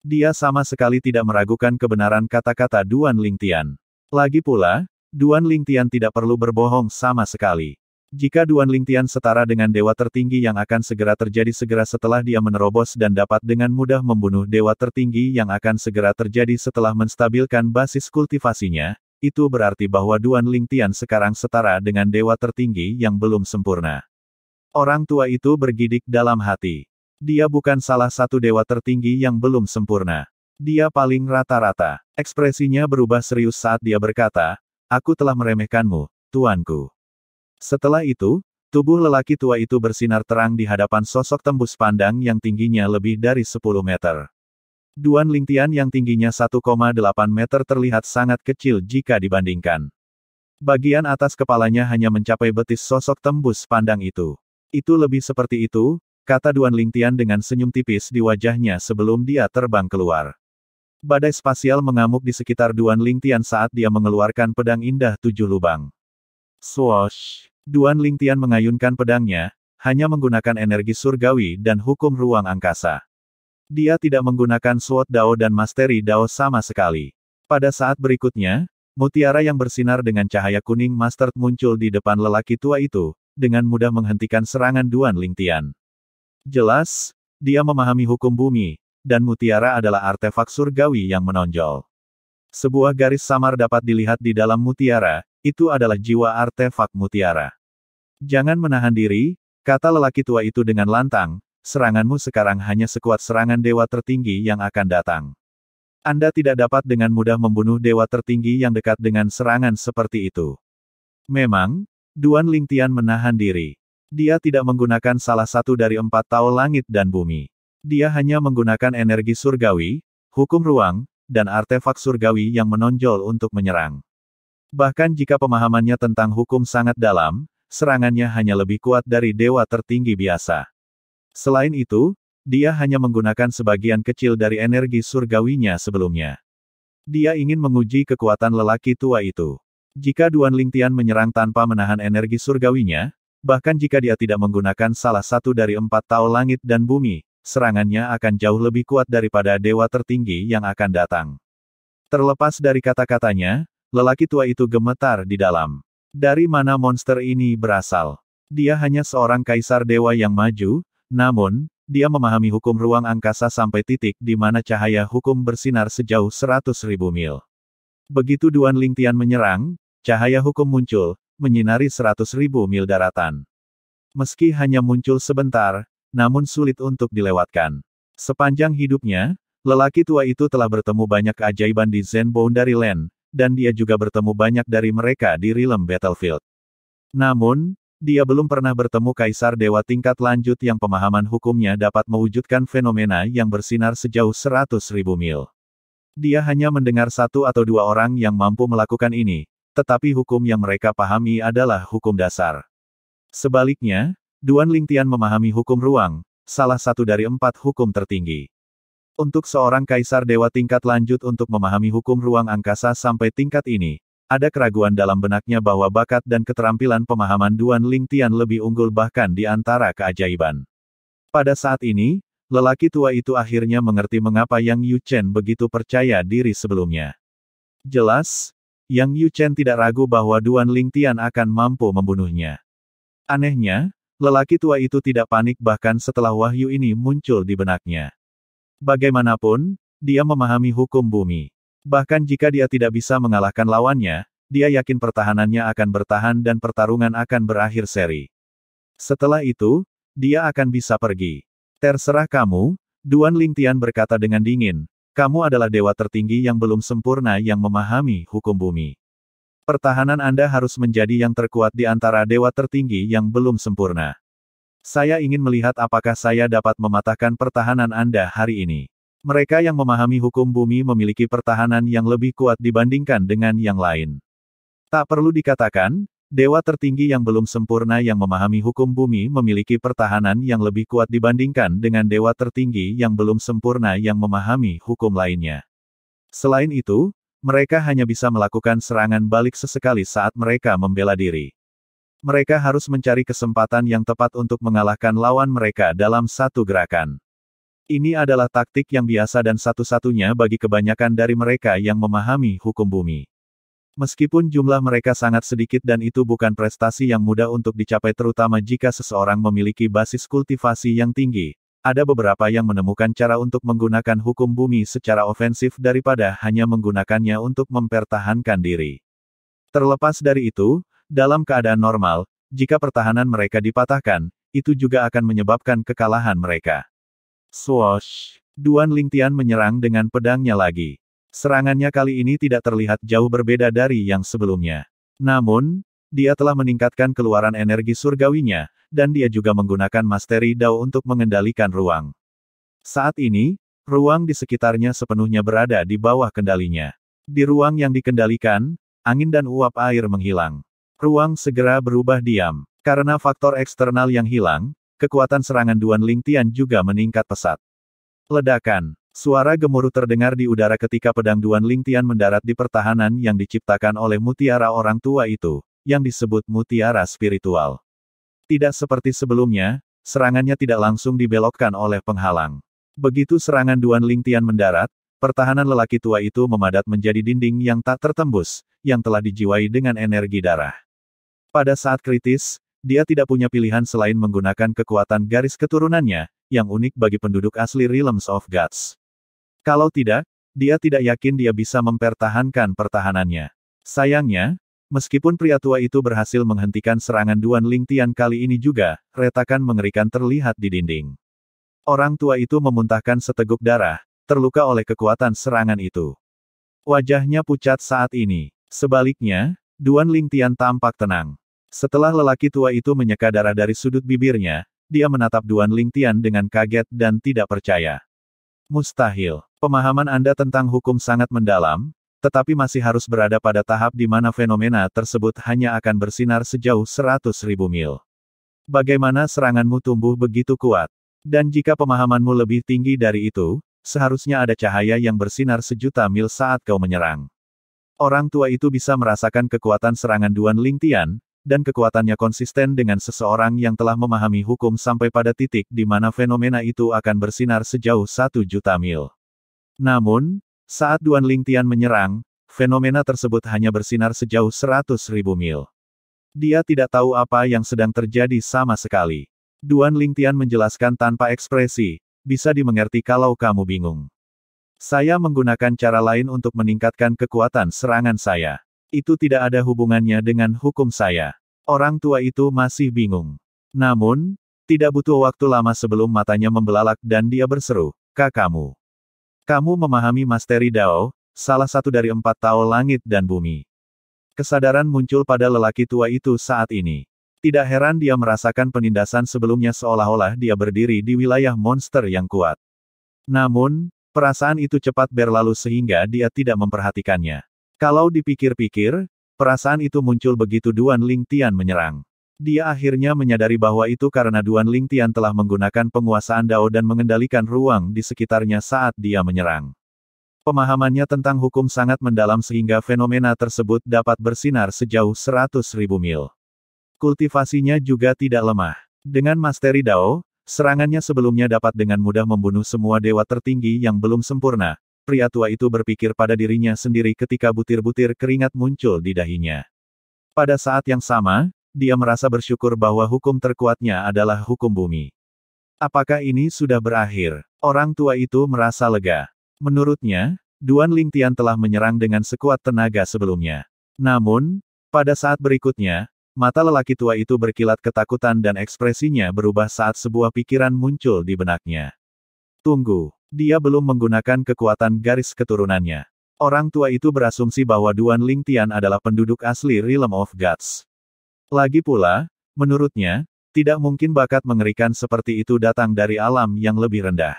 Dia sama sekali tidak meragukan kebenaran kata-kata Duan Lingtian. Lagi pula, Duan Lingtian tidak perlu berbohong sama sekali. Jika Duan Lingtian setara dengan dewa tertinggi yang akan segera terjadi segera setelah dia menerobos dan dapat dengan mudah membunuh dewa tertinggi yang akan segera terjadi setelah menstabilkan basis kultivasinya, itu berarti bahwa Duan Lingtian sekarang setara dengan dewa tertinggi yang belum sempurna. Orang tua itu bergidik dalam hati. Dia bukan salah satu dewa tertinggi yang belum sempurna. Dia paling rata-rata. Ekspresinya berubah serius saat dia berkata, "Aku telah meremehkanmu, tuanku." Setelah itu, tubuh lelaki tua itu bersinar terang di hadapan sosok tembus pandang yang tingginya lebih dari 10 meter. Duan Lingtian yang tingginya 1,8 meter terlihat sangat kecil jika dibandingkan. Bagian atas kepalanya hanya mencapai betis sosok tembus pandang itu. "Itu lebih seperti itu," kata Duan Lingtian dengan senyum tipis di wajahnya sebelum dia terbang keluar. Badai spasial mengamuk di sekitar Duan Lingtian saat dia mengeluarkan pedang indah 7 lubang. Swoosh! Duan Lingtian mengayunkan pedangnya, hanya menggunakan energi surgawi dan hukum ruang angkasa. Dia tidak menggunakan Sword Dao dan Mastery Dao sama sekali. Pada saat berikutnya, mutiara yang bersinar dengan cahaya kuning mustard muncul di depan lelaki tua itu, dengan mudah menghentikan serangan Duan Lingtian. Jelas, dia memahami hukum bumi, dan mutiara adalah artefak surgawi yang menonjol. Sebuah garis samar dapat dilihat di dalam mutiara, itu adalah jiwa artefak mutiara. "Jangan menahan diri," kata lelaki tua itu dengan lantang, "seranganmu sekarang hanya sekuat serangan dewa tertinggi yang akan datang. Anda tidak dapat dengan mudah membunuh dewa tertinggi yang dekat dengan serangan seperti itu." Memang, Duan Lingtian menahan diri. Dia tidak menggunakan salah satu dari 4 Tao langit dan bumi. Dia hanya menggunakan energi surgawi, hukum ruang, dan artefak surgawi yang menonjol untuk menyerang. Bahkan jika pemahamannya tentang hukum sangat dalam, serangannya hanya lebih kuat dari dewa tertinggi biasa. Selain itu, dia hanya menggunakan sebagian kecil dari energi surgawinya sebelumnya. Dia ingin menguji kekuatan lelaki tua itu. Jika Duan Lingtian menyerang tanpa menahan energi surgawinya, bahkan jika dia tidak menggunakan salah satu dari 4 Tao langit dan bumi, serangannya akan jauh lebih kuat daripada dewa tertinggi yang akan datang. Terlepas dari kata-katanya, lelaki tua itu gemetar di dalam. Dari mana monster ini berasal? Dia hanya seorang kaisar dewa yang maju, namun, dia memahami hukum ruang angkasa sampai titik di mana cahaya hukum bersinar sejauh 100.000 mil. Begitu Duan Lingtian menyerang, cahaya hukum muncul, menyinari 100.000 mil daratan. Meski hanya muncul sebentar, namun sulit untuk dilewatkan. Sepanjang hidupnya, lelaki tua itu telah bertemu banyak keajaiban di Zen Boundary Land, dan dia juga bertemu banyak dari mereka di Realm Battlefield. Namun, dia belum pernah bertemu kaisar dewa tingkat lanjut yang pemahaman hukumnya dapat mewujudkan fenomena yang bersinar sejauh 100.000 mil. Dia hanya mendengar 1 atau 2 orang yang mampu melakukan ini, tetapi hukum yang mereka pahami adalah hukum dasar. Sebaliknya, Duan Lingtian memahami hukum ruang, salah satu dari 4 hukum tertinggi. Untuk seorang kaisar dewa tingkat lanjut untuk memahami hukum ruang angkasa sampai tingkat ini, ada keraguan dalam benaknya bahwa bakat dan keterampilan pemahaman Duan Lingtian lebih unggul bahkan di antara keajaiban. Pada saat ini, lelaki tua itu akhirnya mengerti mengapa Yang Yuchen begitu percaya diri sebelumnya. Jelas, Yang Yuchen tidak ragu bahwa Duan Lingtian akan mampu membunuhnya. Anehnya, lelaki tua itu tidak panik bahkan setelah wahyu ini muncul di benaknya. Bagaimanapun, dia memahami hukum bumi. Bahkan jika dia tidak bisa mengalahkan lawannya, dia yakin pertahanannya akan bertahan dan pertarungan akan berakhir seri. Setelah itu, dia akan bisa pergi. Terserah kamu, Duan Lingtian berkata dengan dingin, kamu adalah dewa tertinggi yang belum sempurna yang memahami hukum bumi. Pertahanan Anda harus menjadi yang terkuat di antara dewa tertinggi yang belum sempurna. Saya ingin melihat apakah saya dapat mematahkan pertahanan Anda hari ini. Mereka yang memahami hukum bumi memiliki pertahanan yang lebih kuat dibandingkan dengan yang lain. Tak perlu dikatakan, dewa tertinggi yang belum sempurna yang memahami hukum bumi memiliki pertahanan yang lebih kuat dibandingkan dengan dewa tertinggi yang belum sempurna yang memahami hukum lainnya. Selain itu, mereka hanya bisa melakukan serangan balik sesekali saat mereka membela diri. Mereka harus mencari kesempatan yang tepat untuk mengalahkan lawan mereka dalam satu gerakan. Ini adalah taktik yang biasa dan satu-satunya bagi kebanyakan dari mereka yang memahami hukum bumi. Meskipun jumlah mereka sangat sedikit dan itu bukan prestasi yang mudah untuk dicapai terutama jika seseorang memiliki basis kultivasi yang tinggi, ada beberapa yang menemukan cara untuk menggunakan hukum bumi secara ofensif daripada hanya menggunakannya untuk mempertahankan diri. Terlepas dari itu, dalam keadaan normal, jika pertahanan mereka dipatahkan, itu juga akan menyebabkan kekalahan mereka. Swoosh! Duan Lingtian menyerang dengan pedangnya lagi. Serangannya kali ini tidak terlihat jauh berbeda dari yang sebelumnya. Namun, dia telah meningkatkan keluaran energi surgawinya, dan dia juga menggunakan Mastery Dao untuk mengendalikan ruang. Saat ini, ruang di sekitarnya sepenuhnya berada di bawah kendalinya. Di ruang yang dikendalikan, angin dan uap air menghilang. Ruang segera berubah diam. Karena faktor eksternal yang hilang, kekuatan serangan Duan Lingtian juga meningkat pesat. Ledakan. Suara gemuruh terdengar di udara ketika pedang Duan Lingtian mendarat di pertahanan yang diciptakan oleh mutiara orang tua itu, yang disebut mutiara spiritual. Tidak seperti sebelumnya, serangannya tidak langsung dibelokkan oleh penghalang. Begitu serangan Duan Lingtian mendarat, pertahanan lelaki tua itu memadat menjadi dinding yang tak tertembus, yang telah dijiwai dengan energi darah. Pada saat kritis, dia tidak punya pilihan selain menggunakan kekuatan garis keturunannya, yang unik bagi penduduk asli Realms of Gods. Kalau tidak, dia tidak yakin dia bisa mempertahankan pertahanannya. Sayangnya, meskipun pria tua itu berhasil menghentikan serangan Duan Lingtian kali ini juga, retakan mengerikan terlihat di dinding. Orang tua itu memuntahkan seteguk darah, terluka oleh kekuatan serangan itu. Wajahnya pucat saat ini. Sebaliknya, Duan Lingtian tampak tenang. Setelah lelaki tua itu menyeka darah dari sudut bibirnya, dia menatap Duan Lingtian dengan kaget dan tidak percaya. Mustahil. Pemahaman Anda tentang hukum sangat mendalam, tetapi masih harus berada pada tahap di mana fenomena tersebut hanya akan bersinar sejauh 100.000 mil. Bagaimana seranganmu tumbuh begitu kuat? Dan jika pemahamanmu lebih tinggi dari itu, seharusnya ada cahaya yang bersinar sejuta mil saat kau menyerang. Orang tua itu bisa merasakan kekuatan serangan Duan Lingtian, dan kekuatannya konsisten dengan seseorang yang telah memahami hukum sampai pada titik di mana fenomena itu akan bersinar sejauh 1 juta mil. Namun, saat Duan Lingtian menyerang, fenomena tersebut hanya bersinar sejauh 100.000 mil. Dia tidak tahu apa yang sedang terjadi sama sekali. Duan Lingtian menjelaskan tanpa ekspresi, bisa dimengerti kalau kamu bingung. Saya menggunakan cara lain untuk meningkatkan kekuatan serangan saya. Itu tidak ada hubungannya dengan hukum saya. Orang tua itu masih bingung. Namun, tidak butuh waktu lama sebelum matanya membelalak dan dia berseru, "Kakakmu. Kamu memahami Masteri Dao, salah satu dari 4 Tao langit dan bumi." Kesadaran muncul pada lelaki tua itu saat ini. Tidak heran dia merasakan penindasan sebelumnya seolah-olah dia berdiri di wilayah monster yang kuat. Namun, perasaan itu cepat berlalu sehingga dia tidak memperhatikannya. Kalau dipikir-pikir, perasaan itu muncul begitu Duan Lingtian menyerang. Dia akhirnya menyadari bahwa itu karena Duan Lingtian telah menggunakan penguasaan Dao dan mengendalikan ruang di sekitarnya saat dia menyerang. Pemahamannya tentang hukum sangat mendalam sehingga fenomena tersebut dapat bersinar sejauh 100.000 mil. Kultivasinya juga tidak lemah. Dengan Masteri Dao, serangannya sebelumnya dapat dengan mudah membunuh semua dewa tertinggi yang belum sempurna. Pria tua itu berpikir pada dirinya sendiri ketika butir-butir keringat muncul di dahinya. Pada saat yang sama, dia merasa bersyukur bahwa hukum terkuatnya adalah hukum bumi. Apakah ini sudah berakhir? Orang tua itu merasa lega. Menurutnya, Duan Lingtian telah menyerang dengan sekuat tenaga sebelumnya. Namun, pada saat berikutnya, mata lelaki tua itu berkilat ketakutan dan ekspresinya berubah saat sebuah pikiran muncul di benaknya. Tunggu. Dia belum menggunakan kekuatan garis keturunannya. Orang tua itu berasumsi bahwa Duan Lingtian adalah penduduk asli Realm of Gods. Lagi pula, menurutnya, tidak mungkin bakat mengerikan seperti itu datang dari alam yang lebih rendah.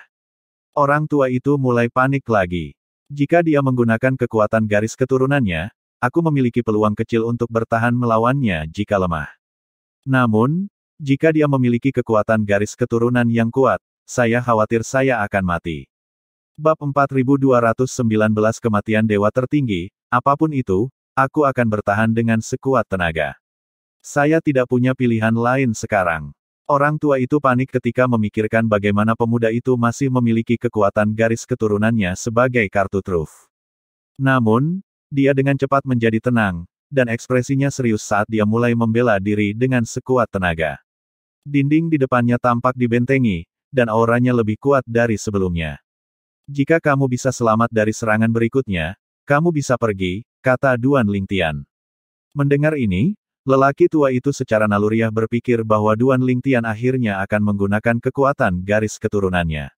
Orang tua itu mulai panik lagi. Jika dia menggunakan kekuatan garis keturunannya, aku memiliki peluang kecil untuk bertahan melawannya jika lemah. Namun, jika dia memiliki kekuatan garis keturunan yang kuat, saya khawatir saya akan mati. Bab 4219 Kematian Dewa Tertinggi, apapun itu, aku akan bertahan dengan sekuat tenaga. Saya tidak punya pilihan lain sekarang. Orang tua itu panik ketika memikirkan bagaimana pemuda itu masih memiliki kekuatan garis keturunannya sebagai kartu truf. Namun, dia dengan cepat menjadi tenang, dan ekspresinya serius saat dia mulai membela diri dengan sekuat tenaga. Dinding di depannya tampak dibentengi, dan auranya lebih kuat dari sebelumnya. Jika kamu bisa selamat dari serangan berikutnya, kamu bisa pergi, kata Duan Lingtian. Mendengar ini, lelaki tua itu secara naluriah berpikir bahwa Duan Lingtian akhirnya akan menggunakan kekuatan garis keturunannya.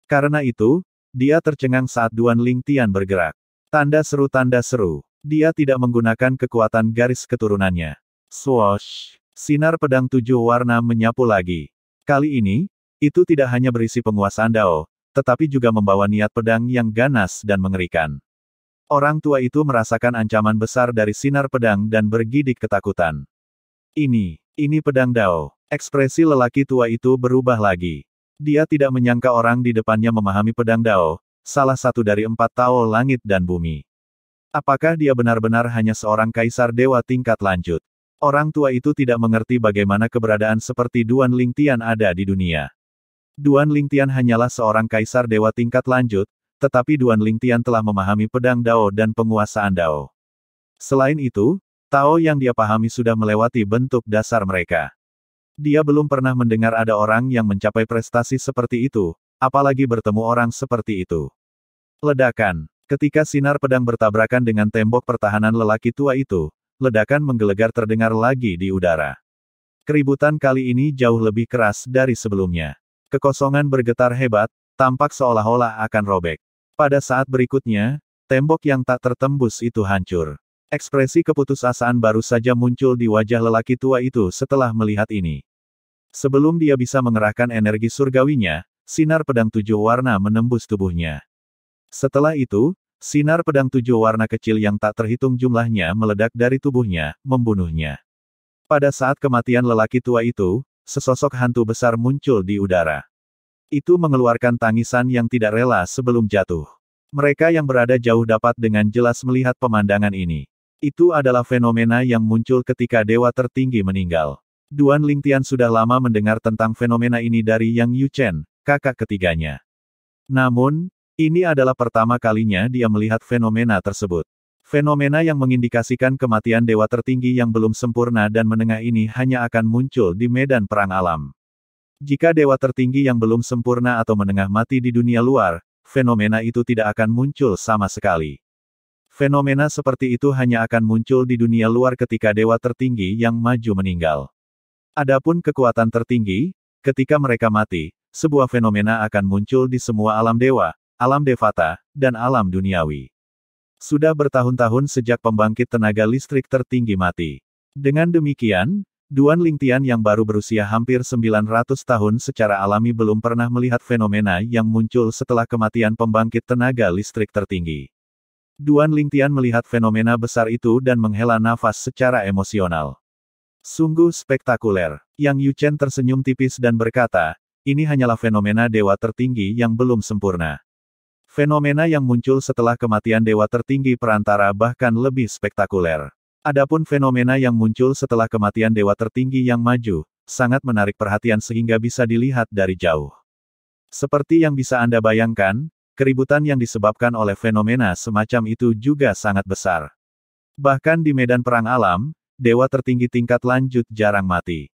Karena itu, dia tercengang saat Duan Lingtian bergerak. Tanda seru, dia tidak menggunakan kekuatan garis keturunannya. Swoosh! Sinar pedang 7 warna menyapu lagi. Kali ini, itu tidak hanya berisi penguasaan Dao, tetapi juga membawa niat pedang yang ganas dan mengerikan. Orang tua itu merasakan ancaman besar dari sinar pedang dan bergidik ketakutan. Ini pedang Dao. Ekspresi lelaki tua itu berubah lagi. Dia tidak menyangka orang di depannya memahami pedang Dao, salah satu dari 4 Tao langit dan bumi. Apakah dia benar-benar hanya seorang kaisar dewa tingkat lanjut? Orang tua itu tidak mengerti bagaimana keberadaan seperti Duan Lingtian ada di dunia. Duan Lingtian hanyalah seorang kaisar dewa tingkat lanjut, tetapi Duan Lingtian telah memahami pedang Dao dan penguasaan Dao. Selain itu, Tao yang dia pahami sudah melewati bentuk dasar mereka. Dia belum pernah mendengar ada orang yang mencapai prestasi seperti itu, apalagi bertemu orang seperti itu. Ledakan. Ketika sinar pedang bertabrakan dengan tembok pertahanan lelaki tua itu, ledakan menggelegar terdengar lagi di udara. Keributan kali ini jauh lebih keras dari sebelumnya. Kekosongan bergetar hebat, tampak seolah-olah akan robek. Pada saat berikutnya, tembok yang tak tertembus itu hancur. Ekspresi keputusasaan baru saja muncul di wajah lelaki tua itu setelah melihat ini. Sebelum dia bisa mengerahkan energi surgawinya, sinar pedang 7 warna menembus tubuhnya. Setelah itu, sinar pedang 7 warna kecil yang tak terhitung jumlahnya meledak dari tubuhnya, membunuhnya. Pada saat kematian lelaki tua itu, sesosok hantu besar muncul di udara. Itu mengeluarkan tangisan yang tidak rela sebelum jatuh. Mereka yang berada jauh dapat dengan jelas melihat pemandangan ini. Itu adalah fenomena yang muncul ketika dewa tertinggi meninggal. Duan Lingtian sudah lama mendengar tentang fenomena ini dari Yang Yuchen, kakak ketiganya. Namun, ini adalah pertama kalinya dia melihat fenomena tersebut. Fenomena yang mengindikasikan kematian dewa tertinggi yang belum sempurna dan menengah ini hanya akan muncul di medan perang alam. Jika dewa tertinggi yang belum sempurna atau menengah mati di dunia luar, fenomena itu tidak akan muncul sama sekali. Fenomena seperti itu hanya akan muncul di dunia luar ketika dewa tertinggi yang maju meninggal. Adapun kekuatan tertinggi, ketika mereka mati, sebuah fenomena akan muncul di semua alam dewa, alam devata, dan alam duniawi. Sudah bertahun-tahun sejak pembangkit tenaga listrik tertinggi mati. Dengan demikian, Duan Lingtian yang baru berusia hampir 900 tahun secara alami belum pernah melihat fenomena yang muncul setelah kematian pembangkit tenaga listrik tertinggi. Duan Lingtian melihat fenomena besar itu dan menghela nafas secara emosional. Sungguh spektakuler. Yang Yuchen tersenyum tipis dan berkata, ini hanyalah fenomena dewa tertinggi yang belum sempurna. Fenomena yang muncul setelah kematian dewa tertinggi perantara bahkan lebih spektakuler. Adapun fenomena yang muncul setelah kematian dewa tertinggi yang maju, sangat menarik perhatian sehingga bisa dilihat dari jauh. Seperti yang bisa Anda bayangkan, keributan yang disebabkan oleh fenomena semacam itu juga sangat besar. Bahkan di medan perang alam, dewa tertinggi tingkat lanjut jarang mati.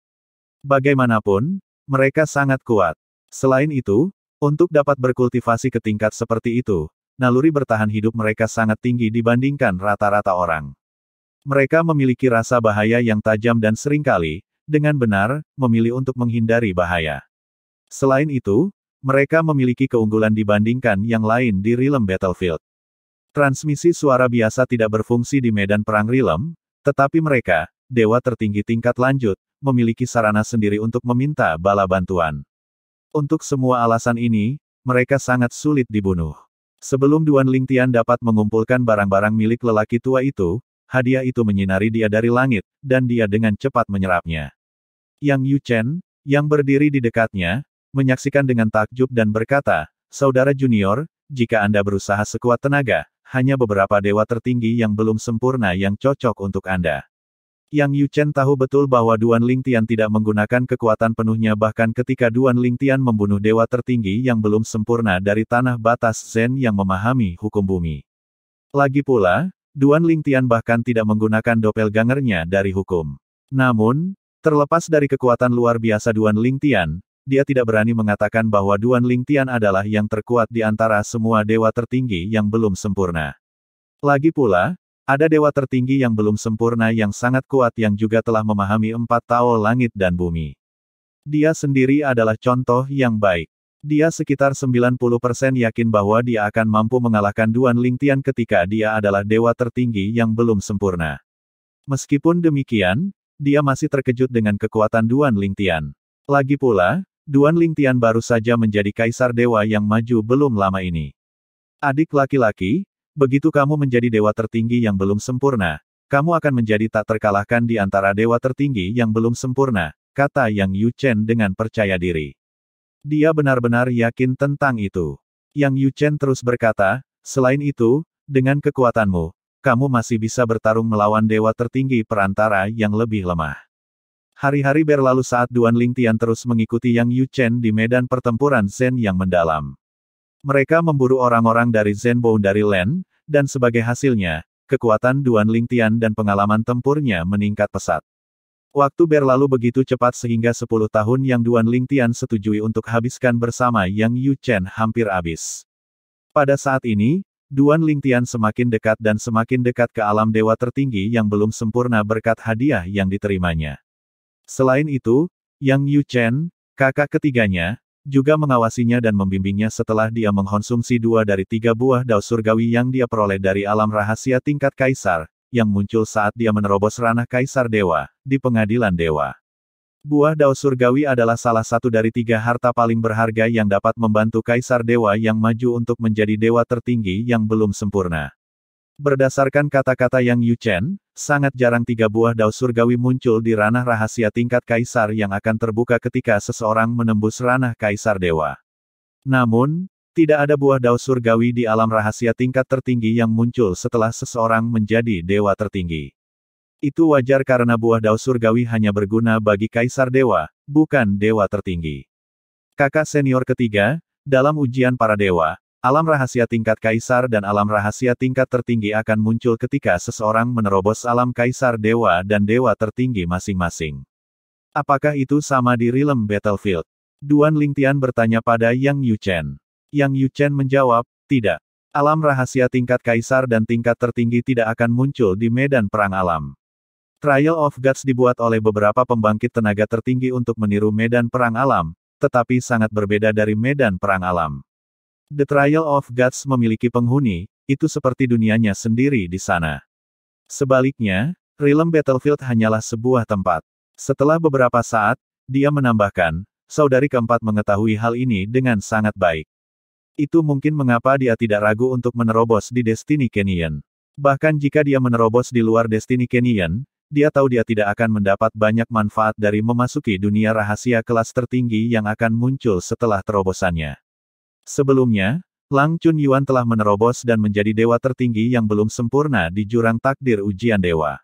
Bagaimanapun, mereka sangat kuat. Selain itu, untuk dapat berkultivasi ke tingkat seperti itu, naluri bertahan hidup mereka sangat tinggi dibandingkan rata-rata orang. Mereka memiliki rasa bahaya yang tajam dan seringkali, dengan benar, memilih untuk menghindari bahaya. Selain itu, mereka memiliki keunggulan dibandingkan yang lain di realm battlefield. Transmisi suara biasa tidak berfungsi di medan perang realm, tetapi mereka, dewa tertinggi tingkat lanjut, memiliki sarana sendiri untuk meminta bala bantuan. Untuk semua alasan ini, mereka sangat sulit dibunuh. Sebelum Duan Lingtian dapat mengumpulkan barang-barang milik lelaki tua itu, hadiah itu menyinari dia dari langit, dan dia dengan cepat menyerapnya. Yang Yuchen, yang berdiri di dekatnya, menyaksikan dengan takjub dan berkata, Saudara junior, jika Anda berusaha sekuat tenaga, hanya beberapa dewa tertinggi yang belum sempurna yang cocok untuk Anda. Yang Yuchen tahu betul bahwa Duan Lingtian tidak menggunakan kekuatan penuhnya bahkan ketika Duan Lingtian membunuh dewa tertinggi yang belum sempurna dari tanah batas Zen yang memahami hukum bumi. Lagi pula, Duan Lingtian bahkan tidak menggunakan doppelgangernya dari hukum. Namun, terlepas dari kekuatan luar biasa Duan Lingtian, dia tidak berani mengatakan bahwa Duan Lingtian adalah yang terkuat di antara semua dewa tertinggi yang belum sempurna. Lagi pula, ada dewa tertinggi yang belum sempurna yang sangat kuat yang juga telah memahami 4 Tao langit dan bumi. Dia sendiri adalah contoh yang baik. Dia sekitar 90% yakin bahwa dia akan mampu mengalahkan Duan Lingtian ketika dia adalah dewa tertinggi yang belum sempurna. Meskipun demikian, dia masih terkejut dengan kekuatan Duan Lingtian. Lagi pula, Duan Lingtian baru saja menjadi kaisar dewa yang maju belum lama ini. Adik laki-laki, begitu kamu menjadi dewa tertinggi yang belum sempurna, kamu akan menjadi tak terkalahkan di antara dewa tertinggi yang belum sempurna, kata Yang Yuchen dengan percaya diri. Dia benar-benar yakin tentang itu. Yang Yuchen terus berkata, selain itu, dengan kekuatanmu, kamu masih bisa bertarung melawan dewa tertinggi perantara yang lebih lemah. Hari-hari berlalu saat Duan Lingtian terus mengikuti Yang Yuchen di medan pertempuran Zen yang mendalam. Mereka memburu orang-orang dari Zen Boundary Land, dan sebagai hasilnya, kekuatan Duan Lingtian dan pengalaman tempurnya meningkat pesat. Waktu berlalu begitu cepat sehingga 10 tahun yang Duan Lingtian setujui untuk habiskan bersama Yang Yuchen hampir habis. Pada saat ini, Duan Lingtian semakin dekat dan semakin dekat ke alam dewa tertinggi yang belum sempurna berkat hadiah yang diterimanya. Selain itu, Yang Yuchen, kakak ketiganya, juga mengawasinya dan membimbingnya setelah dia mengkonsumsi 2 dari 3 buah dao surgawi yang dia peroleh dari alam rahasia tingkat kaisar, yang muncul saat dia menerobos ranah kaisar dewa, di pengadilan dewa. Buah dao surgawi adalah salah satu dari 3 harta paling berharga yang dapat membantu kaisar dewa yang maju untuk menjadi dewa tertinggi yang belum sempurna. Berdasarkan kata-kata Yang Yuchen, sangat jarang 3 buah dao surgawi muncul di ranah rahasia tingkat kaisar yang akan terbuka ketika seseorang menembus ranah kaisar dewa. Namun, tidak ada buah dao surgawi di alam rahasia tingkat tertinggi yang muncul setelah seseorang menjadi dewa tertinggi. Itu wajar karena buah dao surgawi hanya berguna bagi kaisar dewa, bukan dewa tertinggi. Kakak senior ketiga, dalam ujian para dewa, alam rahasia tingkat kaisar dan alam rahasia tingkat tertinggi akan muncul ketika seseorang menerobos alam kaisar dewa dan dewa tertinggi masing-masing. Apakah itu sama di realm battlefield? Duan Lingtian bertanya pada Yang Yuchen. Yang Yuchen menjawab, tidak. Alam rahasia tingkat kaisar dan tingkat tertinggi tidak akan muncul di medan perang alam. Trial of Gods dibuat oleh beberapa pembangkit tenaga tertinggi untuk meniru medan perang alam, tetapi sangat berbeda dari medan perang alam. The Trial of Gods memiliki penghuni, itu seperti dunianya sendiri di sana. Sebaliknya, realm battlefield hanyalah sebuah tempat. Setelah beberapa saat, dia menambahkan, saudari keempat mengetahui hal ini dengan sangat baik. Itu mungkin mengapa dia tidak ragu untuk menerobos di Destiny Canyon. Bahkan jika dia menerobos di luar Destiny Canyon, dia tahu dia tidak akan mendapat banyak manfaat dari memasuki dunia rahasia kelas tertinggi yang akan muncul setelah terobosannya. Sebelumnya, Lang Chun Yuan telah menerobos dan menjadi dewa tertinggi yang belum sempurna di jurang takdir ujian dewa.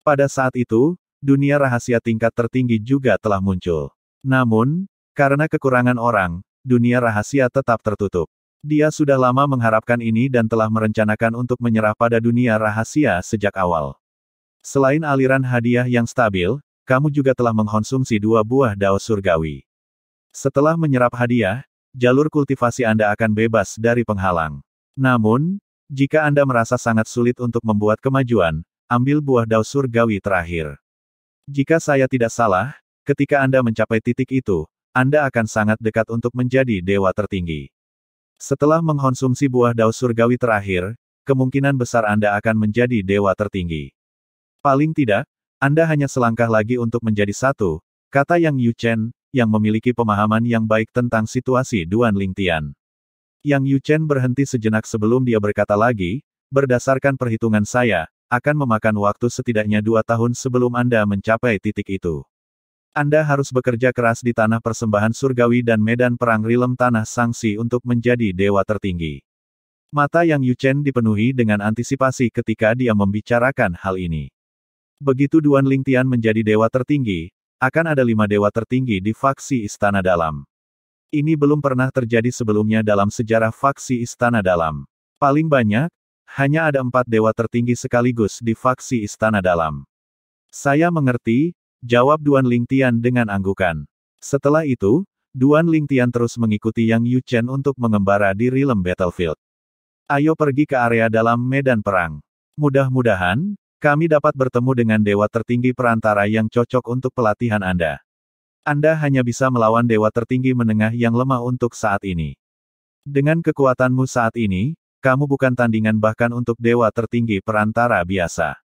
Pada saat itu, dunia rahasia tingkat tertinggi juga telah muncul. Namun, karena kekurangan orang, dunia rahasia tetap tertutup. Dia sudah lama mengharapkan ini dan telah merencanakan untuk menyerah pada dunia rahasia sejak awal. Selain aliran hadiah yang stabil, kamu juga telah mengkonsumsi 2 buah dao surgawi. Setelah menyerap hadiah, jalur kultivasi Anda akan bebas dari penghalang. Namun, jika Anda merasa sangat sulit untuk membuat kemajuan, ambil buah dao surgawi terakhir. Jika saya tidak salah, ketika Anda mencapai titik itu, Anda akan sangat dekat untuk menjadi dewa tertinggi. Setelah mengkonsumsi buah dao surgawi terakhir, kemungkinan besar Anda akan menjadi dewa tertinggi. Paling tidak, Anda hanya selangkah lagi untuk menjadi satu, kata Yang Yuchen, yang memiliki pemahaman yang baik tentang situasi Duan Lingtian. Yang Yuchen berhenti sejenak sebelum dia berkata lagi, berdasarkan perhitungan saya, akan memakan waktu setidaknya 2 tahun sebelum Anda mencapai titik itu. Anda harus bekerja keras di tanah persembahan surgawi dan medan perang realm tanah sangsi untuk menjadi dewa tertinggi. Mata Yang Yuchen dipenuhi dengan antisipasi ketika dia membicarakan hal ini. Begitu Duan Lingtian menjadi dewa tertinggi, akan ada 5 dewa tertinggi di faksi Istana Dalam. Ini belum pernah terjadi sebelumnya dalam sejarah faksi Istana Dalam. Paling banyak, hanya ada 4 dewa tertinggi sekaligus di faksi Istana Dalam. Saya mengerti, jawab Duan Lingtian dengan anggukan. Setelah itu, Duan Lingtian terus mengikuti Yang Yuchen untuk mengembara di realm battlefield. Ayo pergi ke area dalam medan perang. Mudah-mudahan, kami dapat bertemu dengan dewa tertinggi perantara yang cocok untuk pelatihan Anda. Anda hanya bisa melawan dewa tertinggi menengah yang lemah untuk saat ini. Dengan kekuatanmu saat ini, kamu bukan tandingan bahkan untuk dewa tertinggi perantara biasa.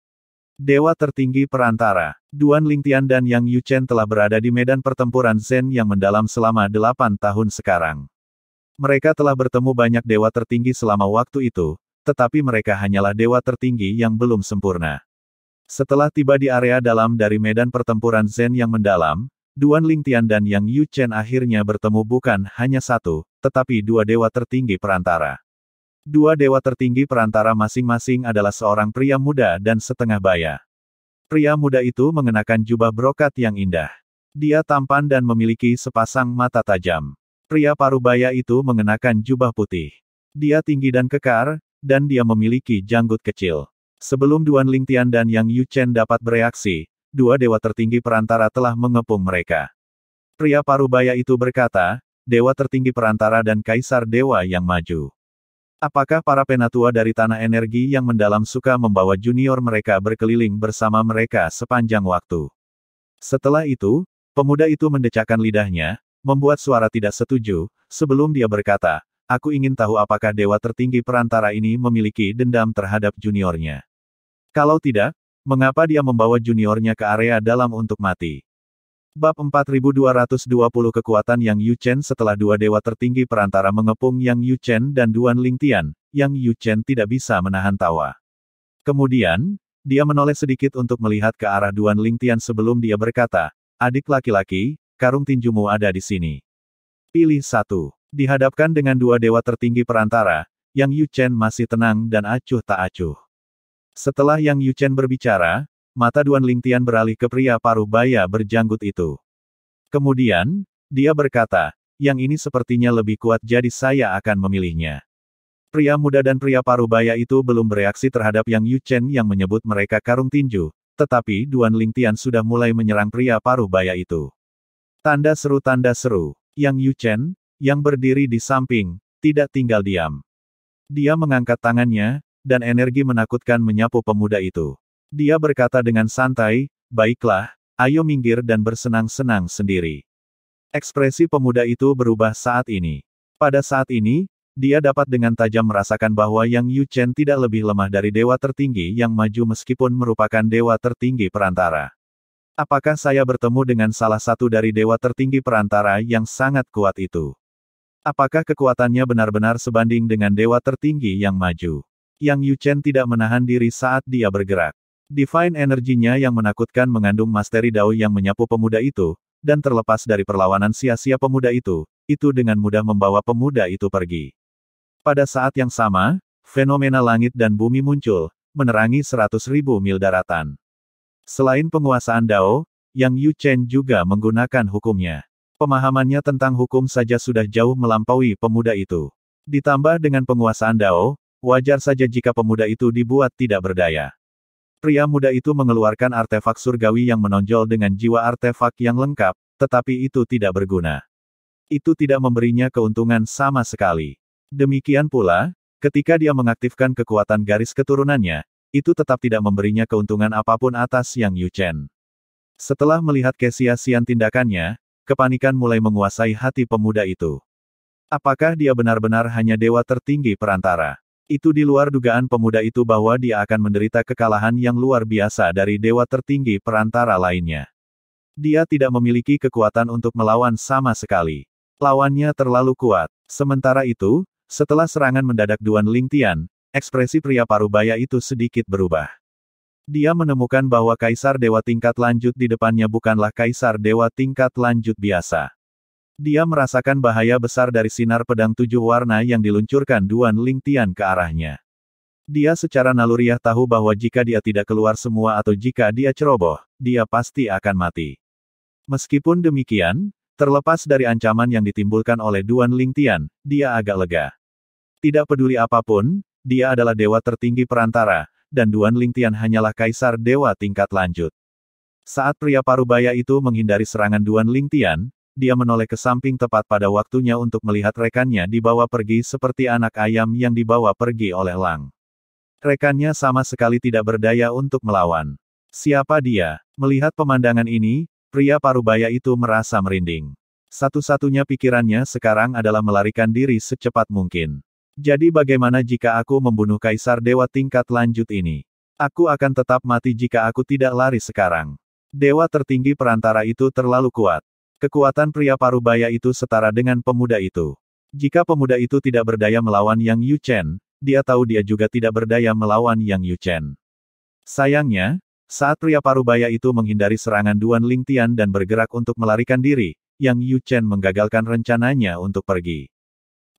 Dewa tertinggi perantara, Duan Lingtian dan Yang Yuchen telah berada di medan pertempuran Zen yang mendalam selama 8 tahun sekarang. Mereka telah bertemu banyak dewa tertinggi selama waktu itu, tetapi mereka hanyalah dewa tertinggi yang belum sempurna. Setelah tiba di area dalam dari medan pertempuran Zen yang mendalam, Duan Lingtian dan Yang Yuchen akhirnya bertemu bukan hanya satu, tetapi 2 dewa tertinggi perantara. 2 dewa tertinggi perantara masing-masing adalah seorang pria muda dan setengah baya. Pria muda itu mengenakan jubah brokat yang indah. Dia tampan dan memiliki sepasang mata tajam. Pria parubaya itu mengenakan jubah putih. Dia tinggi dan kekar, dan dia memiliki janggut kecil. Sebelum Duan Lingtian dan Yang Yuchen dapat bereaksi, 2 dewa tertinggi perantara telah mengepung mereka. Pria parubaya itu berkata, dewa tertinggi perantara dan kaisar dewa yang maju. Apakah para penatua dari tanah energi yang mendalam suka membawa junior mereka berkeliling bersama mereka sepanjang waktu? Setelah itu, pemuda itu mendecakkan lidahnya, membuat suara tidak setuju, sebelum dia berkata, aku ingin tahu apakah dewa tertinggi perantara ini memiliki dendam terhadap juniornya. Kalau tidak, mengapa dia membawa juniornya ke area dalam untuk mati? Bab 4220 Kekuatan Yang Yuchen. Setelah 2 dewa tertinggi perantara mengepung Yang Yuchen dan Duan Lingtian, Yang Yuchen tidak bisa menahan tawa. Kemudian, dia menoleh sedikit untuk melihat ke arah Duan Lingtian sebelum dia berkata, adik laki-laki, karung tinjumu ada di sini. Pilih satu. Dihadapkan dengan dua dewa tertinggi perantara, Yang Yuchen masih tenang dan acuh tak acuh. Setelah Yang Yuchen berbicara, mata Duan Lingtian beralih ke pria paruh baya berjanggut itu. Kemudian, dia berkata, yang ini sepertinya lebih kuat jadi saya akan memilihnya. Pria muda dan pria paruh baya itu belum bereaksi terhadap Yang Yuchen yang menyebut mereka karung tinju, tetapi Duan Lingtian sudah mulai menyerang pria paruh baya itu. Tanda seru, Yang Yuchen, yang berdiri di samping, tidak tinggal diam. Dia mengangkat tangannya, dan energi menakutkan menyapu pemuda itu. Dia berkata dengan santai, baiklah, ayo minggir dan bersenang-senang sendiri. Ekspresi pemuda itu berubah saat ini. Pada saat ini, dia dapat dengan tajam merasakan bahwa Yang Yuchen tidak lebih lemah dari dewa tertinggi yang maju meskipun merupakan dewa tertinggi perantara. Apakah saya bertemu dengan salah satu dari dewa tertinggi perantara yang sangat kuat itu? Apakah kekuatannya benar-benar sebanding dengan dewa tertinggi yang maju? Yang Yuchen tidak menahan diri saat dia bergerak. Divine energinya yang menakutkan mengandung masteri Dao yang menyapu pemuda itu, dan terlepas dari perlawanan sia-sia pemuda itu dengan mudah membawa pemuda itu pergi. Pada saat yang sama, fenomena langit dan bumi muncul, menerangi 100.000 mil daratan. Selain penguasaan Dao, Yang Yuchen juga menggunakan hukumnya. Pemahamannya tentang hukum saja sudah jauh melampaui pemuda itu. Ditambah dengan penguasaan Dao, wajar saja jika pemuda itu dibuat tidak berdaya. Pria muda itu mengeluarkan artefak surgawi yang menonjol dengan jiwa artefak yang lengkap, tetapi itu tidak berguna. Itu tidak memberinya keuntungan sama sekali. Demikian pula, ketika dia mengaktifkan kekuatan garis keturunannya, itu tetap tidak memberinya keuntungan apapun atas Yang Yuchen. Setelah melihat kesia-siaan tindakannya, kepanikan mulai menguasai hati pemuda itu. Apakah dia benar-benar hanya dewa tertinggi perantara? Itu di luar dugaan pemuda itu bahwa dia akan menderita kekalahan yang luar biasa dari dewa tertinggi perantara lainnya. Dia tidak memiliki kekuatan untuk melawan sama sekali. Lawannya terlalu kuat. Sementara itu, setelah serangan mendadak Duan Lingtian, ekspresi pria parubaya itu sedikit berubah. Dia menemukan bahwa kaisar dewa tingkat lanjut di depannya bukanlah kaisar dewa tingkat lanjut biasa. Dia merasakan bahaya besar dari sinar pedang 7 warna yang diluncurkan Duan Lingtian ke arahnya. Dia secara naluriah tahu bahwa jika dia tidak keluar semua atau jika dia ceroboh, dia pasti akan mati. Meskipun demikian, terlepas dari ancaman yang ditimbulkan oleh Duan Lingtian, dia agak lega. Tidak peduli apapun, dia adalah dewa tertinggi perantara, dan Duan Lingtian hanyalah kaisar dewa tingkat lanjut. Saat pria parubaya itu menghindari serangan Duan Lingtian, dia menoleh ke samping tepat pada waktunya untuk melihat rekannya dibawa pergi seperti anak ayam yang dibawa pergi oleh elang. Rekannya sama sekali tidak berdaya untuk melawan. Siapa dia? Melihat pemandangan ini, pria parubaya itu merasa merinding. Satu-satunya pikirannya sekarang adalah melarikan diri secepat mungkin. Jadi bagaimana jika aku membunuh kaisar dewa tingkat lanjut ini? Aku akan tetap mati jika aku tidak lari sekarang. Dewa tertinggi perantara itu terlalu kuat. Kekuatan pria parubaya itu setara dengan pemuda itu. Jika pemuda itu tidak berdaya melawan Yang Yuchen, dia tahu dia juga tidak berdaya melawan Yang Yuchen. Sayangnya, saat pria parubaya itu menghindari serangan Duan Lingtian dan bergerak untuk melarikan diri, Yang Yuchen menggagalkan rencananya untuk pergi.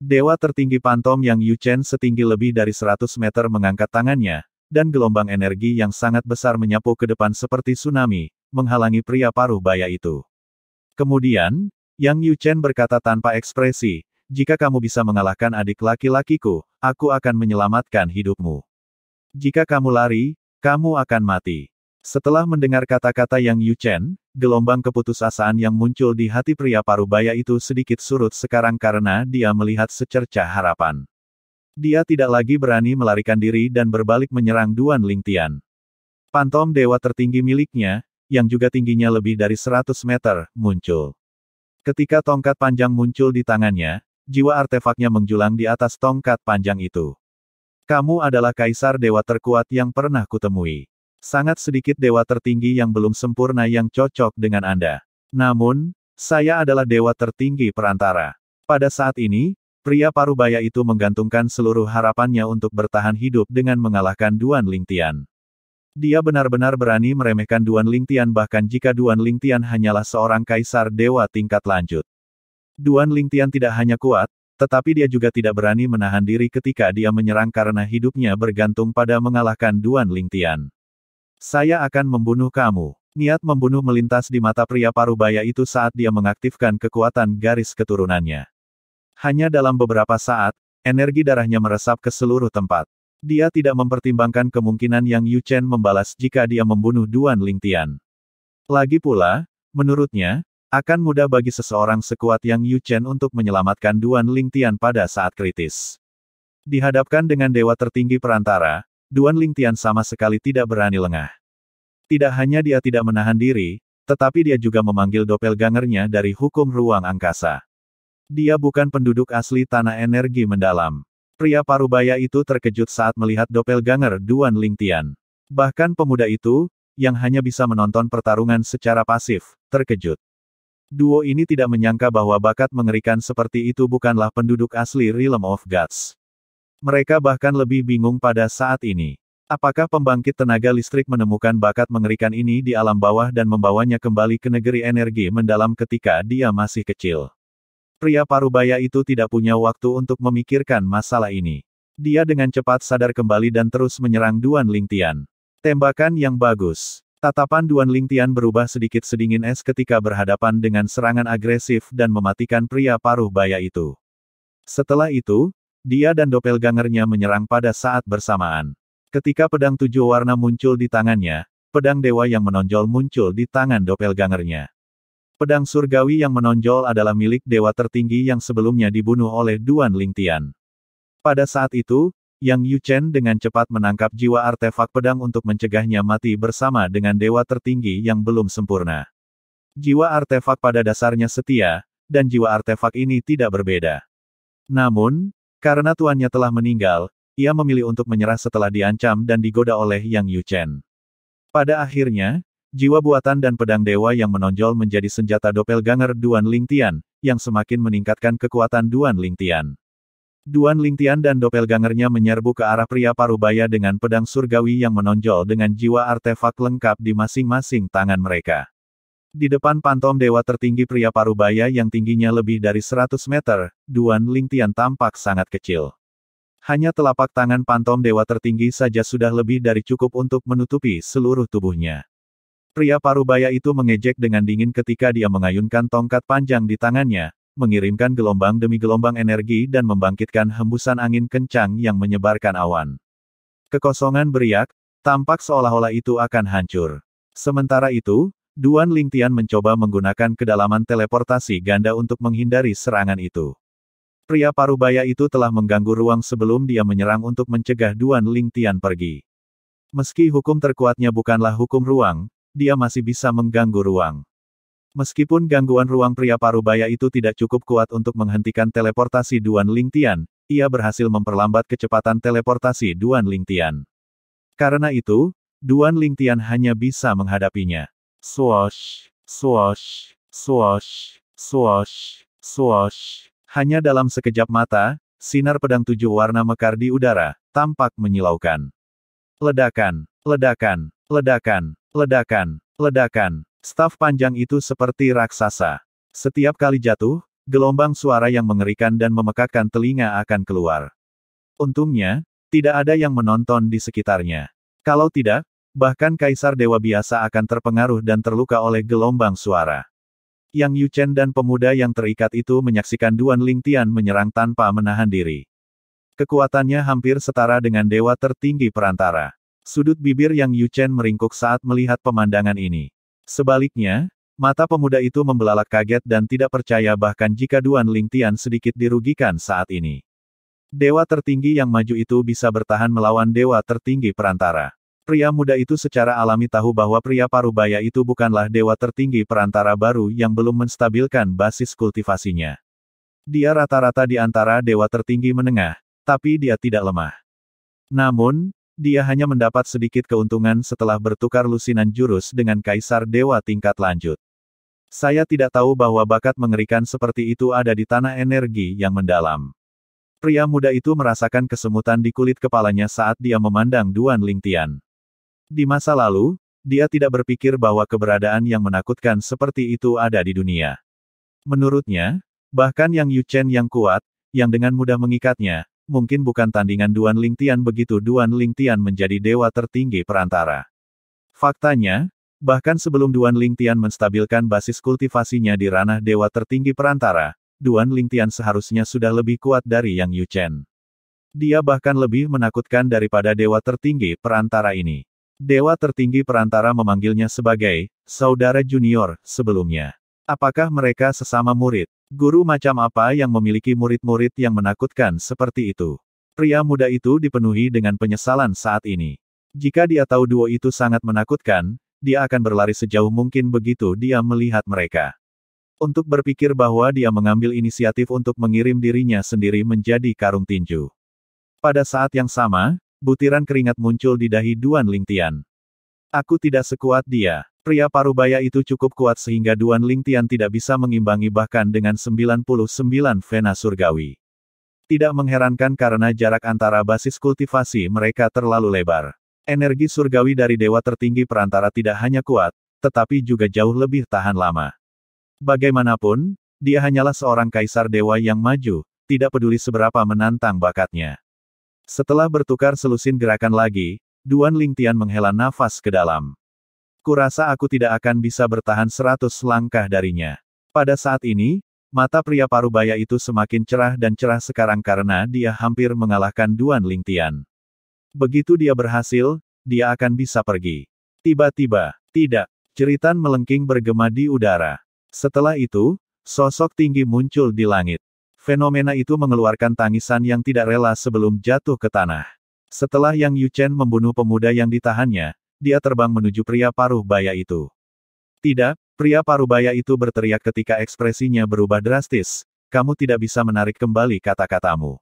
Dewa tertinggi pantom Yang Yuchen setinggi lebih dari 100 meter mengangkat tangannya, dan gelombang energi yang sangat besar menyapu ke depan seperti tsunami, menghalangi pria paruh baya itu. Kemudian, Yang Yuchen berkata tanpa ekspresi, jika kamu bisa mengalahkan adik laki-lakiku, aku akan menyelamatkan hidupmu. Jika kamu lari, kamu akan mati. Setelah mendengar kata-kata Yang Yuchen, gelombang keputusasaan yang muncul di hati pria parubaya itu sedikit surut sekarang karena dia melihat secercah harapan. Dia tidak lagi berani melarikan diri dan berbalik menyerang Duan Lingtian. Pantom dewa tertinggi miliknya, yang juga tingginya lebih dari 100 meter, muncul. Ketika tongkat panjang muncul di tangannya, jiwa artefaknya menjulang di atas tongkat panjang itu. Kamu adalah kaisar dewa terkuat yang pernah kutemui. Sangat sedikit dewa tertinggi yang belum sempurna yang cocok dengan Anda. Namun, saya adalah dewa tertinggi perantara. Pada saat ini, pria parubaya itu menggantungkan seluruh harapannya untuk bertahan hidup dengan mengalahkan Duan Lingtian. Dia benar-benar berani meremehkan Duan Lingtian bahkan jika Duan Lingtian hanyalah seorang kaisar dewa tingkat lanjut. Duan Lingtian tidak hanya kuat, tetapi dia juga tidak berani menahan diri ketika dia menyerang karena hidupnya bergantung pada mengalahkan Duan Lingtian. Saya akan membunuh kamu. Niat membunuh melintas di mata pria parubaya itu saat dia mengaktifkan kekuatan garis keturunannya. Hanya dalam beberapa saat, energi darahnya meresap ke seluruh tempat. Dia tidak mempertimbangkan kemungkinan Yang Yu Chen membalas jika dia membunuh Duan Lingtian. Lagi pula, menurutnya, akan mudah bagi seseorang sekuat Yang Yu Chen untuk menyelamatkan Duan Lingtian pada saat kritis. Dihadapkan dengan dewa tertinggi perantara, Duan Lingtian sama sekali tidak berani lengah. Tidak hanya dia tidak menahan diri, tetapi dia juga memanggil doppelgangernya dari hukum ruang angkasa. Dia bukan penduduk asli tanah energi mendalam. Pria parubaya itu terkejut saat melihat doppelganger Duan Lingtian. Bahkan pemuda itu, yang hanya bisa menonton pertarungan secara pasif, terkejut. Duo ini tidak menyangka bahwa bakat mengerikan seperti itu bukanlah penduduk asli Realm of Gods. Mereka bahkan lebih bingung pada saat ini. Apakah pembangkit tenaga listrik menemukan bakat mengerikan ini di alam bawah dan membawanya kembali ke negeri energi mendalam ketika dia masih kecil? Pria parubaya itu tidak punya waktu untuk memikirkan masalah ini. Dia dengan cepat sadar kembali dan terus menyerang Duan Lingtian. Tembakan yang bagus. Tatapan Duan Lingtian berubah sedikit sedingin es ketika berhadapan dengan serangan agresif dan mematikan pria parubaya itu. Setelah itu, dia dan doppelgangernya menyerang pada saat bersamaan. Ketika pedang 7 warna muncul di tangannya, pedang dewa yang menonjol muncul di tangan doppelgangernya. Pedang surgawi yang menonjol adalah milik dewa tertinggi yang sebelumnya dibunuh oleh Duan Lingtian. Pada saat itu, Yang Yu Chen dengan cepat menangkap jiwa artefak pedang untuk mencegahnya mati bersama dengan dewa tertinggi yang belum sempurna. Jiwa artefak pada dasarnya setia, dan jiwa artefak ini tidak berbeda. Namun, karena tuannya telah meninggal, ia memilih untuk menyerah setelah diancam dan digoda oleh Yang Yu Chen. Pada akhirnya, jiwa buatan dan pedang dewa yang menonjol menjadi senjata doppelganger Duan Lingtian, yang semakin meningkatkan kekuatan Duan Lingtian. Duan Lingtian dan doppelgangernya menyerbu ke arah pria parubaya dengan pedang surgawi yang menonjol dengan jiwa artefak lengkap di masing-masing tangan mereka. Di depan pantom dewa tertinggi pria parubaya yang tingginya lebih dari 100 meter, Duan Lingtian tampak sangat kecil. Hanya telapak tangan pantom dewa tertinggi saja sudah lebih dari cukup untuk menutupi seluruh tubuhnya. Pria parubaya itu mengejek dengan dingin ketika dia mengayunkan tongkat panjang di tangannya, mengirimkan gelombang demi gelombang energi dan membangkitkan hembusan angin kencang yang menyebarkan awan. Kekosongan beriak, tampak seolah-olah itu akan hancur. Sementara itu, Duan Lingtian mencoba menggunakan kedalaman teleportasi ganda untuk menghindari serangan itu. Pria parubaya itu telah mengganggu ruang sebelum dia menyerang untuk mencegah Duan Lingtian pergi. Meski hukum terkuatnya bukanlah hukum ruang, dia masih bisa mengganggu ruang. Meskipun gangguan ruang pria parubaya itu tidak cukup kuat untuk menghentikan teleportasi Duan Lingtian, ia berhasil memperlambat kecepatan teleportasi Duan Lingtian. Karena itu, Duan Lingtian hanya bisa menghadapinya. Swoosh, swoosh, swoosh, swoosh, swoosh. Hanya dalam sekejap mata, sinar pedang 7 warna mekar di udara, tampak menyilaukan. Ledakan, ledakan, ledakan, ledakan, ledakan. Staf panjang itu seperti raksasa. Setiap kali jatuh, gelombang suara yang mengerikan dan memekakkan telinga akan keluar. Untungnya, tidak ada yang menonton di sekitarnya. Kalau tidak, bahkan Kaisar Dewa biasa akan terpengaruh dan terluka oleh gelombang suara. Yang Yu Chen dan pemuda yang terikat itu menyaksikan Duan Lingtian menyerang tanpa menahan diri. Kekuatannya hampir setara dengan dewa tertinggi perantara. Sudut bibir Yang Yu Chen meringkuk saat melihat pemandangan ini. Sebaliknya, mata pemuda itu membelalak kaget dan tidak percaya bahkan jika Duan Lingtian sedikit dirugikan saat ini. Dewa tertinggi yang maju itu bisa bertahan melawan dewa tertinggi perantara. Pria muda itu secara alami tahu bahwa pria parubaya itu bukanlah dewa tertinggi perantara baru yang belum menstabilkan basis kultivasinya. Dia rata-rata di antara dewa tertinggi menengah, tapi dia tidak lemah. Namun, dia hanya mendapat sedikit keuntungan setelah bertukar lusinan jurus dengan Kaisar Dewa tingkat lanjut. Saya tidak tahu bahwa bakat mengerikan seperti itu ada di tanah energi yang mendalam. Pria muda itu merasakan kesemutan di kulit kepalanya saat dia memandang Duan Lingtian. Di masa lalu, dia tidak berpikir bahwa keberadaan yang menakutkan seperti itu ada di dunia. Menurutnya, bahkan Yang Yu Chen yang kuat, yang dengan mudah mengikatnya. Mungkin bukan tandingan Duan Lingtian begitu Duan Lingtian menjadi dewa tertinggi perantara. Faktanya, bahkan sebelum Duan Lingtian menstabilkan basis kultivasinya di ranah dewa tertinggi perantara, Duan Lingtian seharusnya sudah lebih kuat dari Yang Yuchen. Dia bahkan lebih menakutkan daripada dewa tertinggi perantara ini. Dewa tertinggi perantara memanggilnya sebagai saudara junior sebelumnya. Apakah mereka sesama murid? Guru macam apa yang memiliki murid-murid yang menakutkan seperti itu? Pria muda itu dipenuhi dengan penyesalan saat ini. Jika dia tahu duo itu sangat menakutkan, dia akan berlari sejauh mungkin begitu dia melihat mereka. Untuk berpikir bahwa dia mengambil inisiatif untuk mengirim dirinya sendiri menjadi karung tinju. Pada saat yang sama, butiran keringat muncul di dahi Duan Lingtian. Aku tidak sekuat dia. Pria parubaya itu cukup kuat sehingga Duan Lingtian tidak bisa mengimbangi bahkan dengan 99 vena surgawi. Tidak mengherankan karena jarak antara basis kultivasi mereka terlalu lebar. Energi surgawi dari dewa tertinggi perantara tidak hanya kuat, tetapi juga jauh lebih tahan lama. Bagaimanapun, dia hanyalah seorang kaisar dewa yang maju, tidak peduli seberapa menantang bakatnya. Setelah bertukar selusin gerakan lagi, Duan Lingtian menghela nafas ke dalam. Kurasa aku tidak akan bisa bertahan 100 langkah darinya. Pada saat ini, mata pria parubaya itu semakin cerah dan cerah sekarang karena dia hampir mengalahkan Duan Lingtian. Begitu dia berhasil, dia akan bisa pergi. Tiba-tiba, tidak, jeritan melengking bergema di udara. Setelah itu, sosok tinggi muncul di langit. Fenomena itu mengeluarkan tangisan yang tidak rela sebelum jatuh ke tanah. Setelah Yang Yuchen membunuh pemuda yang ditahannya, dia terbang menuju pria paruh baya itu. Tidak, pria parubaya itu berteriak ketika ekspresinya berubah drastis. Kamu tidak bisa menarik kembali kata-katamu.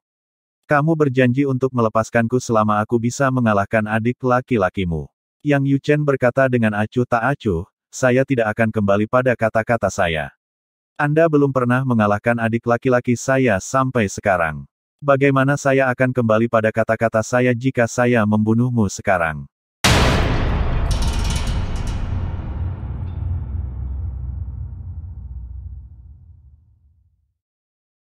Kamu berjanji untuk melepaskanku selama aku bisa mengalahkan adik laki-lakimu. Yang Yuchen berkata dengan acuh tak acuh, saya tidak akan kembali pada kata-kata saya. Anda belum pernah mengalahkan adik laki-laki saya sampai sekarang. Bagaimana saya akan kembali pada kata-kata saya jika saya membunuhmu sekarang?